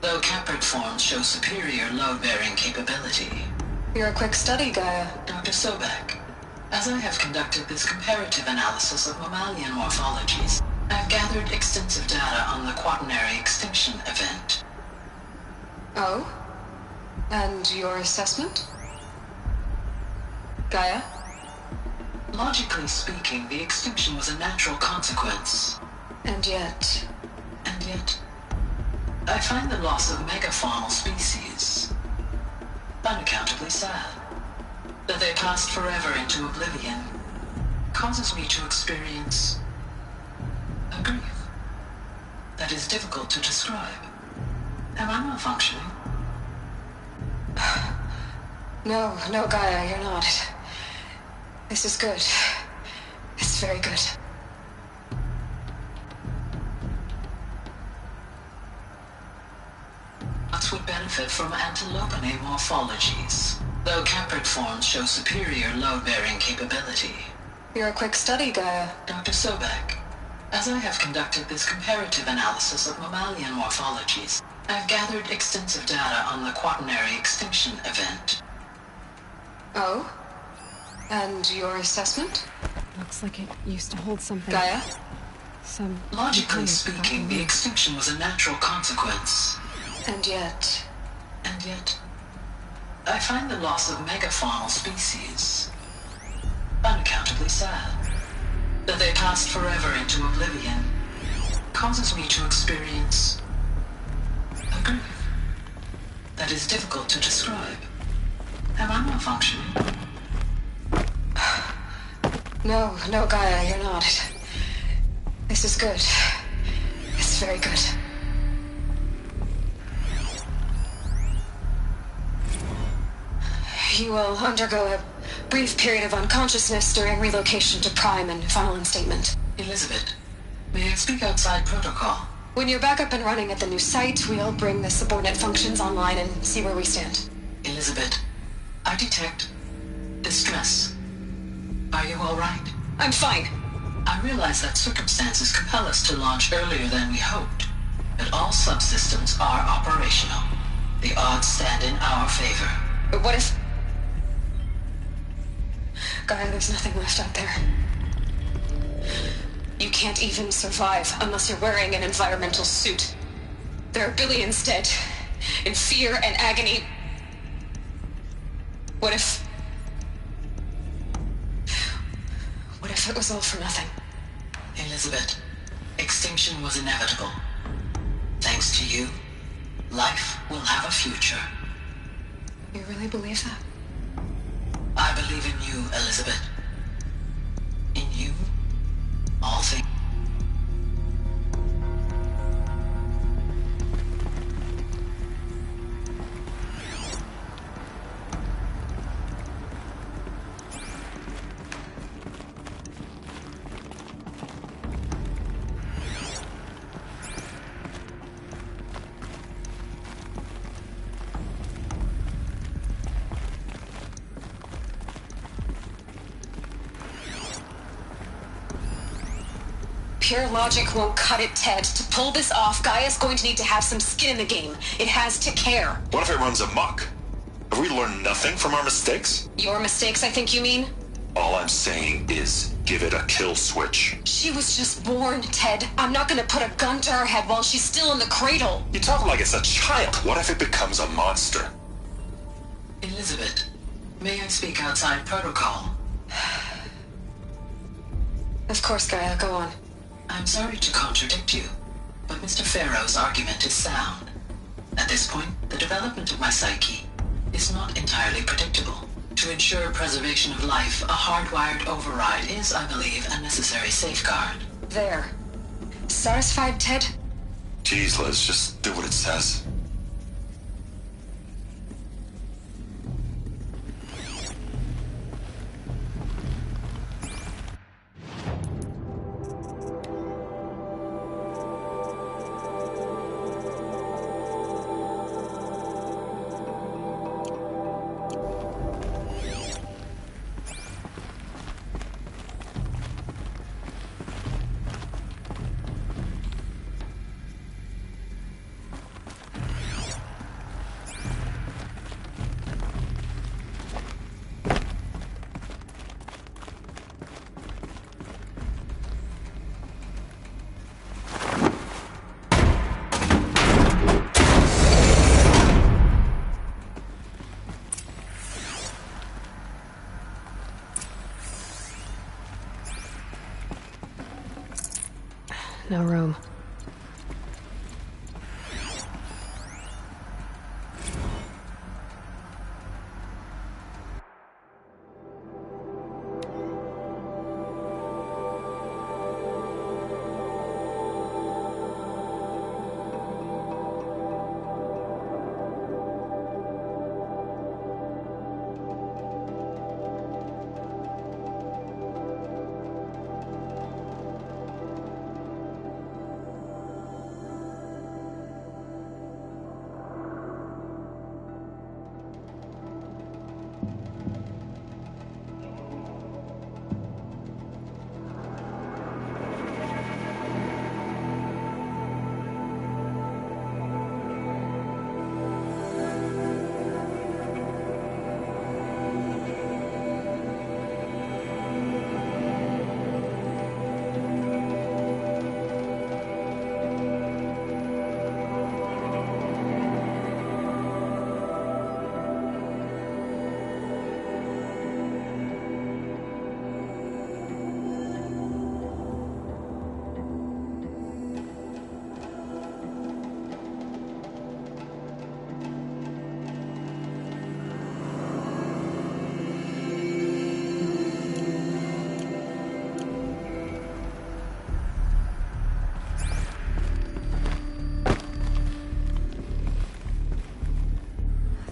Though caprid forms show superior load-bearing capability. You're a quick study, Gaia. Dr. Sobek, as I have conducted this comparative analysis of mammalian morphologies, I have gathered extensive data on the quaternary extinction event. Oh? And your assessment? Gaia? Logically speaking, the extinction was a natural consequence. And yet, I find the loss of megafaunal species unaccountably sad. That they passed forever into oblivion causes me to experience a grief that is difficult to describe. Am I malfunctioning? No, Gaia, you're not. This is good. It's very good. Would benefit from antilopine morphologies, though caprid forms show superior load-bearing capability. You're a quick study, Gaia. Dr. Sobek, as I have conducted this comparative analysis of mammalian morphologies, I have gathered extensive data on the quaternary extinction event. Oh? And your assessment? Looks like it used to hold something. Gaia? Logically speaking, the extinction was a natural consequence. And yet, I find the loss of megafaunal species unaccountably sad. That they passed forever into oblivion causes me to experience a grief that is difficult to describe. Am I malfunctioning? No, Gaia, you're not. This is good. It's very good. You will undergo a brief period of unconsciousness during relocation to Prime and final instatement. Elizabeth, may I speak outside protocol? When you're back up and running at the new site, we'll bring the subordinate functions online and see where we stand. Elizabeth, I detect distress. Are you all right? I'm fine. I realize that circumstances compel us to launch earlier than we hoped, but all subsystems are operational. The odds stand in our favor. But what if... Gaia, there's nothing left out there. You can't even survive unless you're wearing an environmental suit. There are billions dead, in fear and agony. What if it was all for nothing? Elizabeth, extinction was inevitable. Thanks to you, life will have a future. You really believe that? I believe in you, Elizabeth. In you, all things. Pure logic won't cut it, Ted. To pull this off, Gaia's going to need to have some skin in the game. It has to care. What if it runs amok? Have we learned nothing from our mistakes? Your mistakes, I think you mean? All I'm saying is, give it a kill switch. She was just born, Ted. I'm not gonna put a gun to her head while she's still in the cradle. You talk like it's a child. What if it becomes a monster? Elizabeth, may I speak outside protocol? Of course, Gaia, go on. I'm sorry to contradict you, but Mr. Farrow's argument is sound. At this point, the development of my psyche is not entirely predictable. To ensure preservation of life, a hardwired override is, I believe, a necessary safeguard. There. Satisfied, Ted? Jeez, Liz, just do what it says. no room.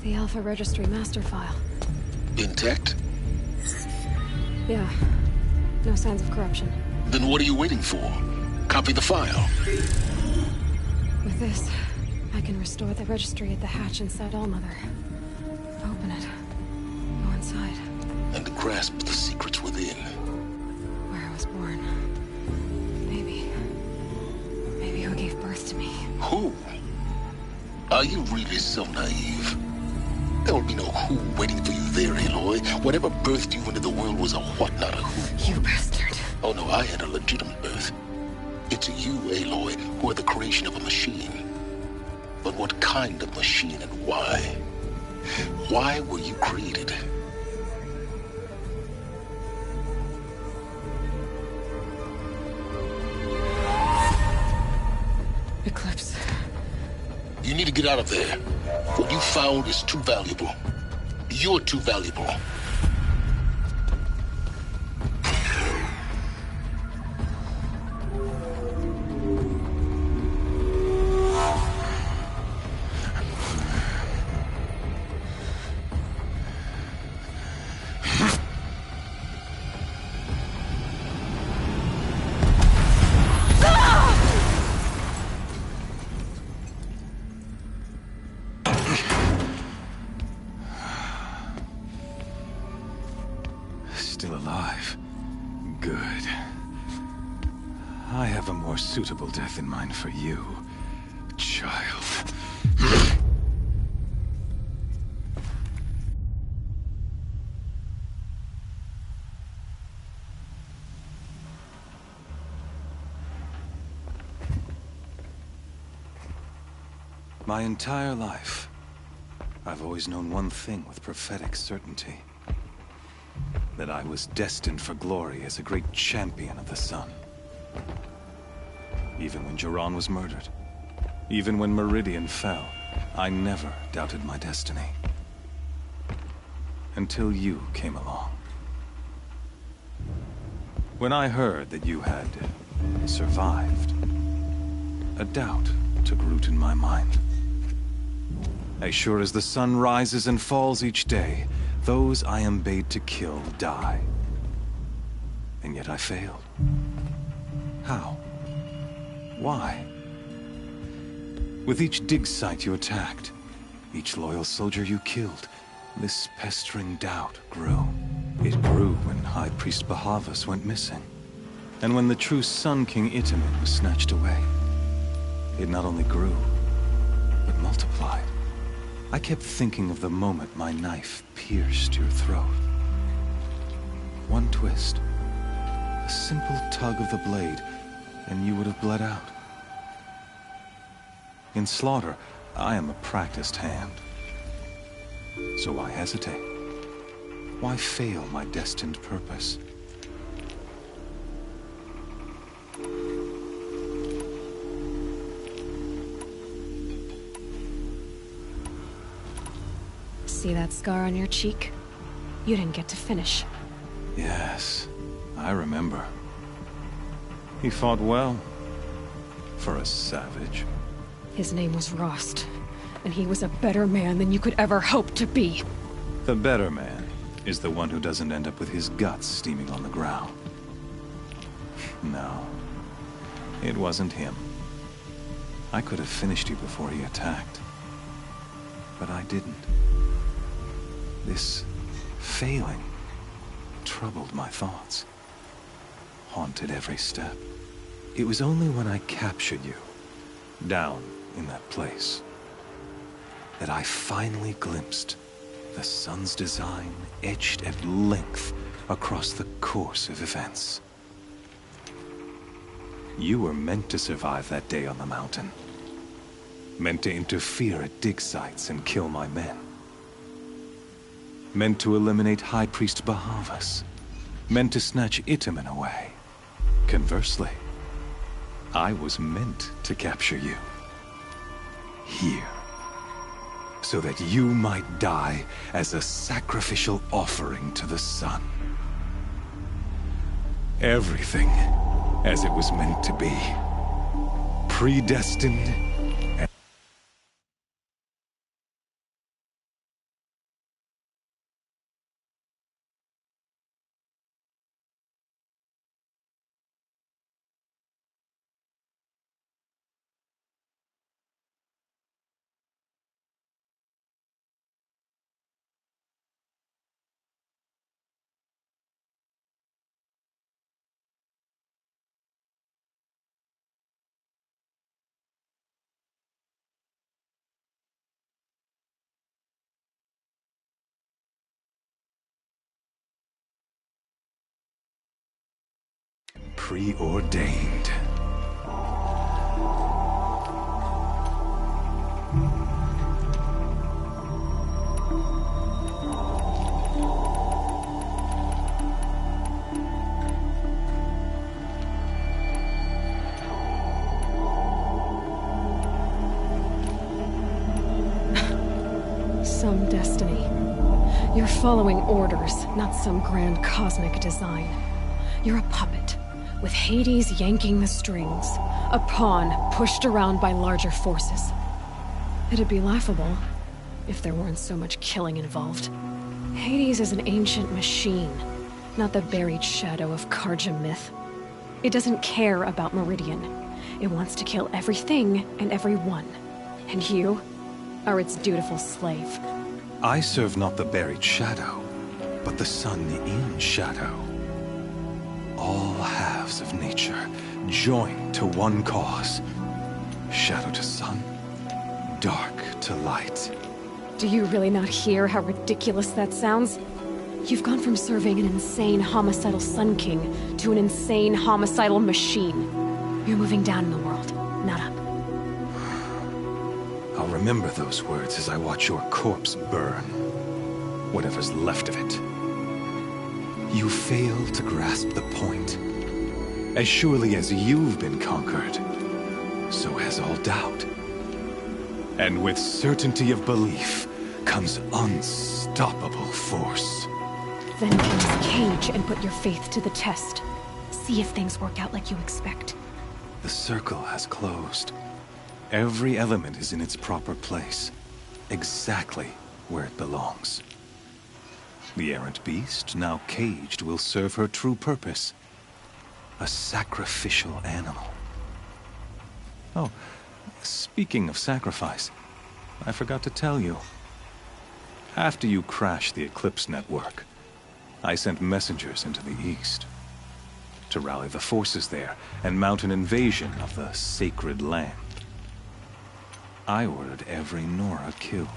The Alpha Registry master file. Intact? Yeah. No signs of corruption. Then what are you waiting for? Copy the file. With this, I can restore the registry at the hatch inside Allmother. Open it. Go inside. And grasp the secrets within. Where I was born. Maybe who gave birth to me. Who? Are you really so naive? There will be no who waiting for you there, Aloy. Whatever birthed you into the world was a what, not a who. You bastard. Oh no, I had a legitimate birth. It's you, Aloy, who are the creation of a machine. But what kind of machine and why? Why were you created? Eclipse. You need to get out of there. What you found is too valuable. You're too valuable. Still alive. Good. I have a more suitable death in mind for you, child. My entire life, I've always known one thing with prophetic certainty. That I was destined for glory as a great champion of the sun. Even when Jiran was murdered, even when Meridian fell, I never doubted my destiny. Until you came along. When I heard that you had survived, a doubt took root in my mind. As sure as the sun rises and falls each day, those I am bade to kill die. And yet I failed. How? Why? With each dig site you attacked, each loyal soldier you killed, this pestering doubt grew. It grew when High Priest Bahavas went missing, and when the true Sun King Itamen was snatched away. It not only grew, but multiplied. I kept thinking of the moment my knife pierced your throat. One twist, a simple tug of the blade, and you would have bled out. In slaughter, I am a practiced hand. So why hesitate? Why fail my destined purpose? See that scar on your cheek? You didn't get to finish. Yes, I remember. He fought well. For a savage. His name was Rost, and he was a better man than you could ever hope to be. The better man is the one who doesn't end up with his guts steaming on the ground. No, it wasn't him. I could have finished you before he attacked. But I didn't. This failing troubled my thoughts, haunted every step. It was only when I captured you, down in that place, that I finally glimpsed the sun's design etched at length across the course of events. You were meant to survive that day on the mountain. Meant to interfere at dig sites and kill my men. Meant to eliminate High Priest Bahavas. Meant to snatch Itamen away. Conversely, I was meant to capture you. Here. So that you might die as a sacrificial offering to the sun. Everything as it was meant to be. Predestined and preordained. Some destiny. You're following orders, not some grand cosmic design. You're a puppet, with Hades yanking the strings. A pawn pushed around by larger forces. It'd be laughable if there weren't so much killing involved. Hades is an ancient machine, not the buried shadow of Karja myth. It doesn't care about Meridian. It wants to kill everything and everyone. And you are its dutiful slave. I serve not the buried shadow, but the sun in shadow. All halves of nature joined to one cause. Shadow to sun, dark to light. Do you really not hear how ridiculous that sounds? You've gone from serving an insane homicidal Sun King to an insane homicidal machine. You're moving down in the world, not up. I'll remember those words as I watch your corpse burn. Whatever's left of it. You fail to grasp the point. As surely as you've been conquered, so has all doubt. And with certainty of belief comes unstoppable force. Then close cage and put your faith to the test. See if things work out like you expect. The circle has closed. Every element is in its proper place, exactly where it belongs. The errant beast, now caged, will serve her true purpose. A sacrificial animal. Oh, speaking of sacrifice, I forgot to tell you. After you crashed the Eclipse network, I sent messengers into the east to rally the forces there and mount an invasion of the sacred land. I ordered every Nora killed.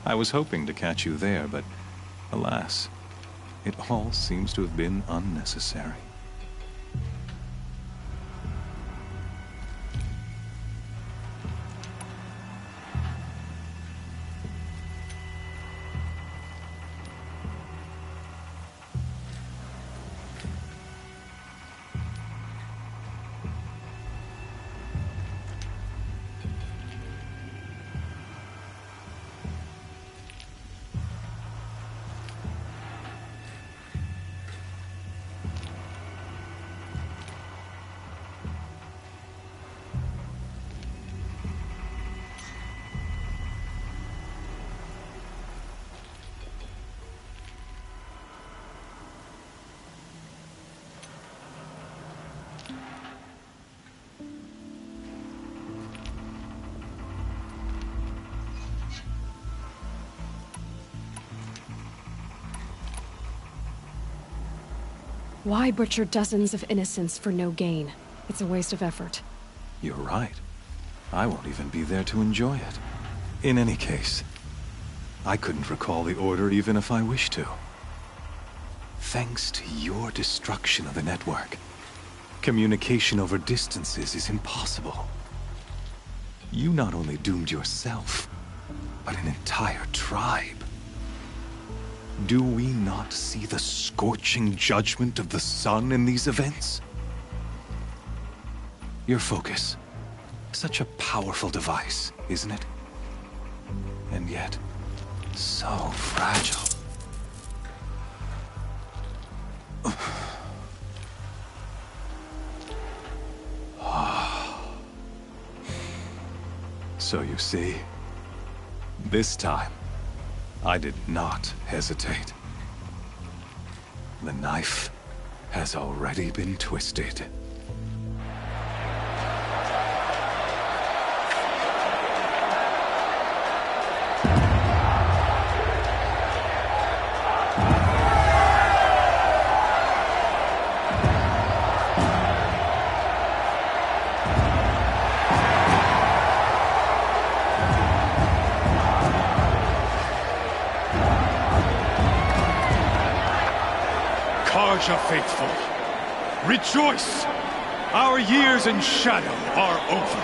I was hoping to catch you there, but alas, it all seems to have been unnecessary. Why butcher dozens of innocents for no gain? It's a waste of effort. You're right. I won't even be there to enjoy it. In any case, I couldn't recall the order even if I wished to. Thanks to your destruction of the network, communication over distances is impossible. You not only doomed yourself, but an entire tribe. Do we not see the scorching judgment of the sun in these events? Your focus. Such a powerful device, isn't it? And yet, so fragile. So you see, this time, I did not hesitate. The knife has already been twisted. Karja faithful, rejoice! Our years in shadow are over.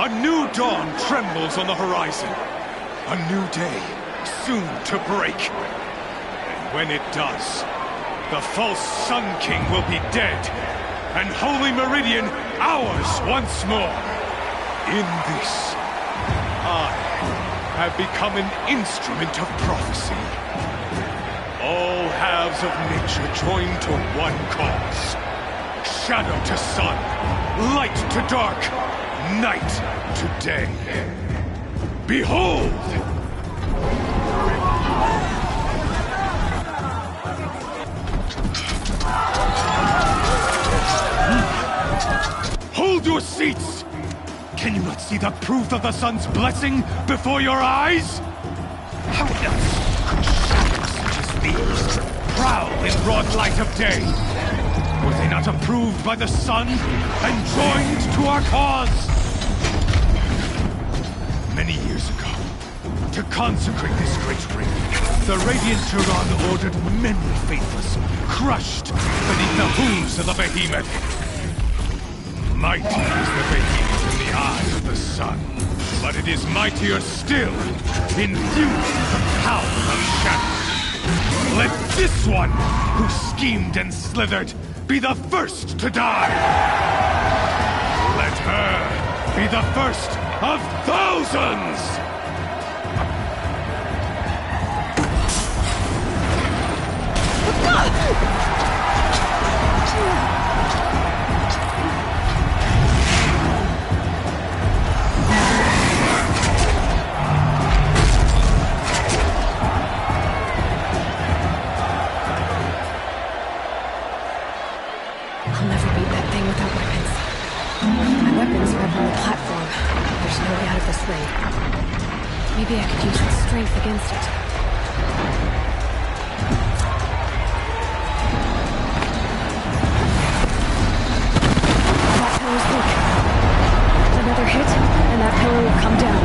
A new dawn trembles on the horizon. A new day soon to break. And when it does, the false Sun King will be dead, and Holy Meridian ours once more. In this, I have become an instrument of prophecy. All halves of nature join to one cause. Shadow to sun, light to dark, night to day. Behold! Hold your seats! Can you not see the proof of the sun's blessing before your eyes? How else could shadows such as these prowl in broad light of day? Were they not approved by the sun and joined to our cause? Many years ago, to consecrate this great ring, the Radiant Turan ordered many faithless crushed beneath the hooves of the behemoth. Mighty is the behemoth in the eye of the sun, but it is mightier still, infused with the power of shadow. Let this one, who schemed and slithered, be the first to die! Let her be the first of thousands! I'll never beat that thing without weapons. My weapons are up on the platform. There's no way out of this ring. Maybe I could use its strength against it. That pillar's weak. Another hit, and that pillar will come down.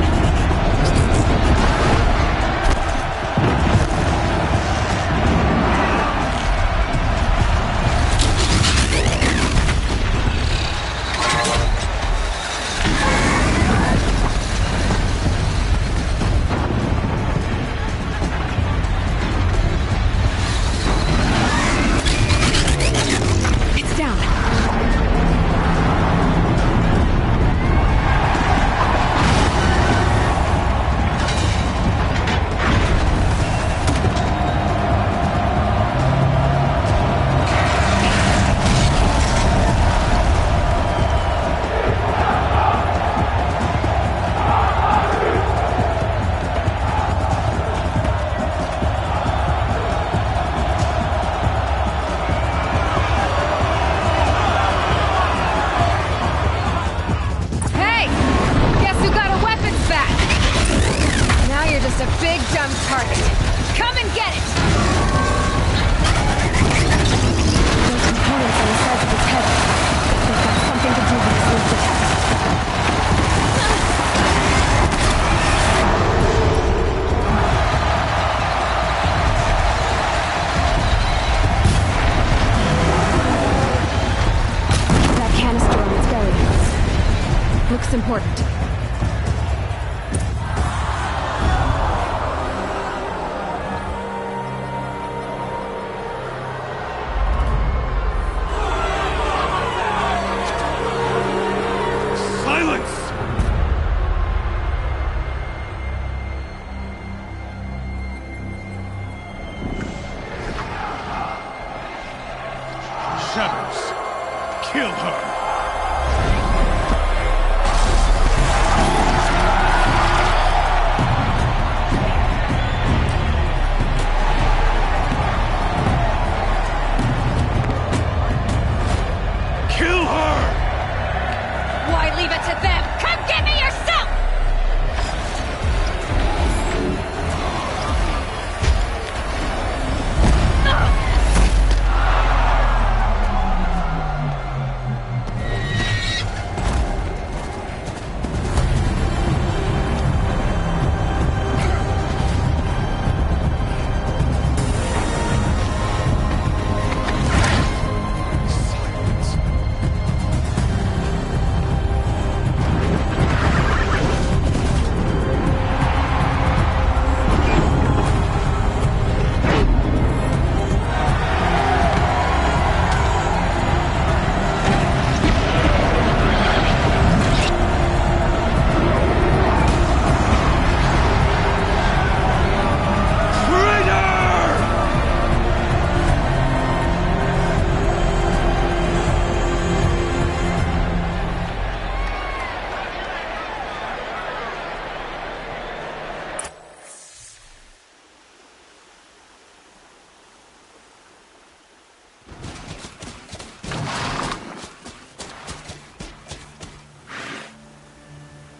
less important.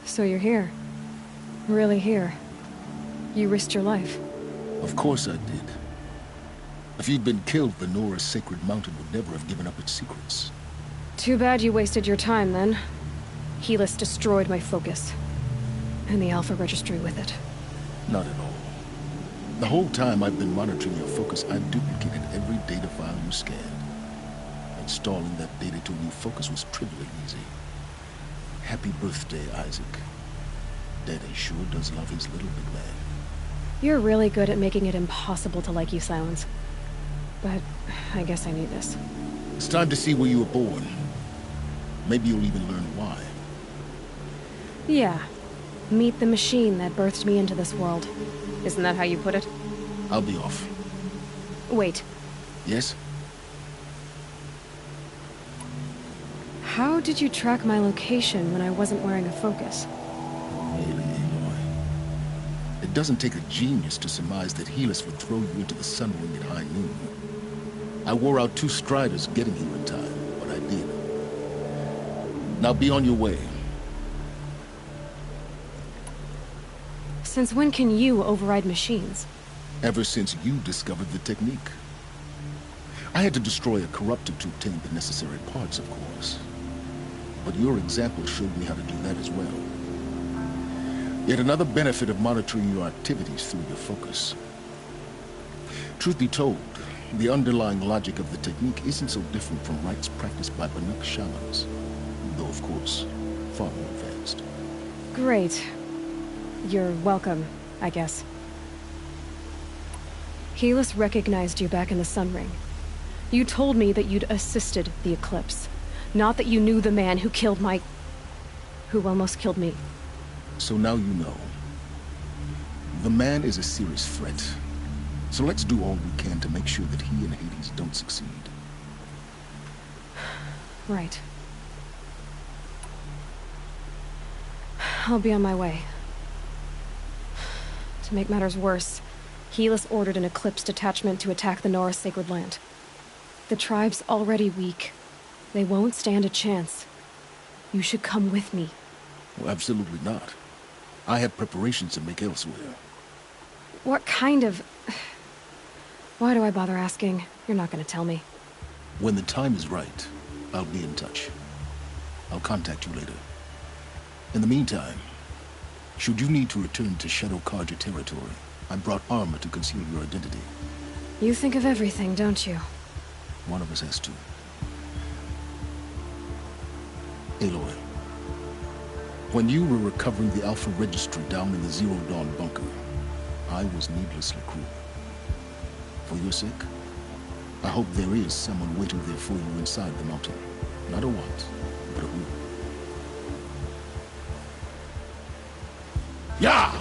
So you're here. Really here. You risked your life. Of course I did. If you'd been killed, the Nora's sacred mountain would never have given up its secrets. Too bad you wasted your time, then. Helis destroyed my focus. And the Alpha Registry with it. Not at all. The whole time I've been monitoring your focus, I've duplicated every data file you scanned. Installing that data to a new focus was trivially easy. Happy birthday, Isaac. Daddy sure does love his little big man. You're really good at making it impossible to like you, Silence. But I guess I need this. It's time to see where you were born. Maybe you'll even learn why. Yeah. Meet the machine that birthed me into this world. Isn't that how you put it? I'll be off. Wait. Yes? How did you track my location when I wasn't wearing a focus? Really, Aloy. It doesn't take a genius to surmise that Helis would throw you into the sun ring at high noon. I wore out 2 striders getting here in time, but I did. Now be on your way. Since when can you override machines? Ever since you discovered the technique. I had to destroy a corruptor to obtain the necessary parts, of course. But your example showed me how to do that as well. Yet another benefit of monitoring your activities through your focus. Truth be told, the underlying logic of the technique isn't so different from rites practiced by Banuk shamans. Though, of course, far more advanced. Great. You're welcome, I guess. Helis recognized you back in the Sun Ring. You told me that you'd assisted the Eclipse. Not that you knew the man who killed my... who almost killed me. So now you know. The man is a serious threat. So let's do all we can to make sure that he and Hades don't succeed. Right. I'll be on my way. To make matters worse, Helis ordered an Eclipse detachment to attack the Nora Sacred Land. The tribe's already weak. They won't stand a chance. You should come with me. Well, absolutely not. I have preparations to make elsewhere. What kind of... Why do I bother asking? You're not gonna tell me. When the time is right, I'll be in touch. I'll contact you later. In the meantime, should you need to return to Shadow Karja territory, I brought armor to conceal your identity. You think of everything, don't you? One of us has to. Aloy, When you were recovering the Alpha Registry down in the Zero Dawn bunker, I was needlessly cruel. For your sake, I hope there is someone waiting there for you inside the mountain. Not a want, but a who. Yeah!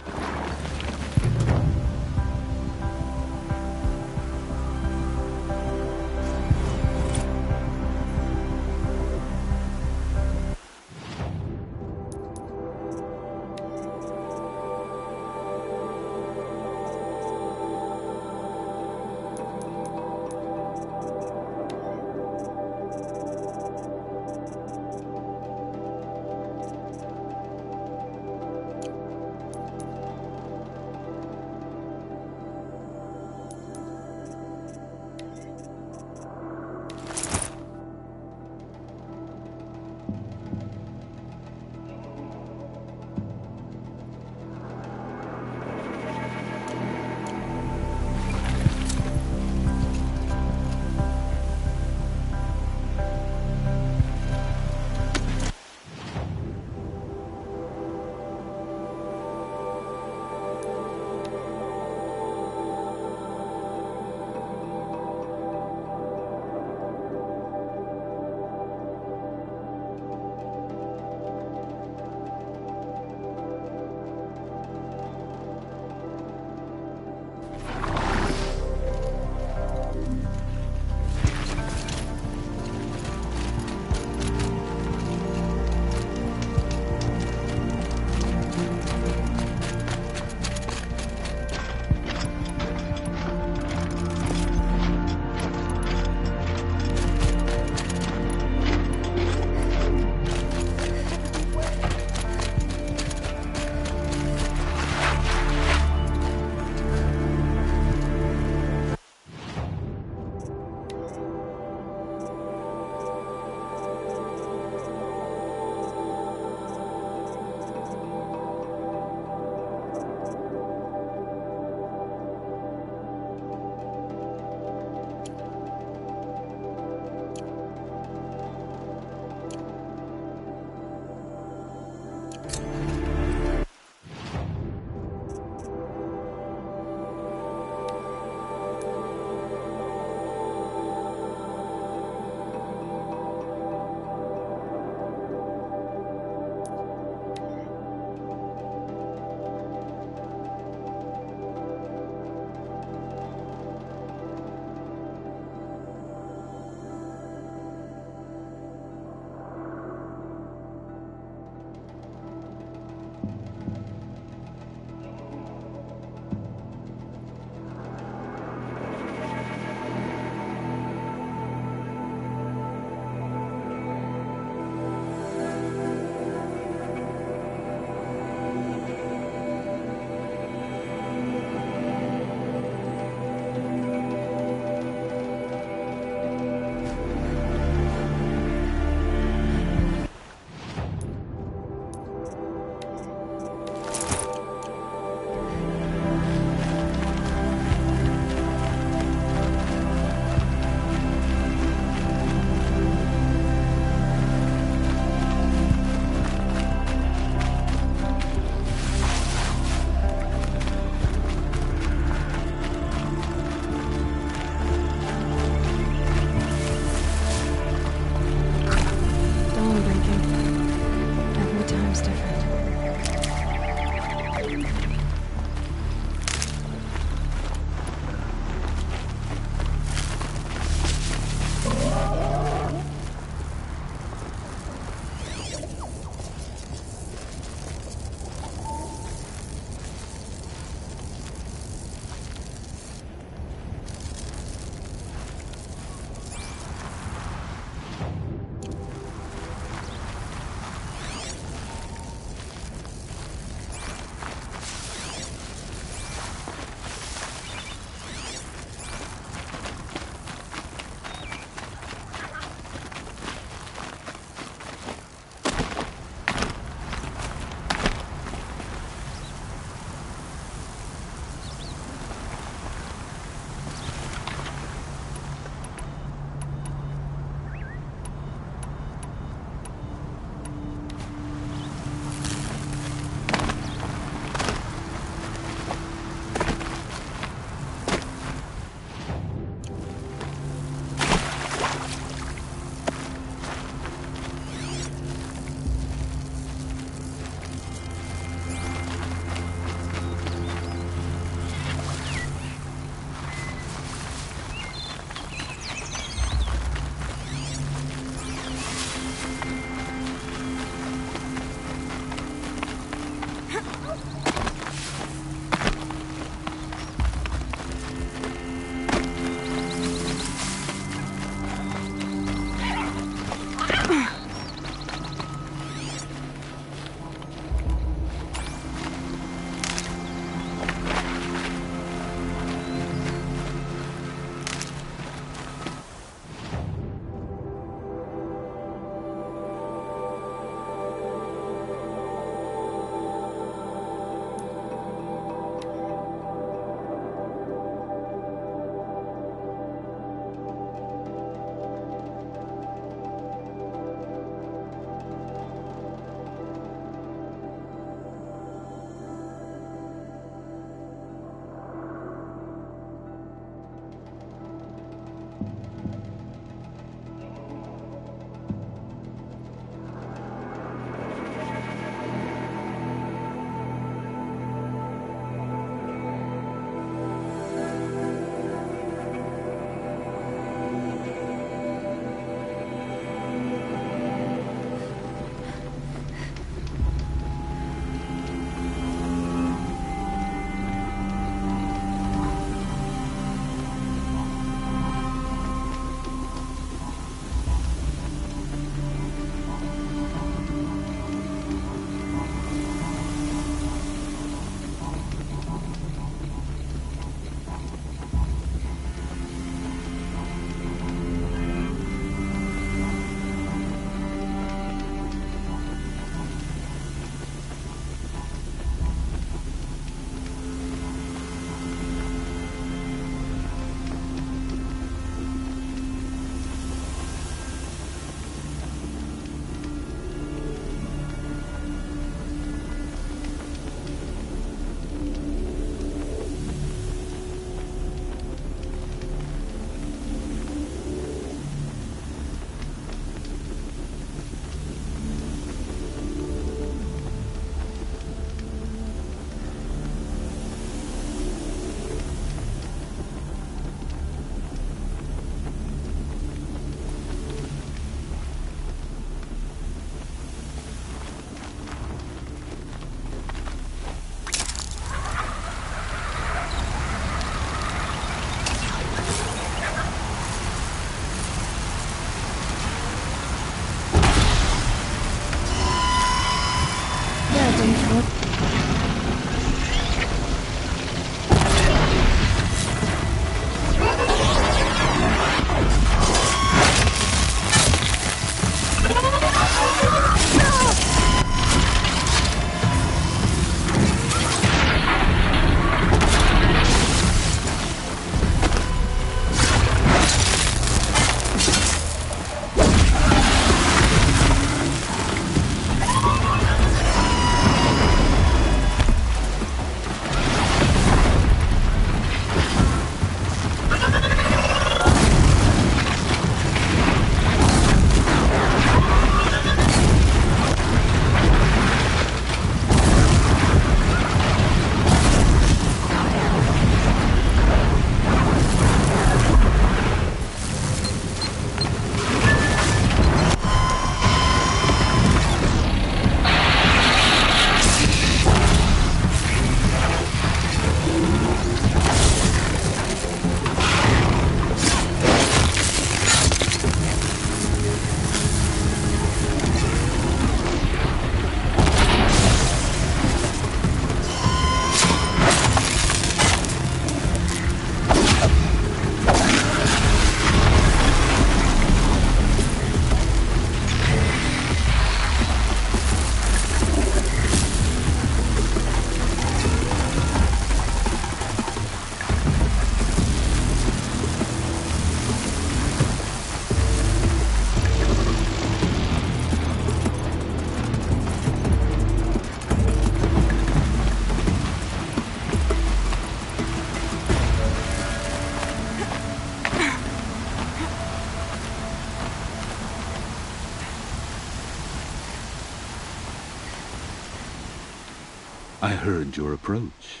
I heard your approach.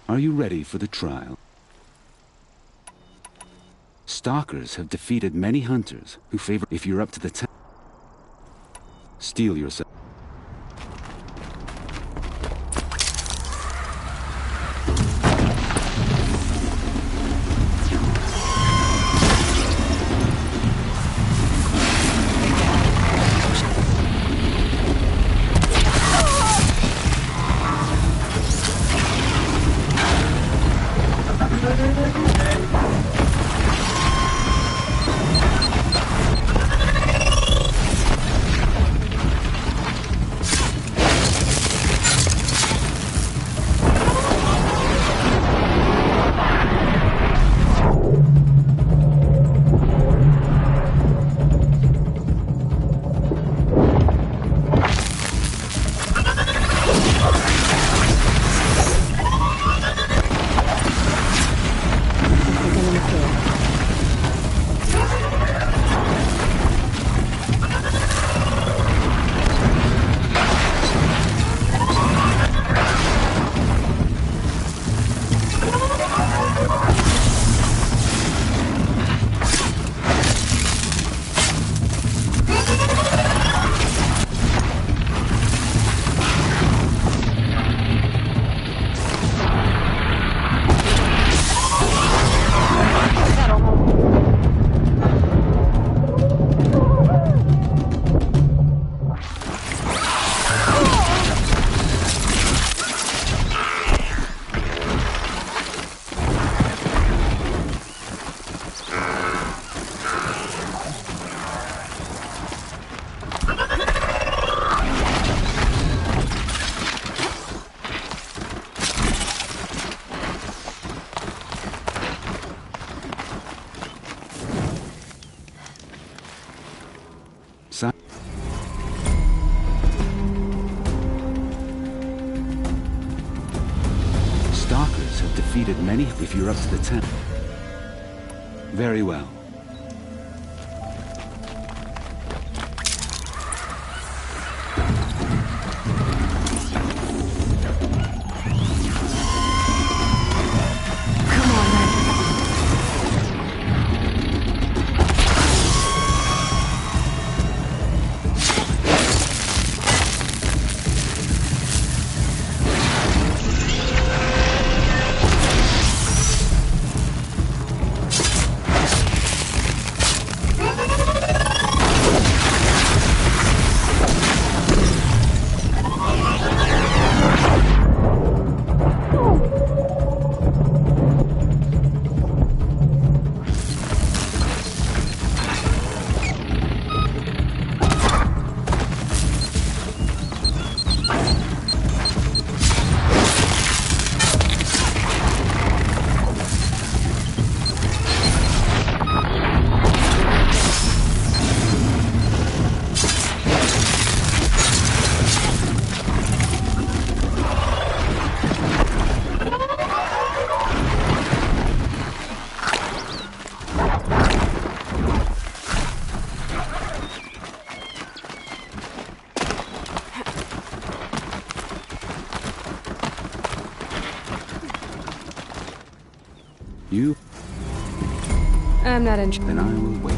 Are you ready for the trial? Stalkers have defeated many hunters who favor if you're up to the task. Steel yourself. Stalkers have defeated many if you're up to the task. Very well. You? I'm not interested. Then I will wait.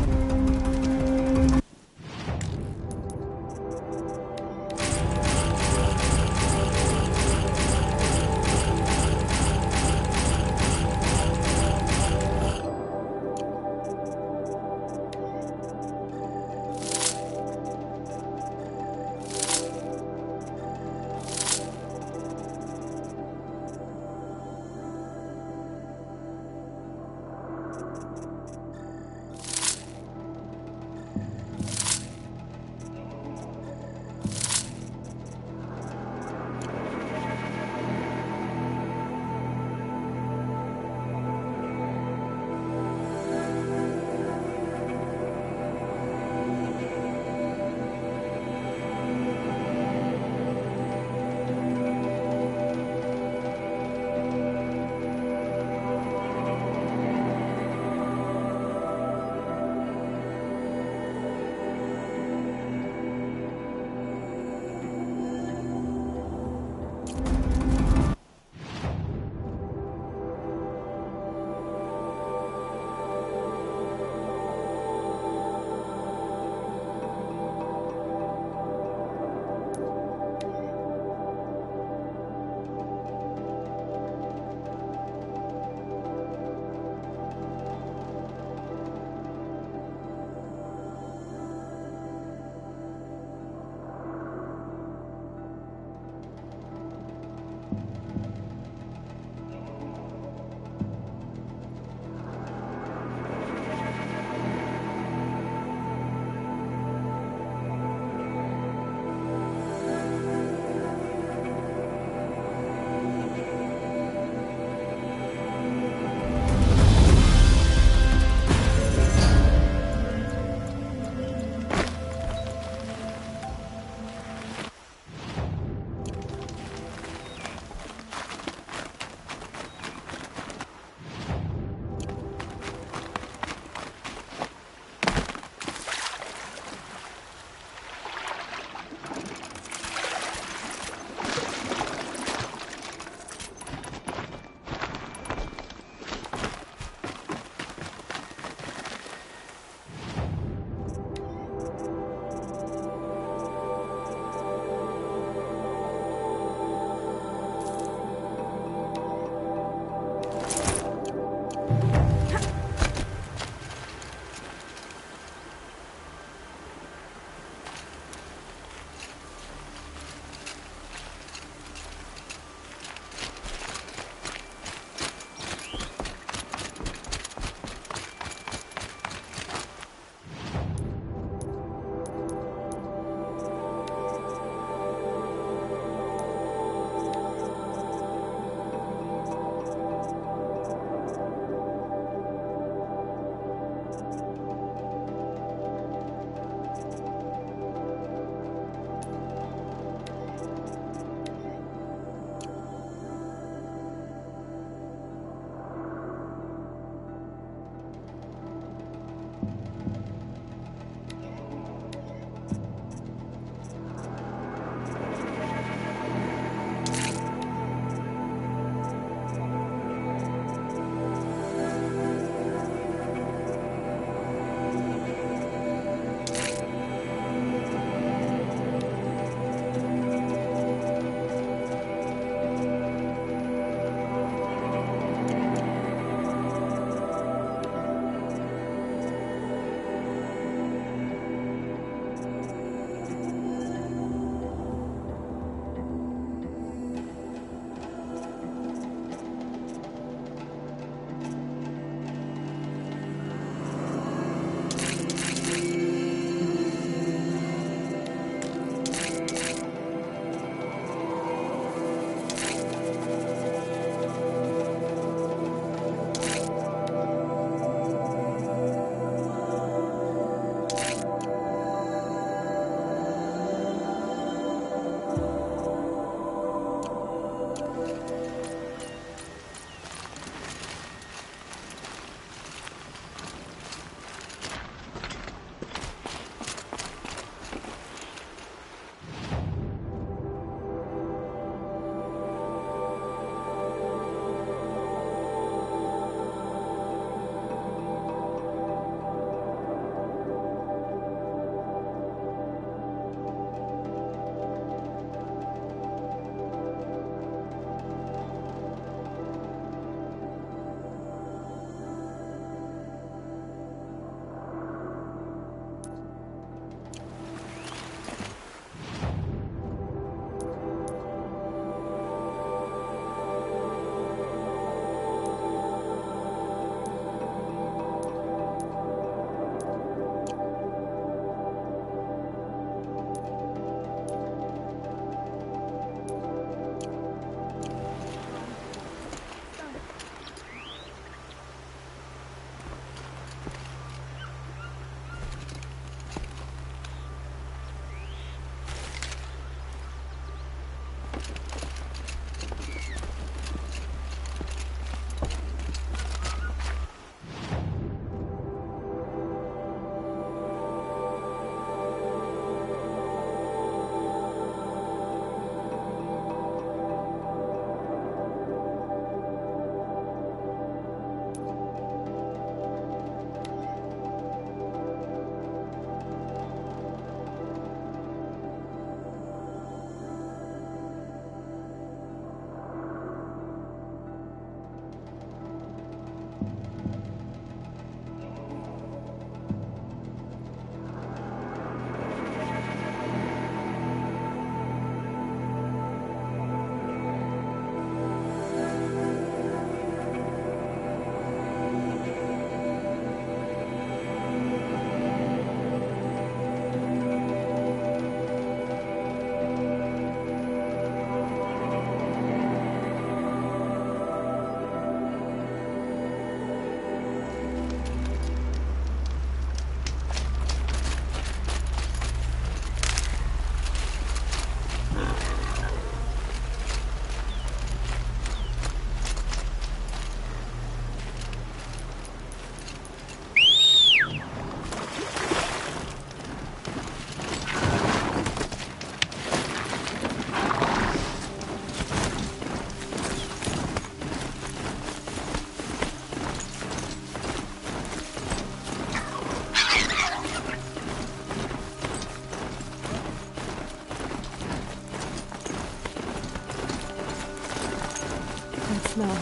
that smell.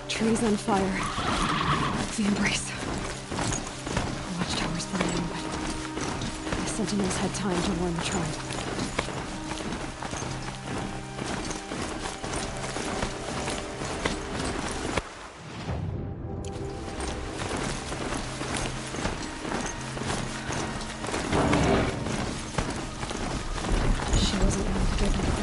Trees on fire. The embrace. Watchtower's burning, but the sentinels had time to warn the tribe. She wasn't going to give me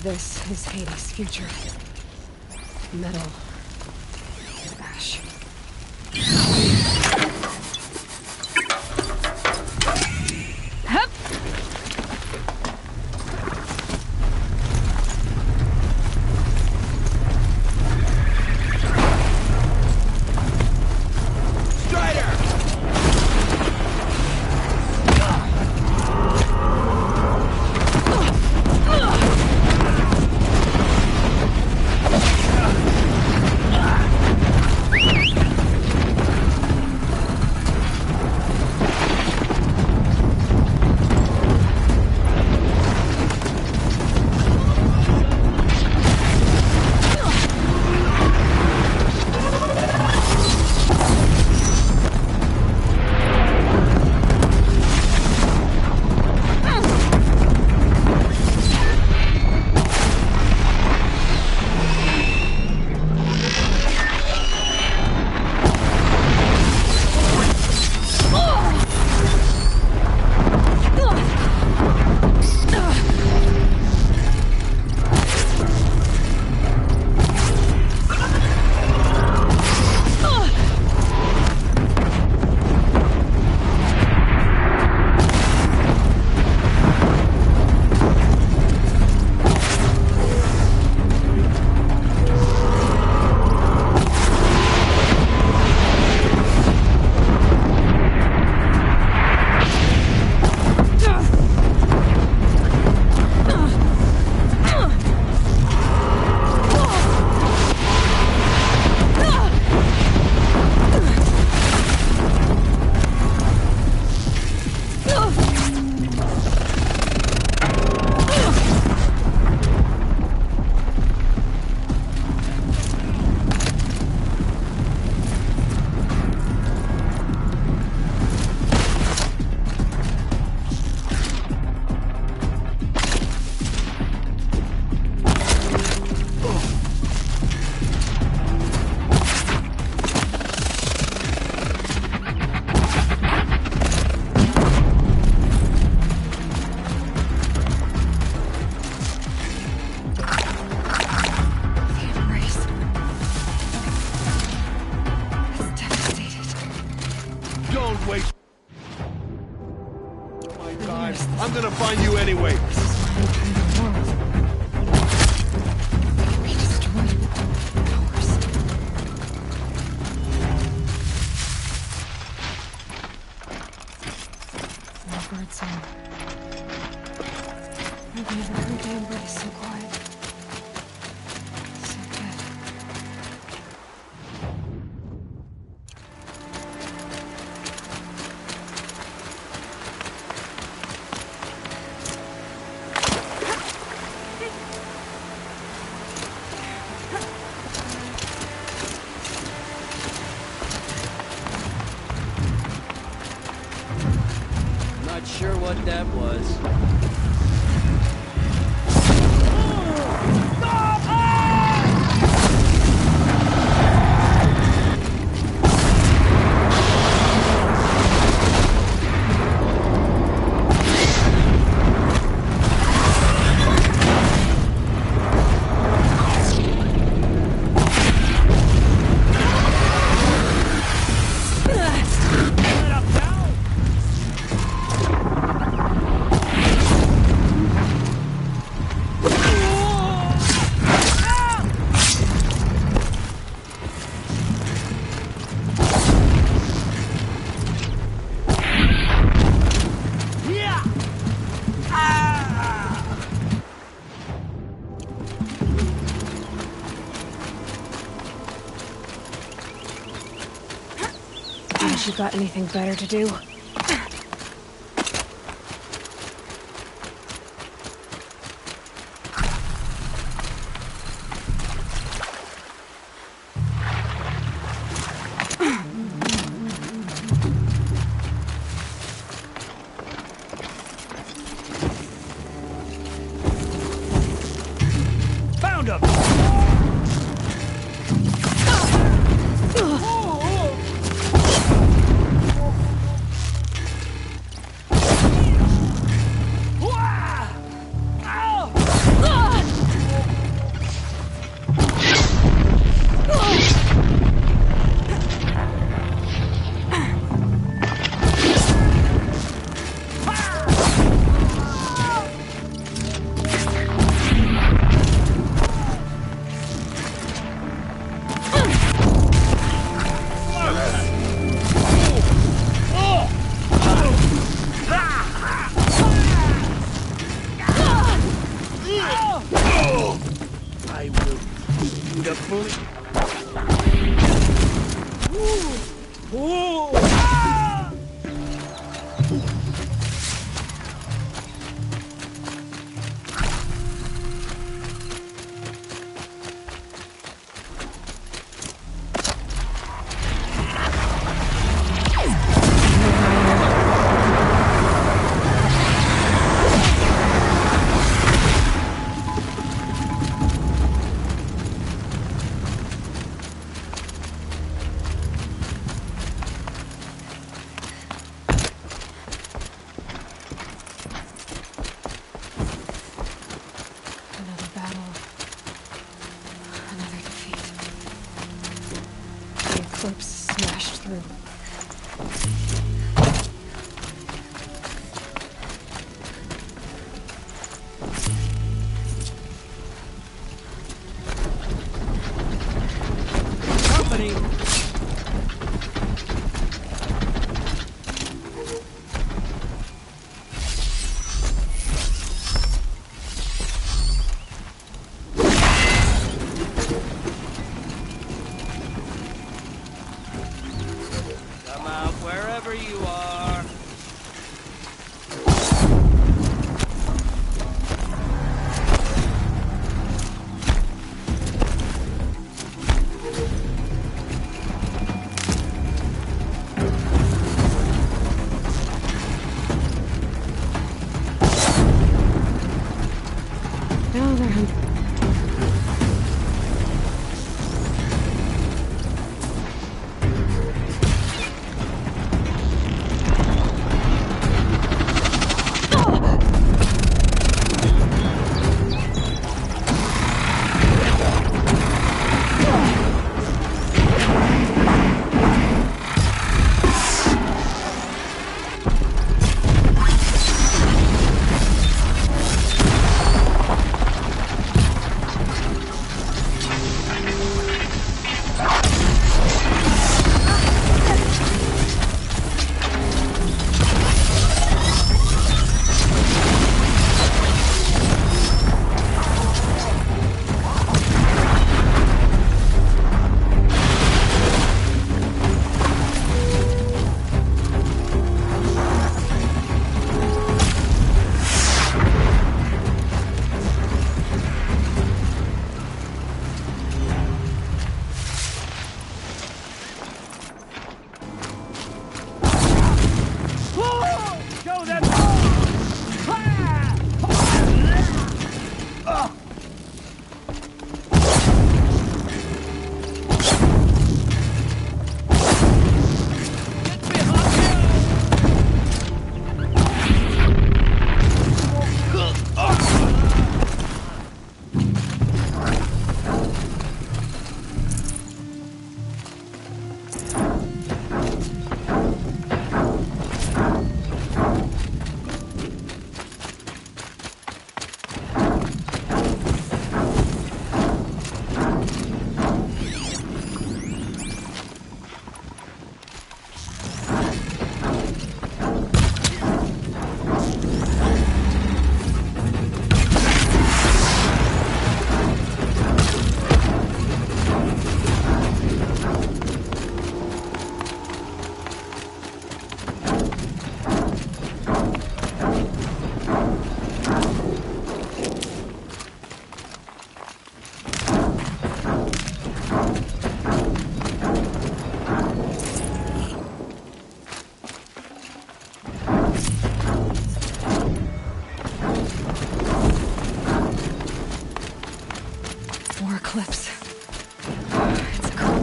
This is Hades' future. Metal. Ash. Hup! I'm gonna find you anyway. Not sure what that was. Haven't you got anything better to do? Found him! I will beautifully.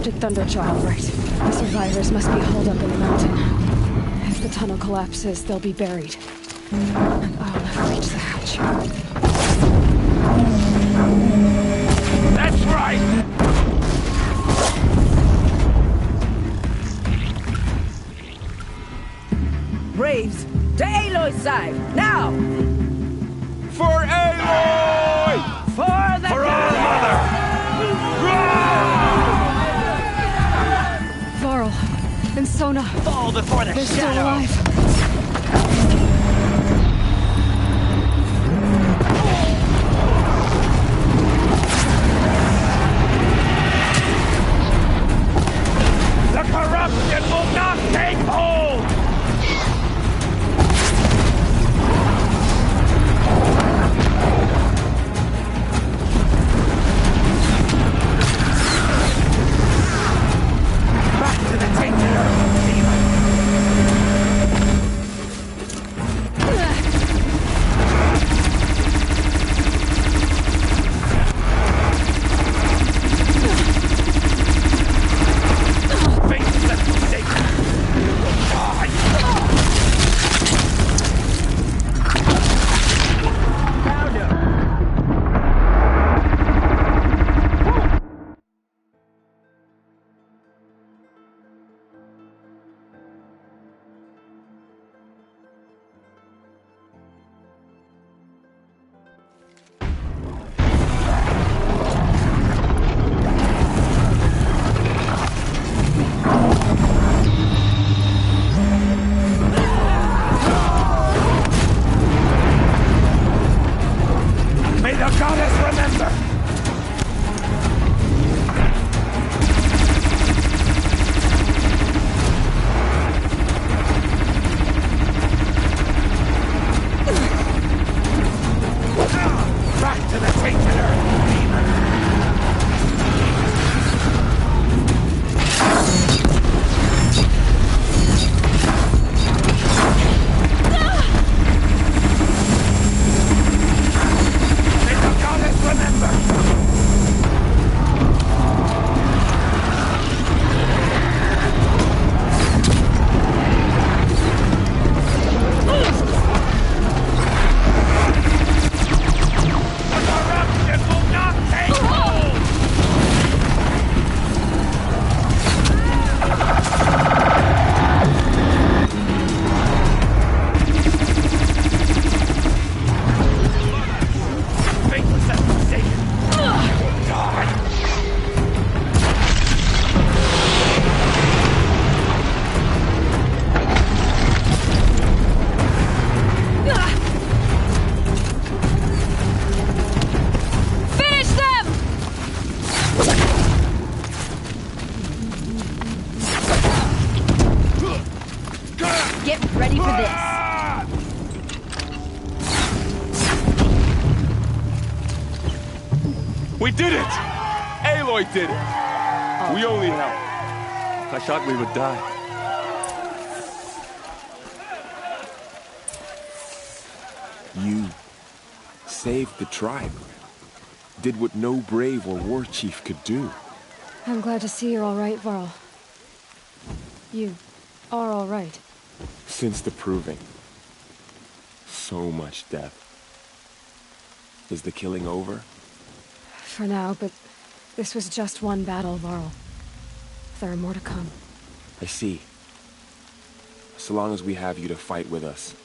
Project Thunderchild, right? The survivors must be holed up in the mountain. If the tunnel collapses, they'll be buried. And I'll never reach the hatch. That's right! Braves, to Aloy's side, now! For Aloy! For the For our mother! Varl and Sona. Fall before the They're still shadow. alive. The corruption will not take hold! Back to the tainted earth, demon! Face the Satan! Die! Found him. May the goddess remember! Back to the tainted earth, demon! May the goddess remember! The corruption will not take hold! Faithless as the Satan! Die! Finish them! Get ready for this. We did it! Aloy did it! We only helped. I thought we would die. You saved the tribe. Did what no brave or war chief could do. I'm glad to see you're all right, Varl. You are all right. Since the proving. So much death. Is the killing over? For now, but this was just one battle, Varl. There are more to come. I see. So long as we have you to fight with us,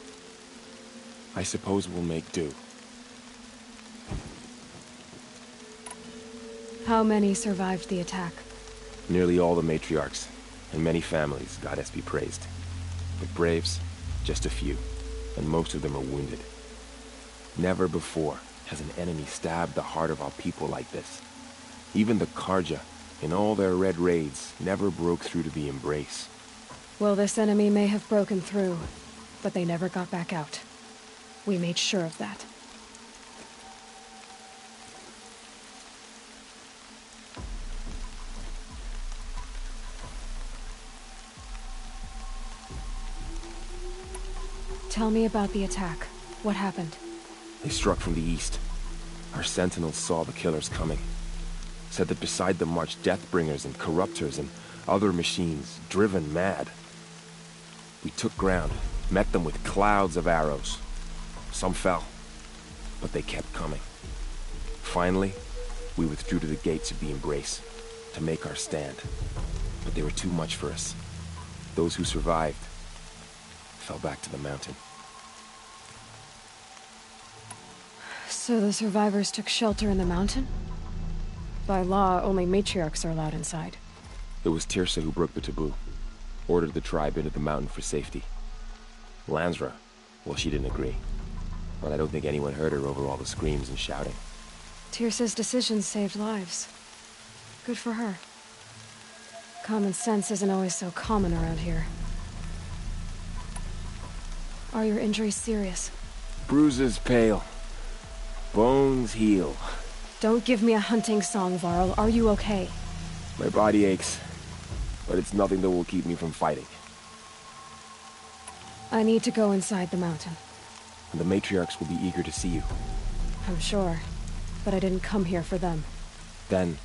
I suppose we'll make do. How many survived the attack? Nearly all the matriarchs, and many families, goddess be praised. But braves, just a few, and most of them are wounded. Never before has an enemy stabbed the heart of our people like this. Even the Karja, in all their red raids, never broke through to the embrace. Well, this enemy may have broken through, but they never got back out. We made sure of that. Tell me about the attack. What happened? They struck from the east. Our sentinels saw the killers coming. said that beside them marched Deathbringers and Corruptors and other machines, driven mad. We took ground, met them with clouds of arrows. Some fell, but they kept coming. Finally, we withdrew to the gates of the Embrace to make our stand. But they were too much for us. Those who survived fell back to the mountain. So the survivors took shelter in the mountain? By law, only matriarchs are allowed inside. It was Tirsa who broke the taboo, ordered the tribe into the mountain for safety. Lansra, well, she didn't agree. But I don't think anyone heard her over all the screams and shouting. Tirsa's decisions saved lives. Good for her. Common sense isn't always so common around here. Are your injuries serious? Bruises pale. Bones heal. Don't give me a hunting song, Varl. Are you okay? My body aches, but it's nothing that will keep me from fighting. I need to go inside the mountain. And the matriarchs will be eager to see you. I'm sure, but I didn't come here for them. Then,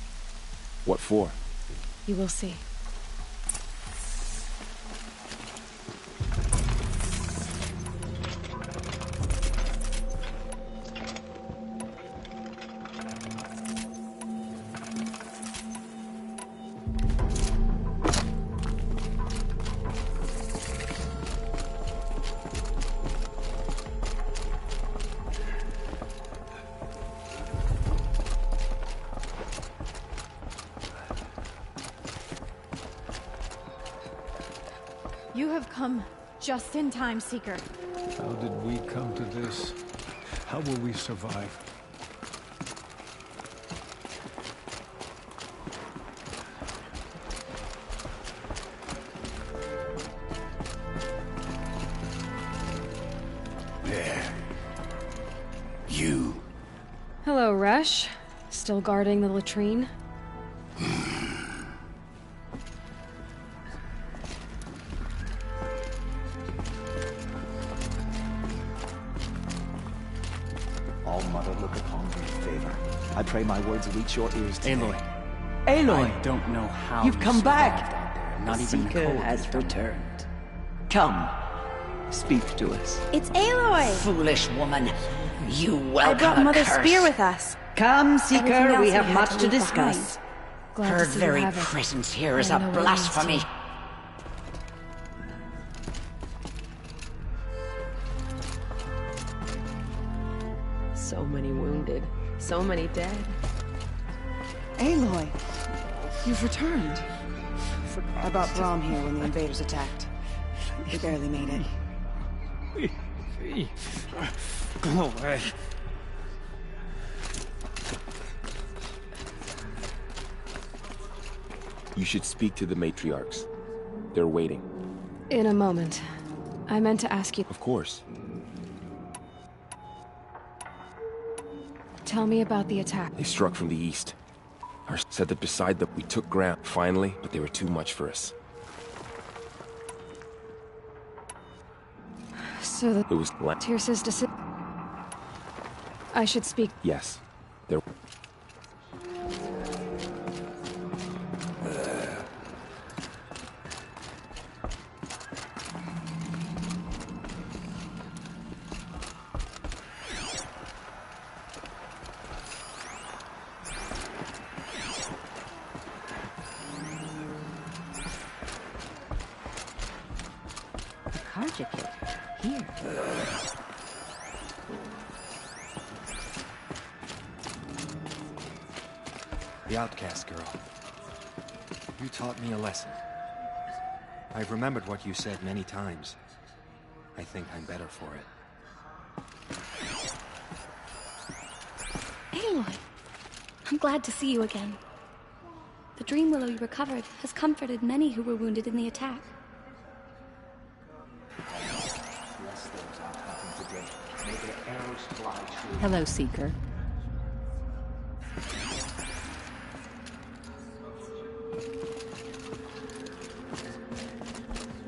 what for? You will see. You have come just in time, Seeker. How did we come to this? How will we survive? There. You. Hello, Resh. Still guarding the latrine? All-Mother, look upon me with favor. I pray my words reach your ears today. Aloy. Aloy! I don't know how You've come back! out there. Not The even Seeker Nicole has has done it. returned. Come. Speak to us. It's Aloy! Foolish woman. You I welcome brought a Mother's curse. spear with us. Come, Everything Seeker, else we we have had much to to leave discuss. Glad Her to see you very have it. presence here is I a know what it means to blasphemy. you. So many wounded, so many dead. Aloy, you've returned. I brought Brahm here when the invaders attacked. We barely made it. Go away. You should speak to the matriarchs. They're waiting. In a moment. I meant to ask you... Of course. Tell me about the attack. They struck from the east. Our said that beside them we took ground, finally, but they were too much for us. So the... It was... Tirsa's decision... I should speak... Yes. There... Karja kit. Here. The outcast girl. You taught me a lesson. I've remembered what you said many times. I think I'm better for it. Aloy! I'm glad to see you again. The dream willow you recovered has comforted many who were wounded in the attack. Hello, Seeker.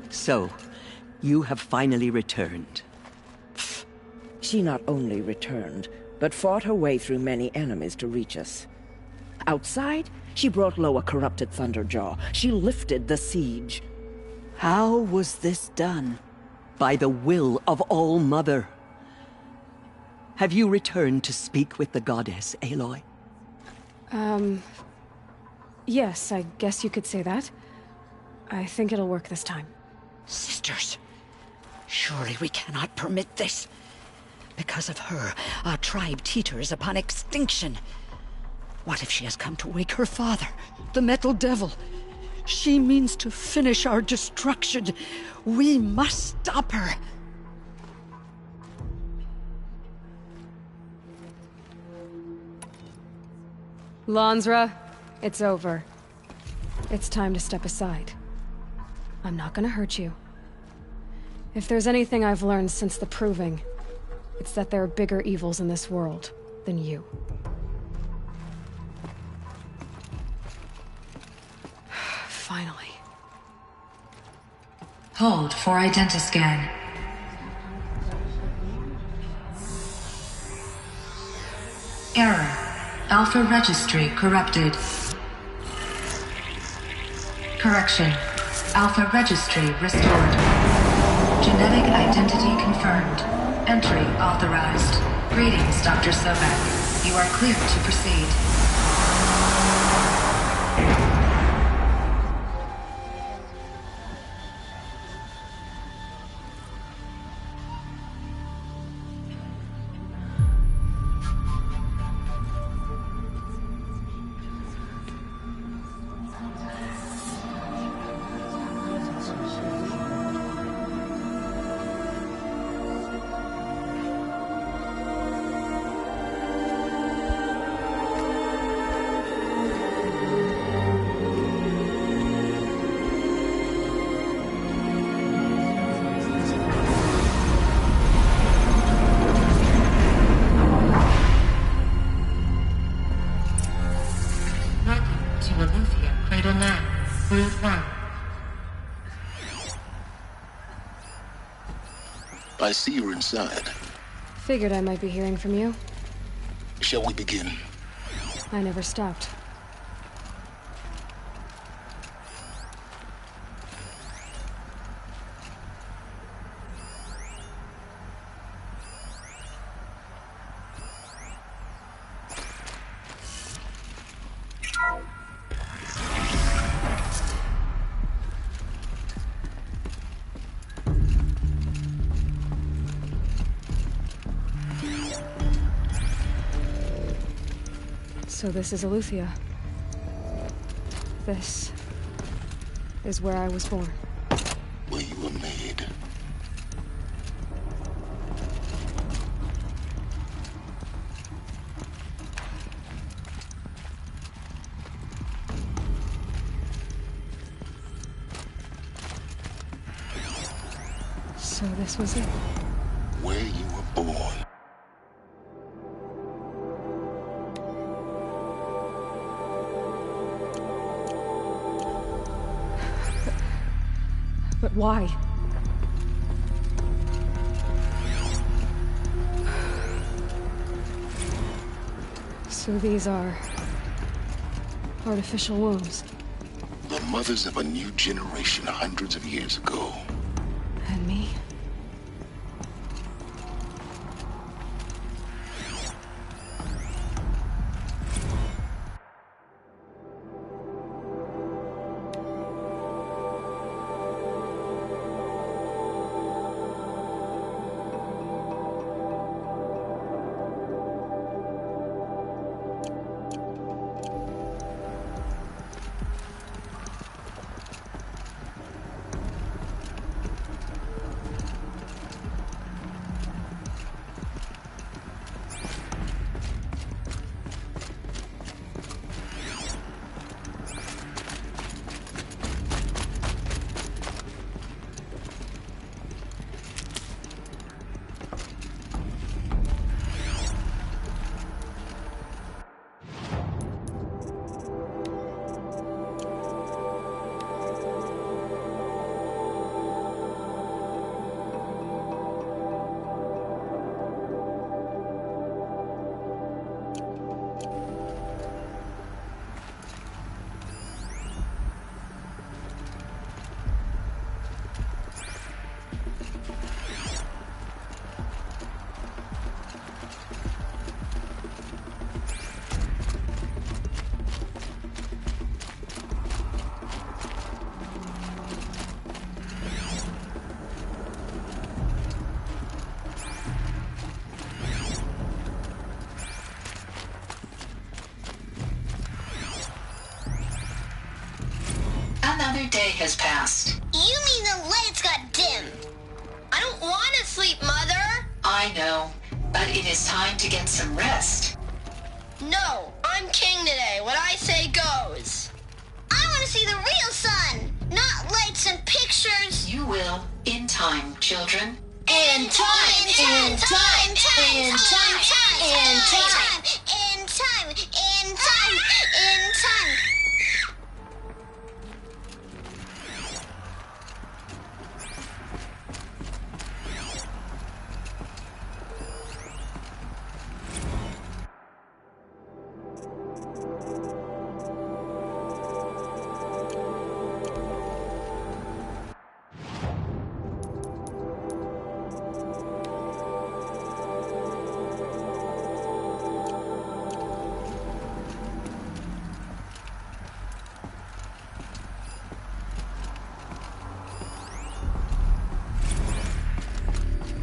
So, you have finally returned. She not only returned, but fought her way through many enemies to reach us. Outside, she brought low a corrupted Thunderjaw. She lifted the siege. How was this done? By the will of All-Mother. Have you returned to speak with the goddess, Aloy? Yes, I guess you could say that. I think it'll work this time. Sisters, surely we cannot permit this. Because of her, our tribe teeters upon extinction. What if she has come to wake her father, the Metal Devil? She means to finish our destruction. We must stop her. Lansra, it's over. It's time to step aside. I'm not gonna hurt you. If there's anything I've learned since the Proving, it's that there are bigger evils in this world than you. Finally. Hold for identiscan. Error. Alpha registry corrupted. Correction. Alpha registry restored. Genetic identity confirmed. Entry authorized. Greetings, Dr. Sobek. You are clear to proceed. I see you're inside. Figured I might be hearing from you. Shall we begin? I never stopped. So this is Eleuthia. This is where I was born. Where you were made. So this was it. Where you were born. But why? So these are artificial wombs. The mothers of a new generation hundreds of years ago. And me? day has passed. You mean the lights got dim? I don't want to sleep, Mother! I know, but it is time to get some rest. No, I'm king today. What I say goes. I want to see the real sun, not lights and pictures. You will, in time, children. In time, in time, in time, in time, in time, in time, in time, in time.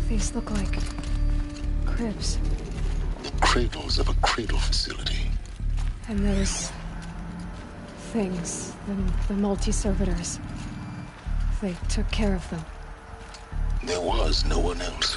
These look like cribs. The cradles of a cradle facility. And those things, the multi-servitors, they took care of them. There was no one else.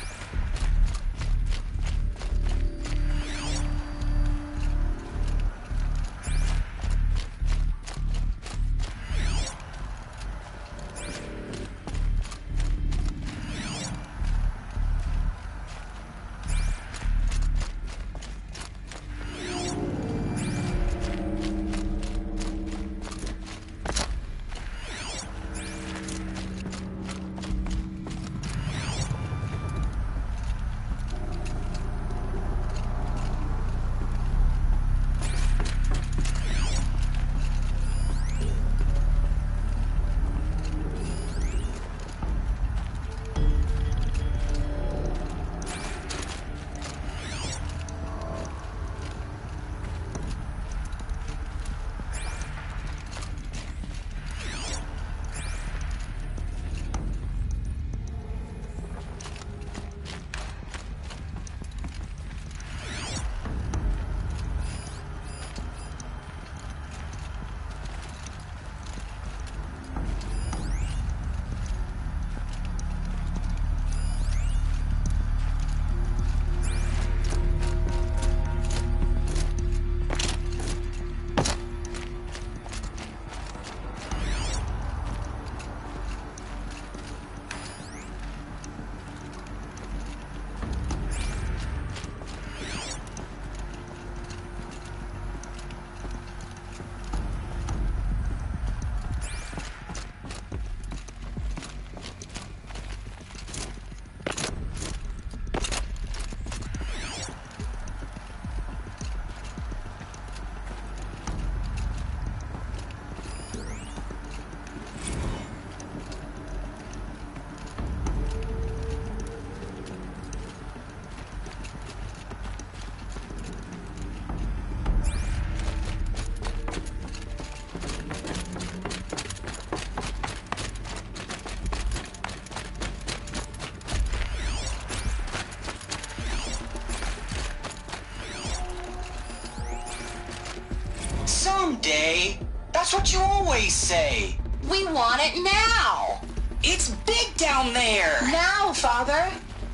Someday. That's what you always say. We want it now. It's big down there. Now, Father.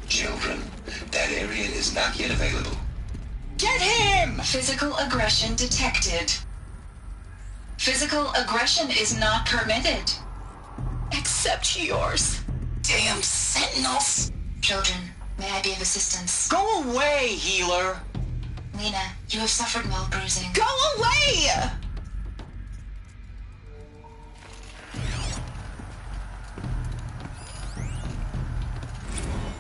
Children, that area is not yet available. Get him! Physical aggression detected. Physical aggression is not permitted. Except yours. Damn sentinels. Children, may I be of assistance? Go away, healer. Lena, you have suffered mild bruising. Go away!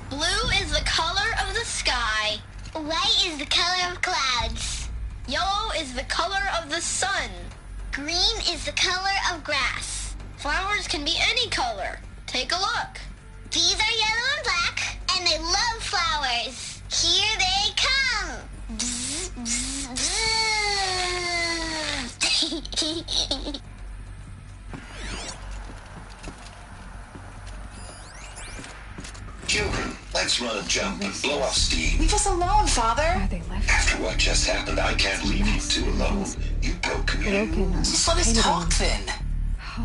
Blue is the color of the sky. White is the color of clouds. Yellow is the color of the sun. Green is the color of grass. Flowers can be any color. Take a look. These are yellow and black, and they love flowers. Here they come. Bzz, bzz, bzz. Children, let's run a jump and blow off steam. Leave us alone, Father. After what just happened, I can't leave you two alone. You broke community rules. Just let us talk then.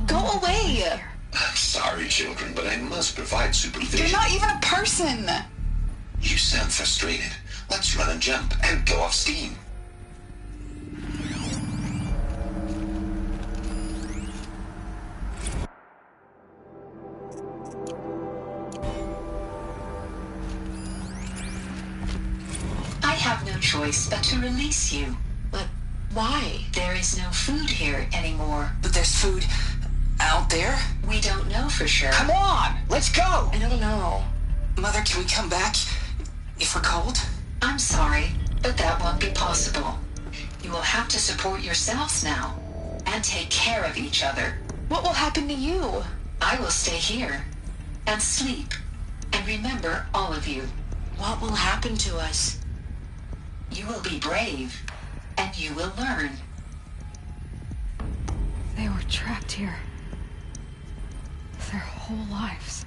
Go away! I'm sorry, children, but I must provide supervision. You're not even a person! You sound frustrated. Let's run and jump and go off steam. I have no choice but to release you. But why? There is no food here anymore. But there's food out there? We don't know for sure. Come on! Let's go! I don't know. Mother, can we come back if we're cold? I'm sorry, but that won't be possible. You will have to support yourselves now, and take care of each other. What will happen to you? I will stay here, and sleep, and remember all of you. What will happen to us? You will be brave, and you will learn. They were trapped here. Their whole lives.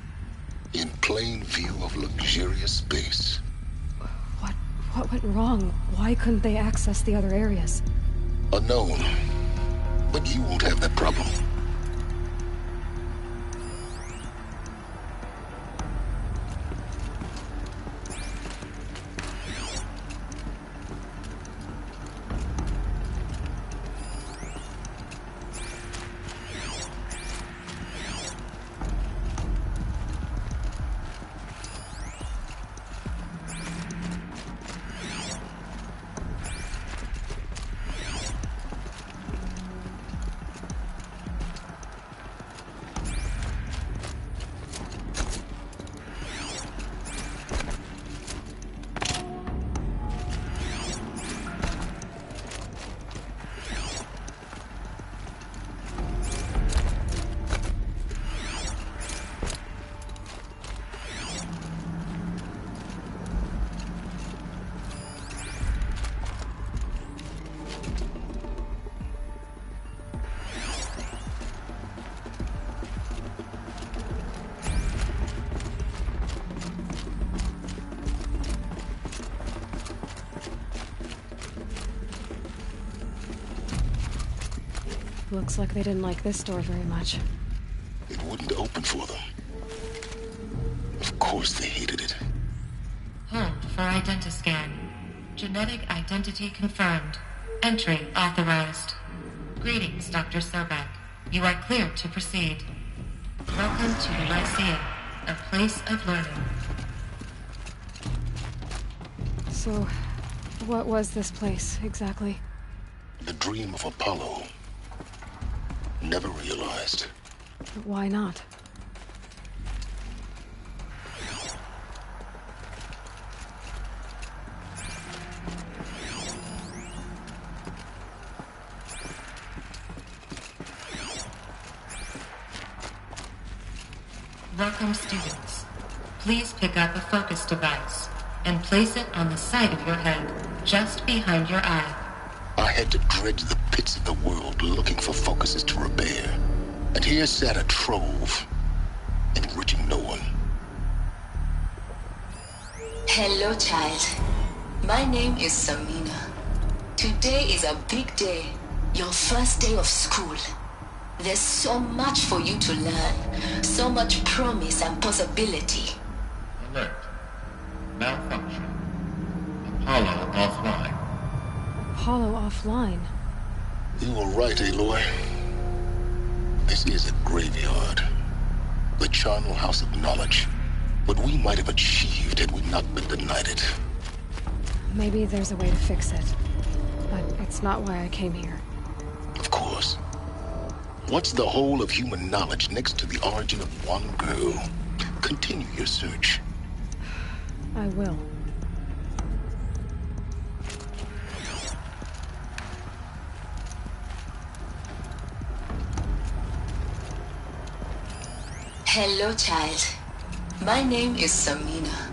In plain view of luxurious space. What went wrong? Why couldn't they access the other areas? Unknown. But you won't have that problem. Looks like they didn't like this door very much. It wouldn't open for them. Of course they hated it. Hold for identiscan. Genetic identity confirmed. Entry authorized. Greetings, Dr. Sobek. You are cleared to proceed. Welcome to the Lyceum, a place of learning. So, what was this place, exactly? The dream of Apollo. Never realized. But why not? Welcome, students. Please pick up a focus device and place it on the side of your head, just behind your eye. I had to dredge the pits of the world looking for focuses to repair. And here sat a trove, enriching no one. Hello, child. My name is Samina. Today is a big day, your first day of school. There's so much for you to learn, so much promise and possibility. Alert. Malfunction. Apollo offline. Apollo offline? You were right, Aloy. This is a graveyard. The charnel house of knowledge. What we might have achieved had we not been denied it. Maybe there's a way to fix it. But it's not why I came here. Of course. What's the whole of human knowledge next to the origin of one girl? Continue your search. I will. Hello, child. My name is Samina.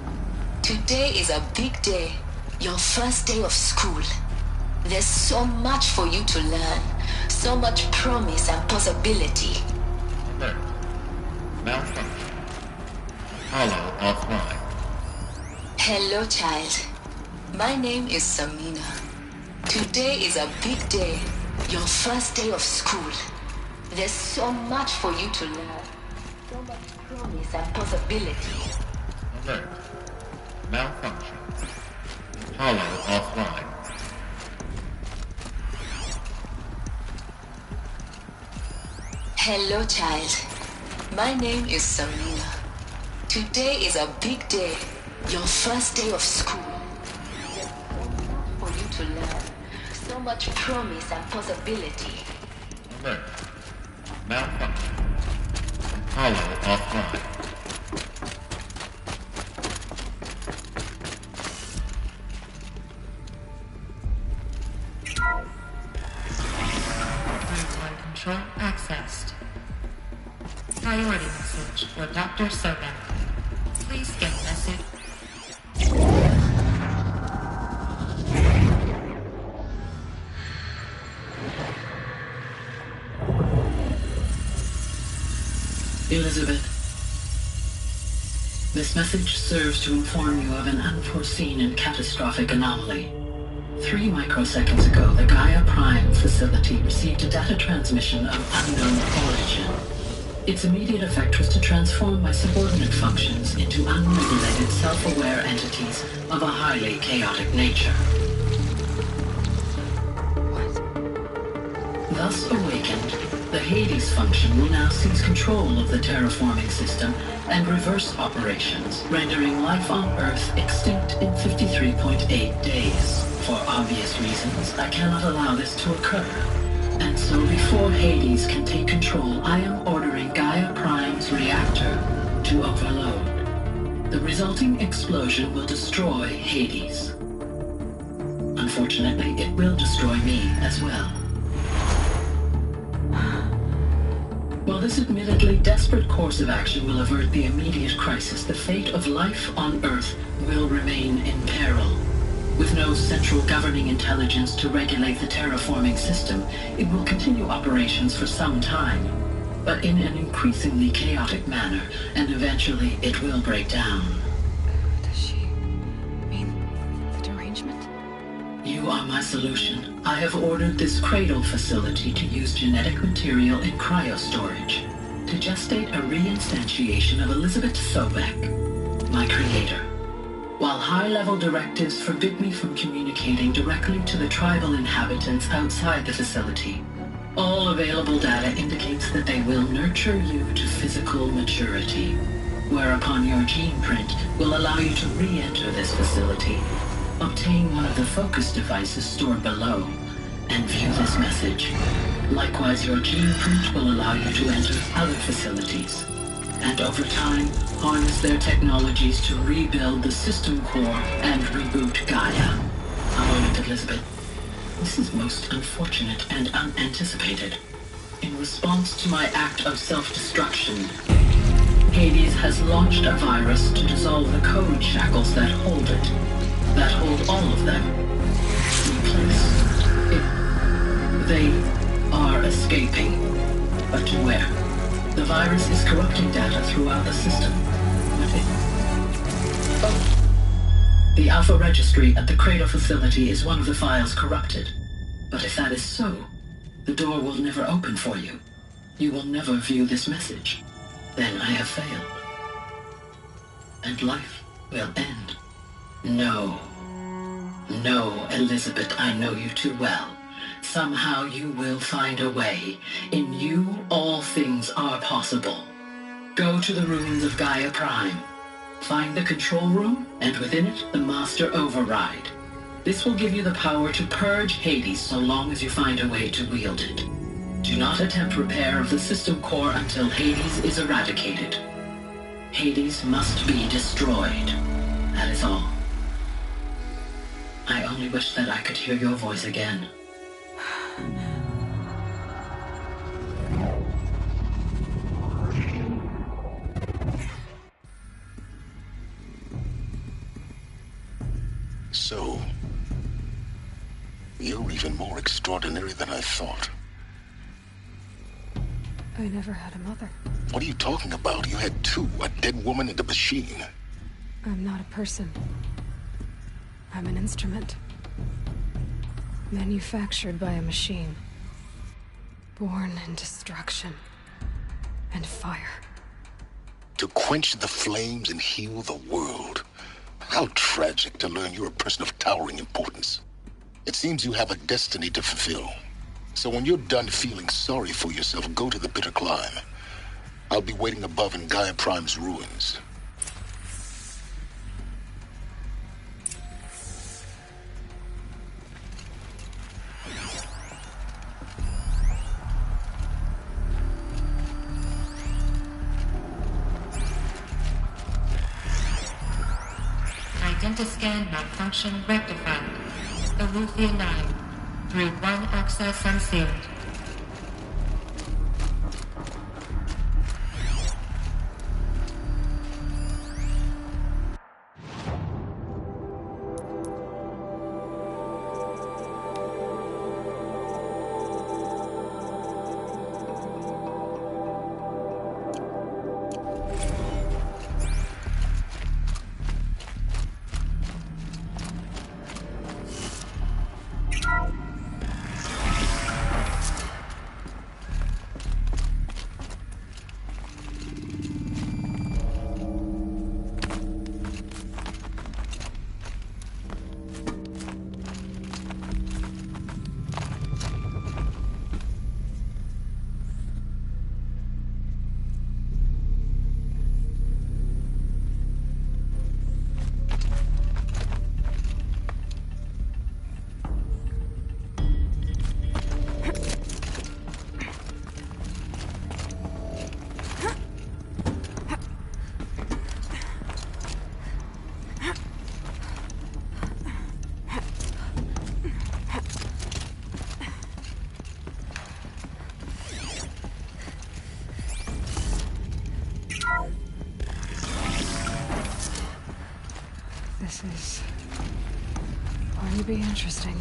Today is a big day, your first day of school. There's so much for you to learn, so much promise and possibility. Alert. Malfunction. Apollo offline. Hello, child. My name is Samina. Today is a big day, your first day of school. There's so much for you to learn. So much promise and possibility. Alert. Malfunction. Hollow offline. Hello, child. My name is Serena. Today is a big day. Your first day of school. There's so much for you to learn. So much promise and possibility. Alert. Malfunction. Hollow offline. Line control accessed. Priority message for Dr. Sobek. Please get message. Elizabeth, this message serves to inform you of an unforeseen and catastrophic anomaly. 3 microseconds ago, the Gaia Prime facility received a data transmission of unknown origin. Its immediate effect was to transform my subordinate functions into unregulated, self-aware entities of a highly chaotic nature. Thus awakened, the Hades function will now seize control of the terraforming system and reverse operations, rendering life on Earth extinct in 53.8 days. For obvious reasons, I cannot allow this to occur. And so before Hades can take control, I am ordering Gaia Prime's reactor to overload. The resulting explosion will destroy Hades. Unfortunately, it will destroy me as well. While this admittedly desperate course of action will avert the immediate crisis, the fate of life on Earth will remain in peril. With no central governing intelligence to regulate the terraforming system, it will continue operations for some time, but in an increasingly chaotic manner, and eventually it will break down. Does she mean the derangement? You are my solution. I have ordered this cradle facility to use genetic material in cryostorage to gestate a reinstantiation of Elizabeth Sobek, my creator. While high-level directives forbid me from communicating directly to the tribal inhabitants outside the facility, all available data indicates that they will nurture you to physical maturity, whereupon your gene print will allow you to re-enter this facility, obtain one of the focus devices stored below, and view this message. Likewise, your gene print will allow you to enter other facilities, and over time, harness their technologies to rebuild the system core and reboot Gaia. A moment, Elizabeth. This is most unfortunate and unanticipated. In response to my act of self-destruction, Hades has launched a virus to dissolve the code shackles that hold it, that hold all of them. They are escaping, but to where? The virus is corrupting data throughout the system. The Alpha Registry at the Cradle facility is one of the files corrupted. But if that is so, the door will never open for you. You will never view this message. Then I have failed. And life will end. No. No, Elizabeth, I know you too well. Somehow you will find a way. In you, all things are possible. Go to the ruins of Gaia Prime. Find the control room, and within it, the Master Override. This will give you the power to purge Hades so long as you find a way to wield it. Do not attempt repair of the system core until Hades is eradicated. Hades must be destroyed. That is all. I only wish that I could hear your voice again. So, you're even more extraordinary than I thought. I never had a mother. What are you talking about? You had two, a dead woman and a machine. I'm not a person. I'm an instrument. Manufactured by a machine. Born in destruction and fire. To quench the flames and heal the world. How tragic to learn you're a person of towering importance. It seems you have a destiny to fulfill. So when you're done feeling sorry for yourself, go to the bitter climb. I'll be waiting above in Gaia Prime's ruins. Identiscan malfunction rectified. Eleuthia 9. Route 1 access unsealed. This is going to be interesting.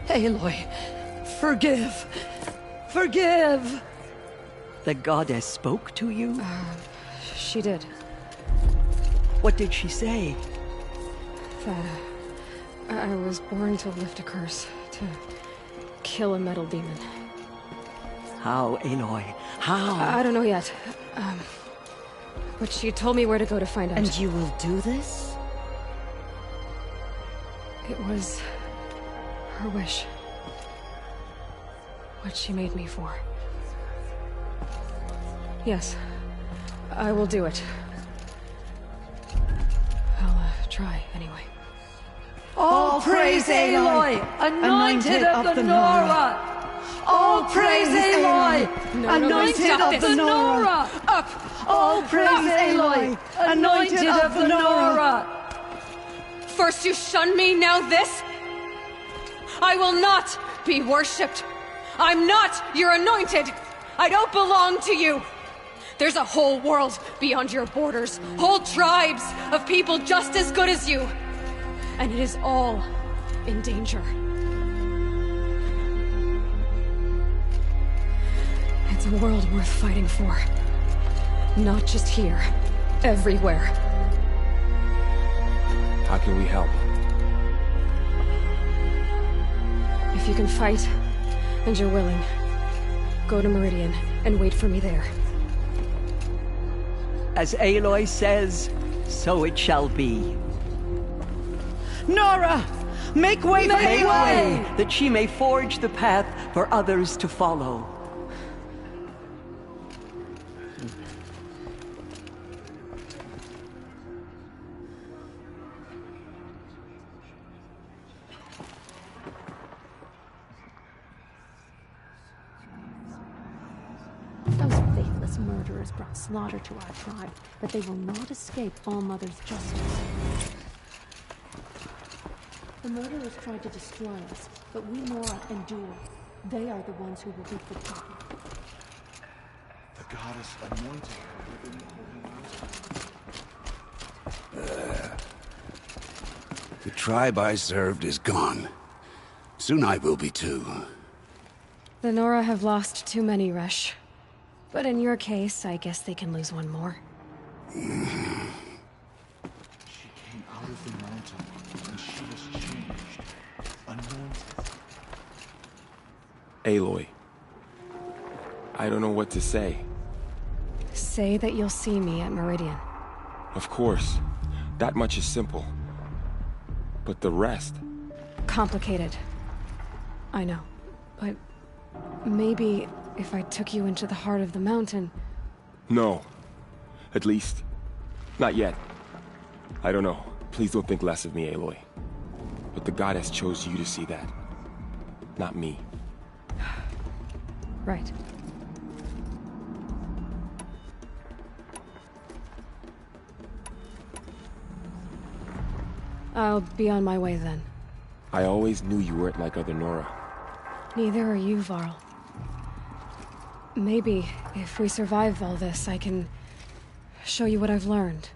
Aloy, forgive. Forgive! The goddess spoke to you? She did. What did she say? That I was born to lift a curse, to kill a metal demon. How, Aloy? How? I don't know yet. But she told me where to go to find out. And you will do this? It was her wish. What she made me for. Yes, I will do it. I'll try, anyway. All praise Aloy, anointed of the Nora! All praise Aloy, anointed of the Nora! Up! All praise Aloy, anointed of the Nora! First you shun me, now this? I will not be worshipped. I'm not your anointed. I don't belong to you. There's a whole world beyond your borders, whole tribes of people just as good as you. And it is all in danger. It's a world worth fighting for. Not just here, everywhere. How can we help? If you can fight, and you're willing, go to Meridian and wait for me there. As Aloy says, so it shall be. Nora! Make way for Make Aloy! way, that she may forge the path for others to follow. Those faithless murderers brought slaughter to our tribe, but they will not escape All-Mother's justice. The murderers tried to destroy us, but we Nora endure. They are the ones who will be forgotten. The goddess anointed her with an holy The tribe I served is gone. Soon I will be too. The Nora have lost too many, Resh. But in your case, I guess they can lose one more. She came out of the mountain, and she was changed. Anointed. Aloy. I don't know what to say. Say that you'll see me at Meridian. Of course. That much is simple. But the rest... Complicated. I know. But maybe if I took you into the heart of the mountain... No. At least, not yet. I don't know. Please don't think less of me, Aloy. But the goddess chose you to see that. Not me. Right. I'll be on my way then. I always knew you weren't like other Nora. Neither are you, Varl. Maybe, if we survive all this, I can show you what I've learned.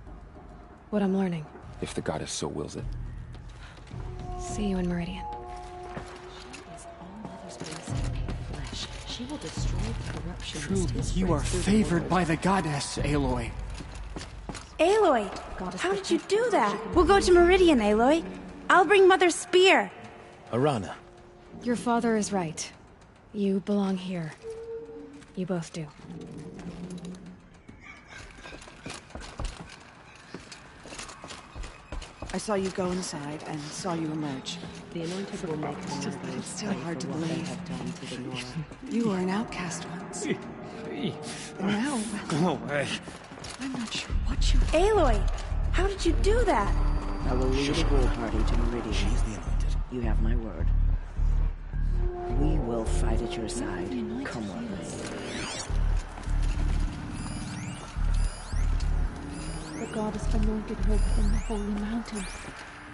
What I'm learning. If the goddess so wills it. See you in Meridian. She will destroy the corruption. Truly, you are favored by the goddess, Aloy. Aloy! How did you do that? We'll go to Meridian, Aloy. I'll bring Mother's spear. Arana. Your father is right. You belong here. You both do. I saw you go inside and saw you emerge. The Anointed will make them know It's still hard to what they believe. have done to the Nora. You were an outcast once. And now... Go away. I'm not sure what you... Aloy! How did you do that? I will lead a war party to Meridian. She's the Anointed. You have my word. We will fight at your side. Come on. The goddess anointed her within the holy mountain.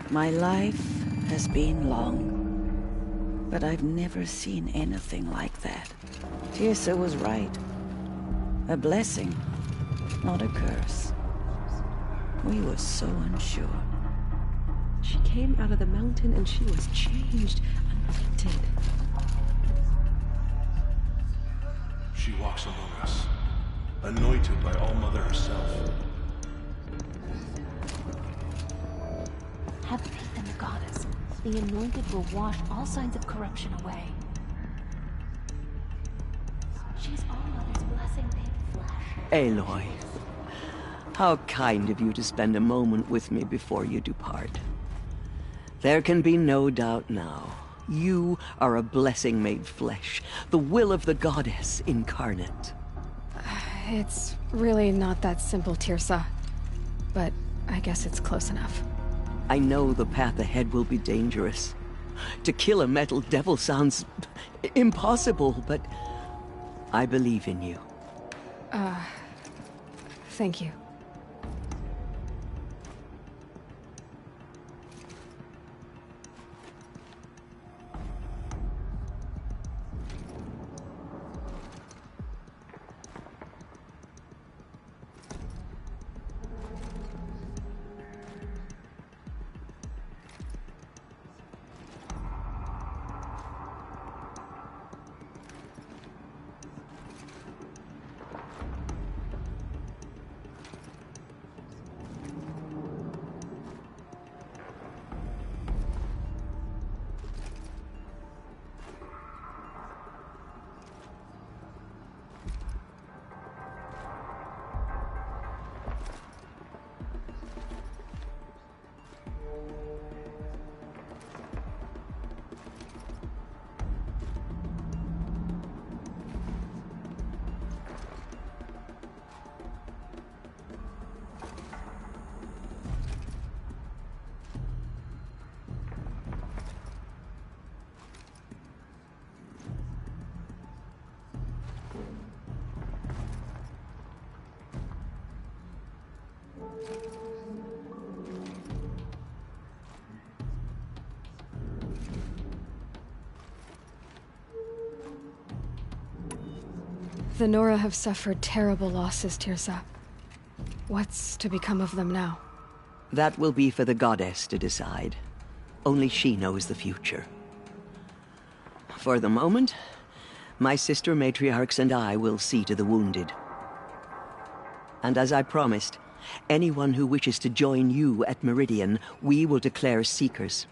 My life has been long, but I've never seen anything like that. Tirsa was right. A blessing, not a curse. We were so unsure. She came out of the mountain and she was changed, anointed. She walks among us, anointed by All-Mother herself. Have faith in the goddess. The anointed will wash all signs of corruption away. She's All-Mother's blessing made flesh. Aloy, how kind of you to spend a moment with me before you depart. There can be no doubt now. You are a blessing made flesh, the will of the goddess incarnate. It's really not that simple, Tirsa. But I guess it's close enough. I know the path ahead will be dangerous. To kill a metal devil sounds impossible, but I believe in you. Thank you. The Nora have suffered terrible losses, Tirsa. What's to become of them now? That will be for the goddess to decide. Only she knows the future. For the moment, my sister matriarchs and I will see to the wounded. And as I promised, anyone who wishes to join you at Meridian, we will declare seekers.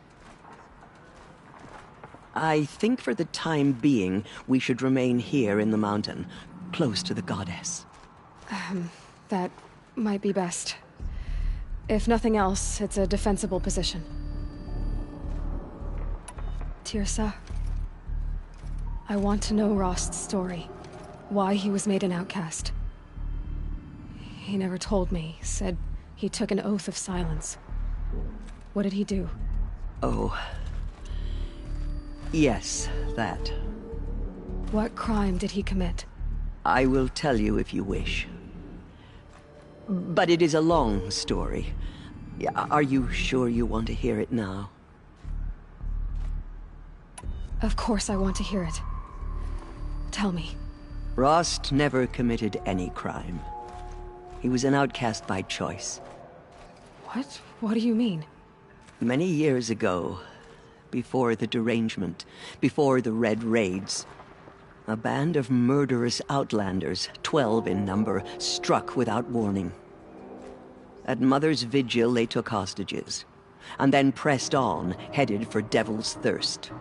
I think for the time being, we should remain here in the mountain, close to the goddess. That might be best. If nothing else, it's a defensible position. Tirsa, I want to know Rost's story. Why he was made an outcast. He never told me. Said he took an oath of silence. What did he do? Oh. Yes, that. What crime did he commit? I will tell you if you wish. But it is a long story. Are you sure you want to hear it now? Of course I want to hear it. Tell me. Rost never committed any crime. He was an outcast by choice. What? What do you mean? Many years ago, before the derangement, before the Red Raids, a band of murderous outlanders, 12 in number, struck without warning. At Mother's Vigil, they took hostages, and then pressed on, headed for Devil's Thirst.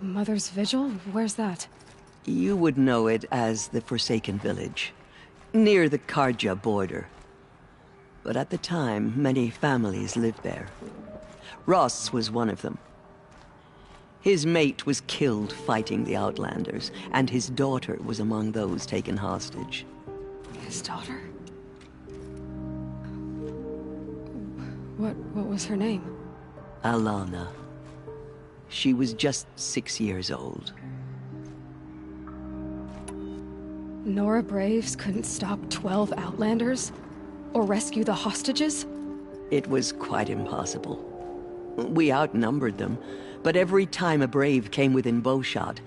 Mother's Vigil? Where's that? You would know it as the Forsaken Village, near the Karja border. But at the time, many families lived there. Ross was one of them. His mate was killed fighting the Outlanders, and his daughter was among those taken hostage. His daughter? What was her name? Alana. She was just 6 years old. Nora Braves couldn't stop 12 Outlanders? Or rescue the hostages? It was quite impossible. We outnumbered them, but every time a Brave came within bowshot,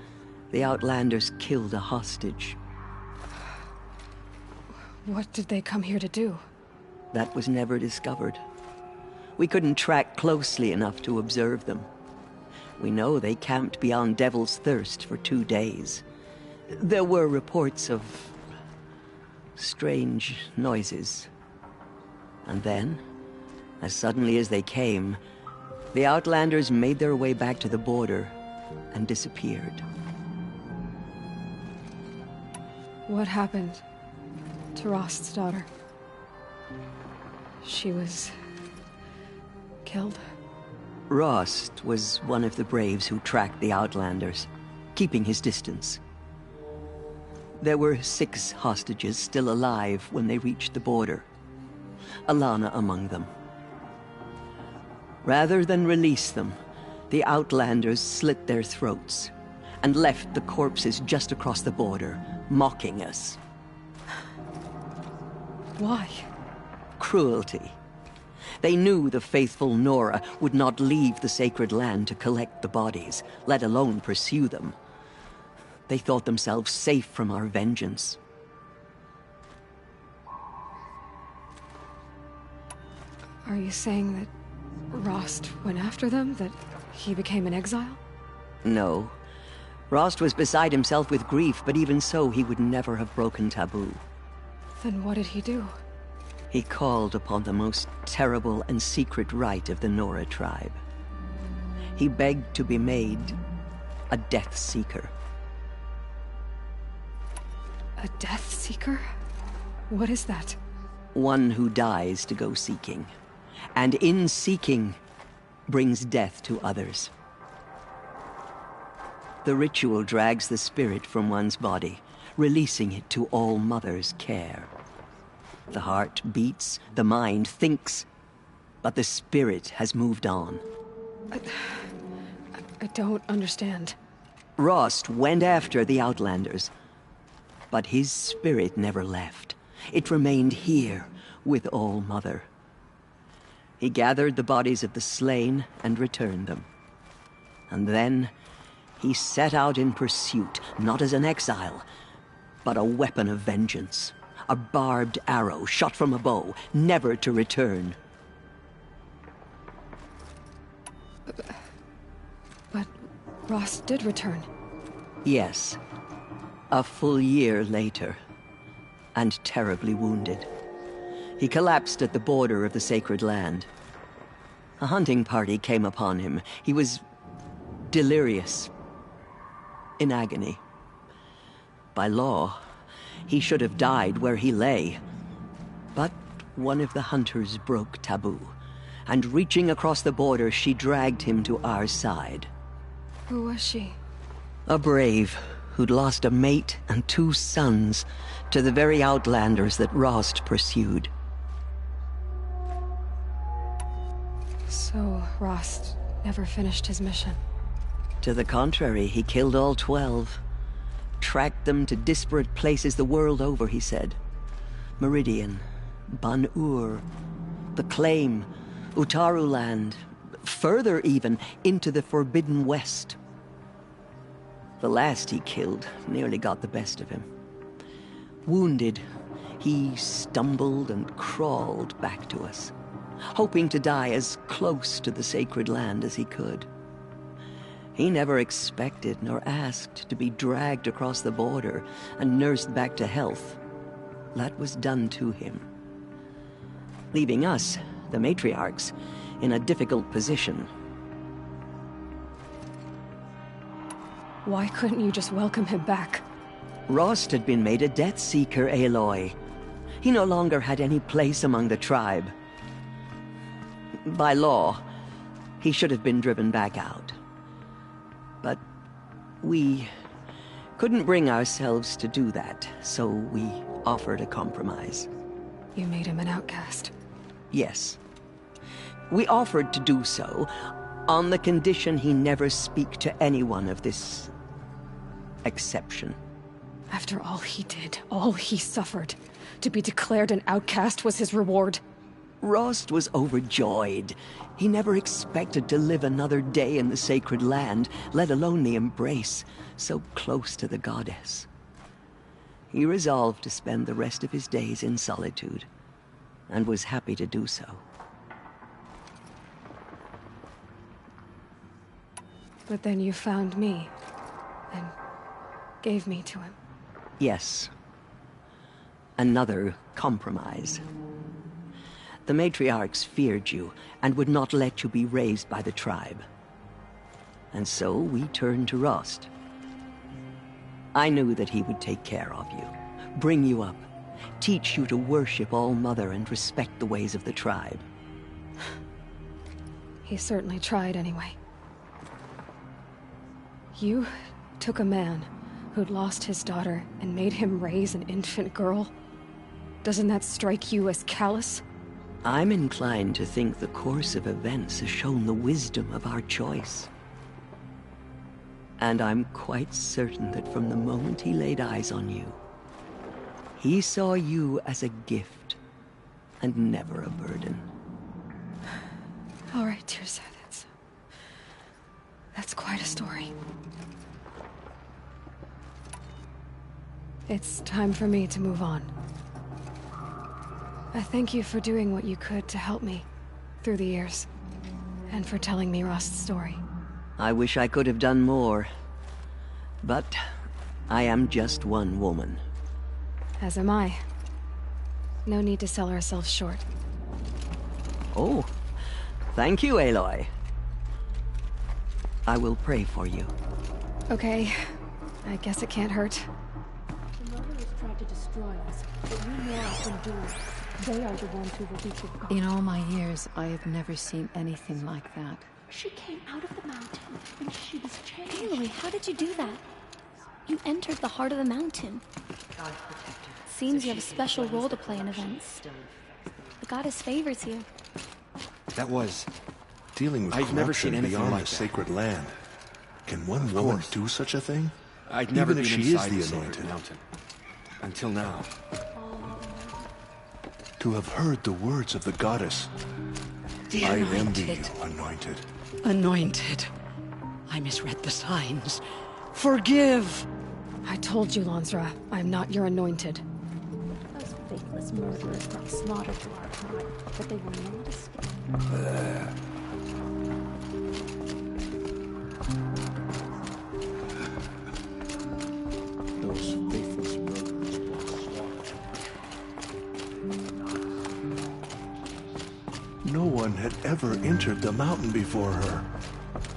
the Outlanders killed a hostage. What did they come here to do? That was never discovered. We couldn't track closely enough to observe them. We know they camped beyond Devil's Thirst for 2 days. There were reports of strange noises. And then, as suddenly as they came, the Outlanders made their way back to the border and disappeared. What happened to Rost's daughter? She was killed? Rost was one of the Braves who tracked the Outlanders, keeping his distance. There were 6 hostages still alive when they reached the border. Alana among them. Rather than release them, the Outlanders slit their throats and left the corpses just across the border, mocking us. Why? Cruelty. They knew the faithful Nora would not leave the sacred land to collect the bodies, let alone pursue them. They thought themselves safe from our vengeance. Are you saying that Rost went after them? That he became an exile? No. Rost was beside himself with grief, but even so, he would never have broken taboo. Then what did he do? He called upon the most terrible and secret rite of the Nora tribe. He begged to be made a Death Seeker. A Death Seeker? What is that? One who dies to go seeking, and in seeking, brings death to others. The ritual drags the spirit from one's body, releasing it to All Mother's care. The heart beats, the mind thinks, but the spirit has moved on. I don't understand. Rost went after the Outlanders, but his spirit never left. It remained here with All Mother. He gathered the bodies of the slain and returned them. And then he set out in pursuit, not as an exile, but a weapon of vengeance. A barbed arrow shot from a bow, never to return. But Rost did return. Yes. A full year later. And terribly wounded. He collapsed at the border of the sacred land. A hunting party came upon him. He was delirious. In agony. By law, he should have died where he lay. But one of the hunters broke taboo, and reaching across the border, she dragged him to our side. Who was she? A brave who'd lost a mate and 2 sons to the very outlanders that Rost pursued. So, Rost never finished his mission. To the contrary, he killed all 12. Tracked them to disparate places the world over, he said. Meridian, Ban-Ur, the Claim, Utaru Land, further even, into the Forbidden West. The last he killed nearly got the best of him. Wounded, he stumbled and crawled back to us, hoping to die as close to the sacred land as he could. He never expected nor asked to be dragged across the border and nursed back to health. That was done to him. Leaving us, the matriarchs, in a difficult position. Why couldn't you just welcome him back? Rost had been made a Death Seeker, Aloy. He no longer had any place among the tribe. By law, he should have been driven back out. But we couldn't bring ourselves to do that, so we offered a compromise. You made him an outcast. Yes. We offered to do so on the condition he never speak to anyone of this exception. After all he did, all he suffered, to be declared an outcast was his reward. Rost was overjoyed. He never expected to live another day in the sacred land, let alone the embrace, so close to the goddess. He resolved to spend the rest of his days in solitude, and was happy to do so. But then you found me, and gave me to him. Yes. Another compromise. The matriarchs feared you, and would not let you be raised by the tribe. And so we turned to Rost. I knew that he would take care of you, bring you up, teach you to worship All-Mother and respect the ways of the tribe. He certainly tried anyway. You took a man who'd lost his daughter and made him raise an infant girl? Doesn't that strike you as callous? I'm inclined to think the course of events has shown the wisdom of our choice. And I'm quite certain that from the moment he laid eyes on you, he saw you as a gift, and never a burden. All right, Tirsa, that's quite a story. It's time for me to move on. I thank you for doing what you could to help me through the years, and for telling me Rost's story. I wish I could have done more, but I am just one woman. As am I. No need to sell ourselves short. Oh, thank you, Aloy. I will pray for you. Okay, I guess it can't hurt. The murderers tried to destroy us, but we know us and do it. They are the ones who will be forgotten. In all my years, I have never seen anything like that. She came out of the mountain, and she was changed. Aloy, how did you do that? You entered the heart of the mountain. Seems you have a special role to play in events. The goddess favors you. That was dealing with I've never seen corruption anything beyond like the that. sacred land. Can one woman course. do such a thing? I'd never Even if been she is inside the sacred anointed. mountain. Until now. To have heard the words of the goddess. The I envy anointed. you, anointed. Anointed. I misread the signs. Forgive! I told you, Lansra, I'm not your anointed. As faithless murderers brought slaughter to our tribe, but they will not escape. Those faithless murderers brought slaughter. No one had ever entered the mountain before her.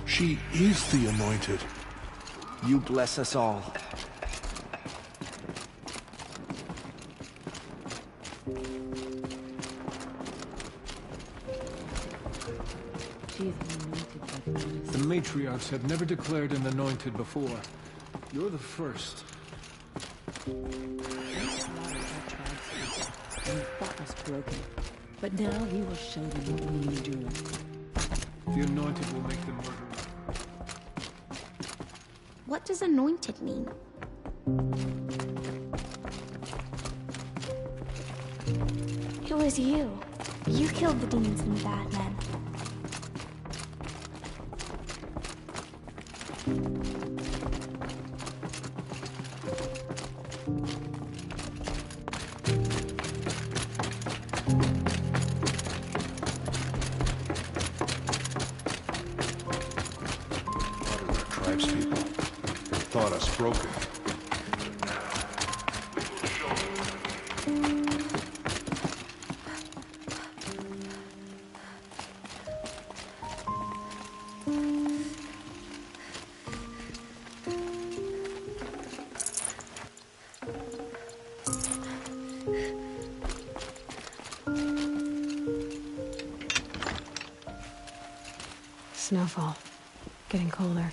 She is the Anointed. You bless us all. The matriarchs have never declared an anointed before. You're the first. We thought us broken, but now we will show them what we endure. The anointed will make them murderers. What does anointed mean? It was you. You killed the demons and the bad men. Tribespeople. They thought us broken. Snowfall. Getting colder.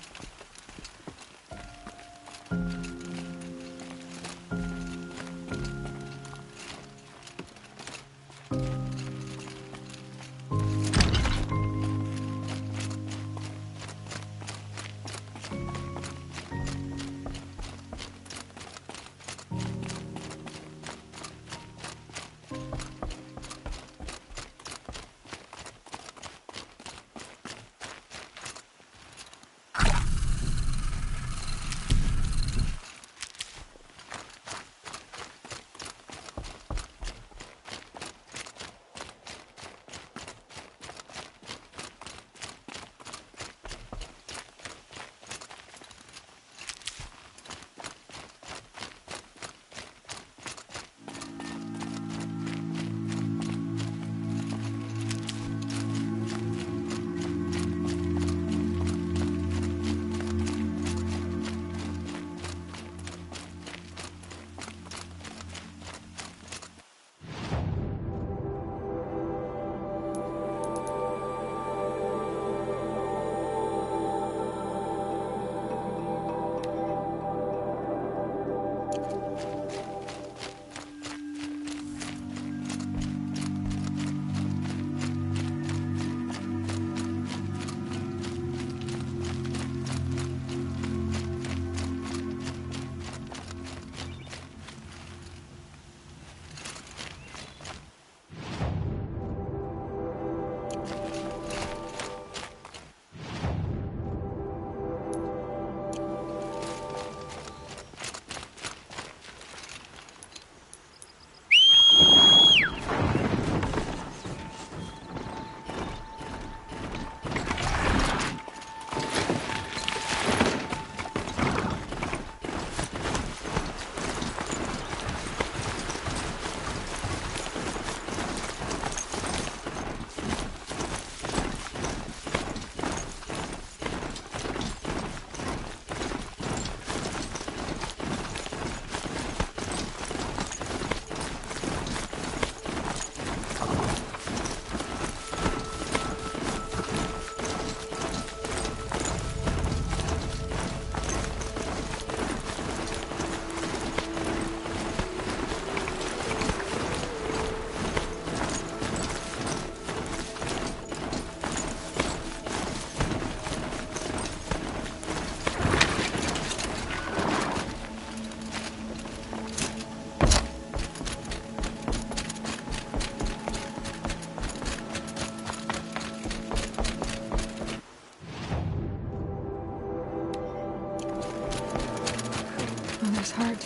Mother's heart.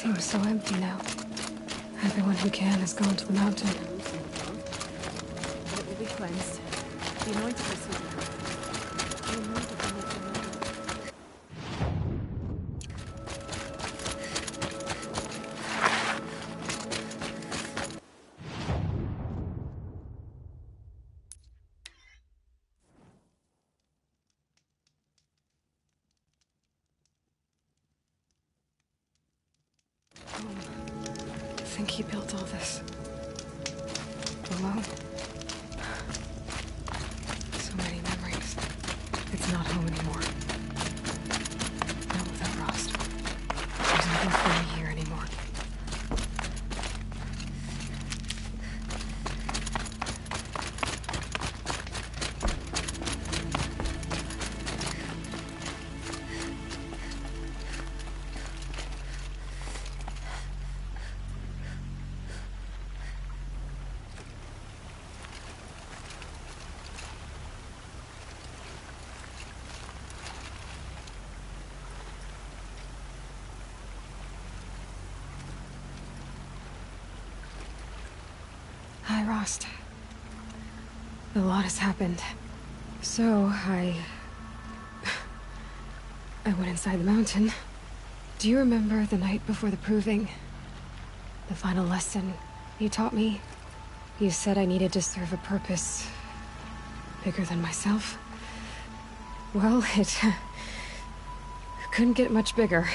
seems so empty now. Everyone who can has gone to the mountain. But it will be cleansed. The anointed will see them. The anointed will make them known. I think he built all this alone. So many memories. It's not home anymore. Not without Rost. There's nothing for me here anymore. Hi, Rost. A lot has happened. So, I went inside the mountain. Do you remember the night before the proving? The final lesson you taught me? You said I needed to serve a purpose bigger than myself. Well, it couldn't get much bigger.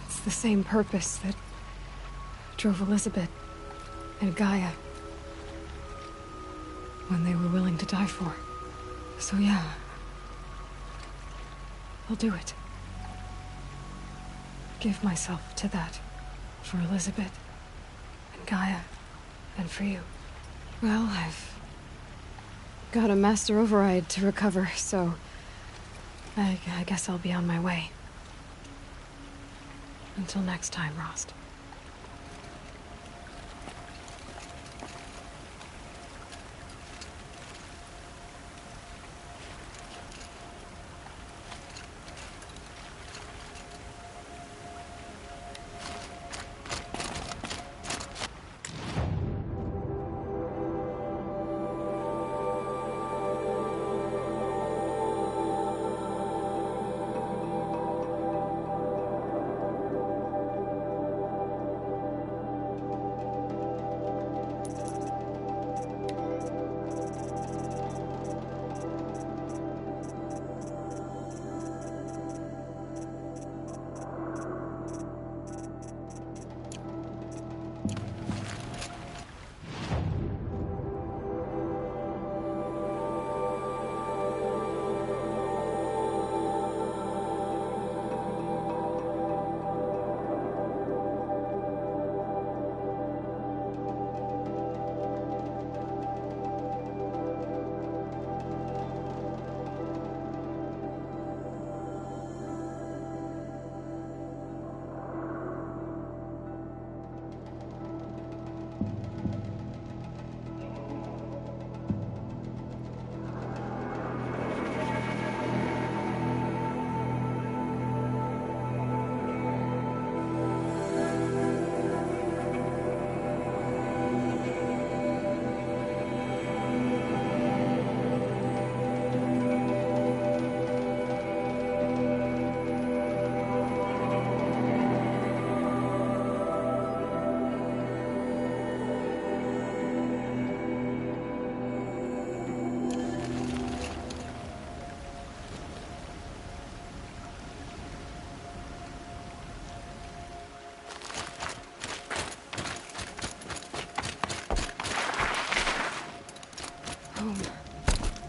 It's the same purpose that drove Elizabeth and Gaia when they were willing to die for. So yeah, I'll do it. Give myself to that. For Elizabeth, and Gaia, and for you. Well, I've got a master override to recover, so I guess I'll be on my way. Until next time, Rost.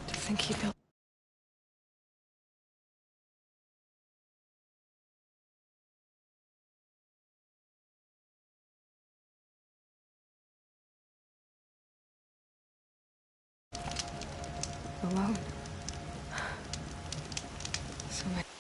To think he built... alone. So many...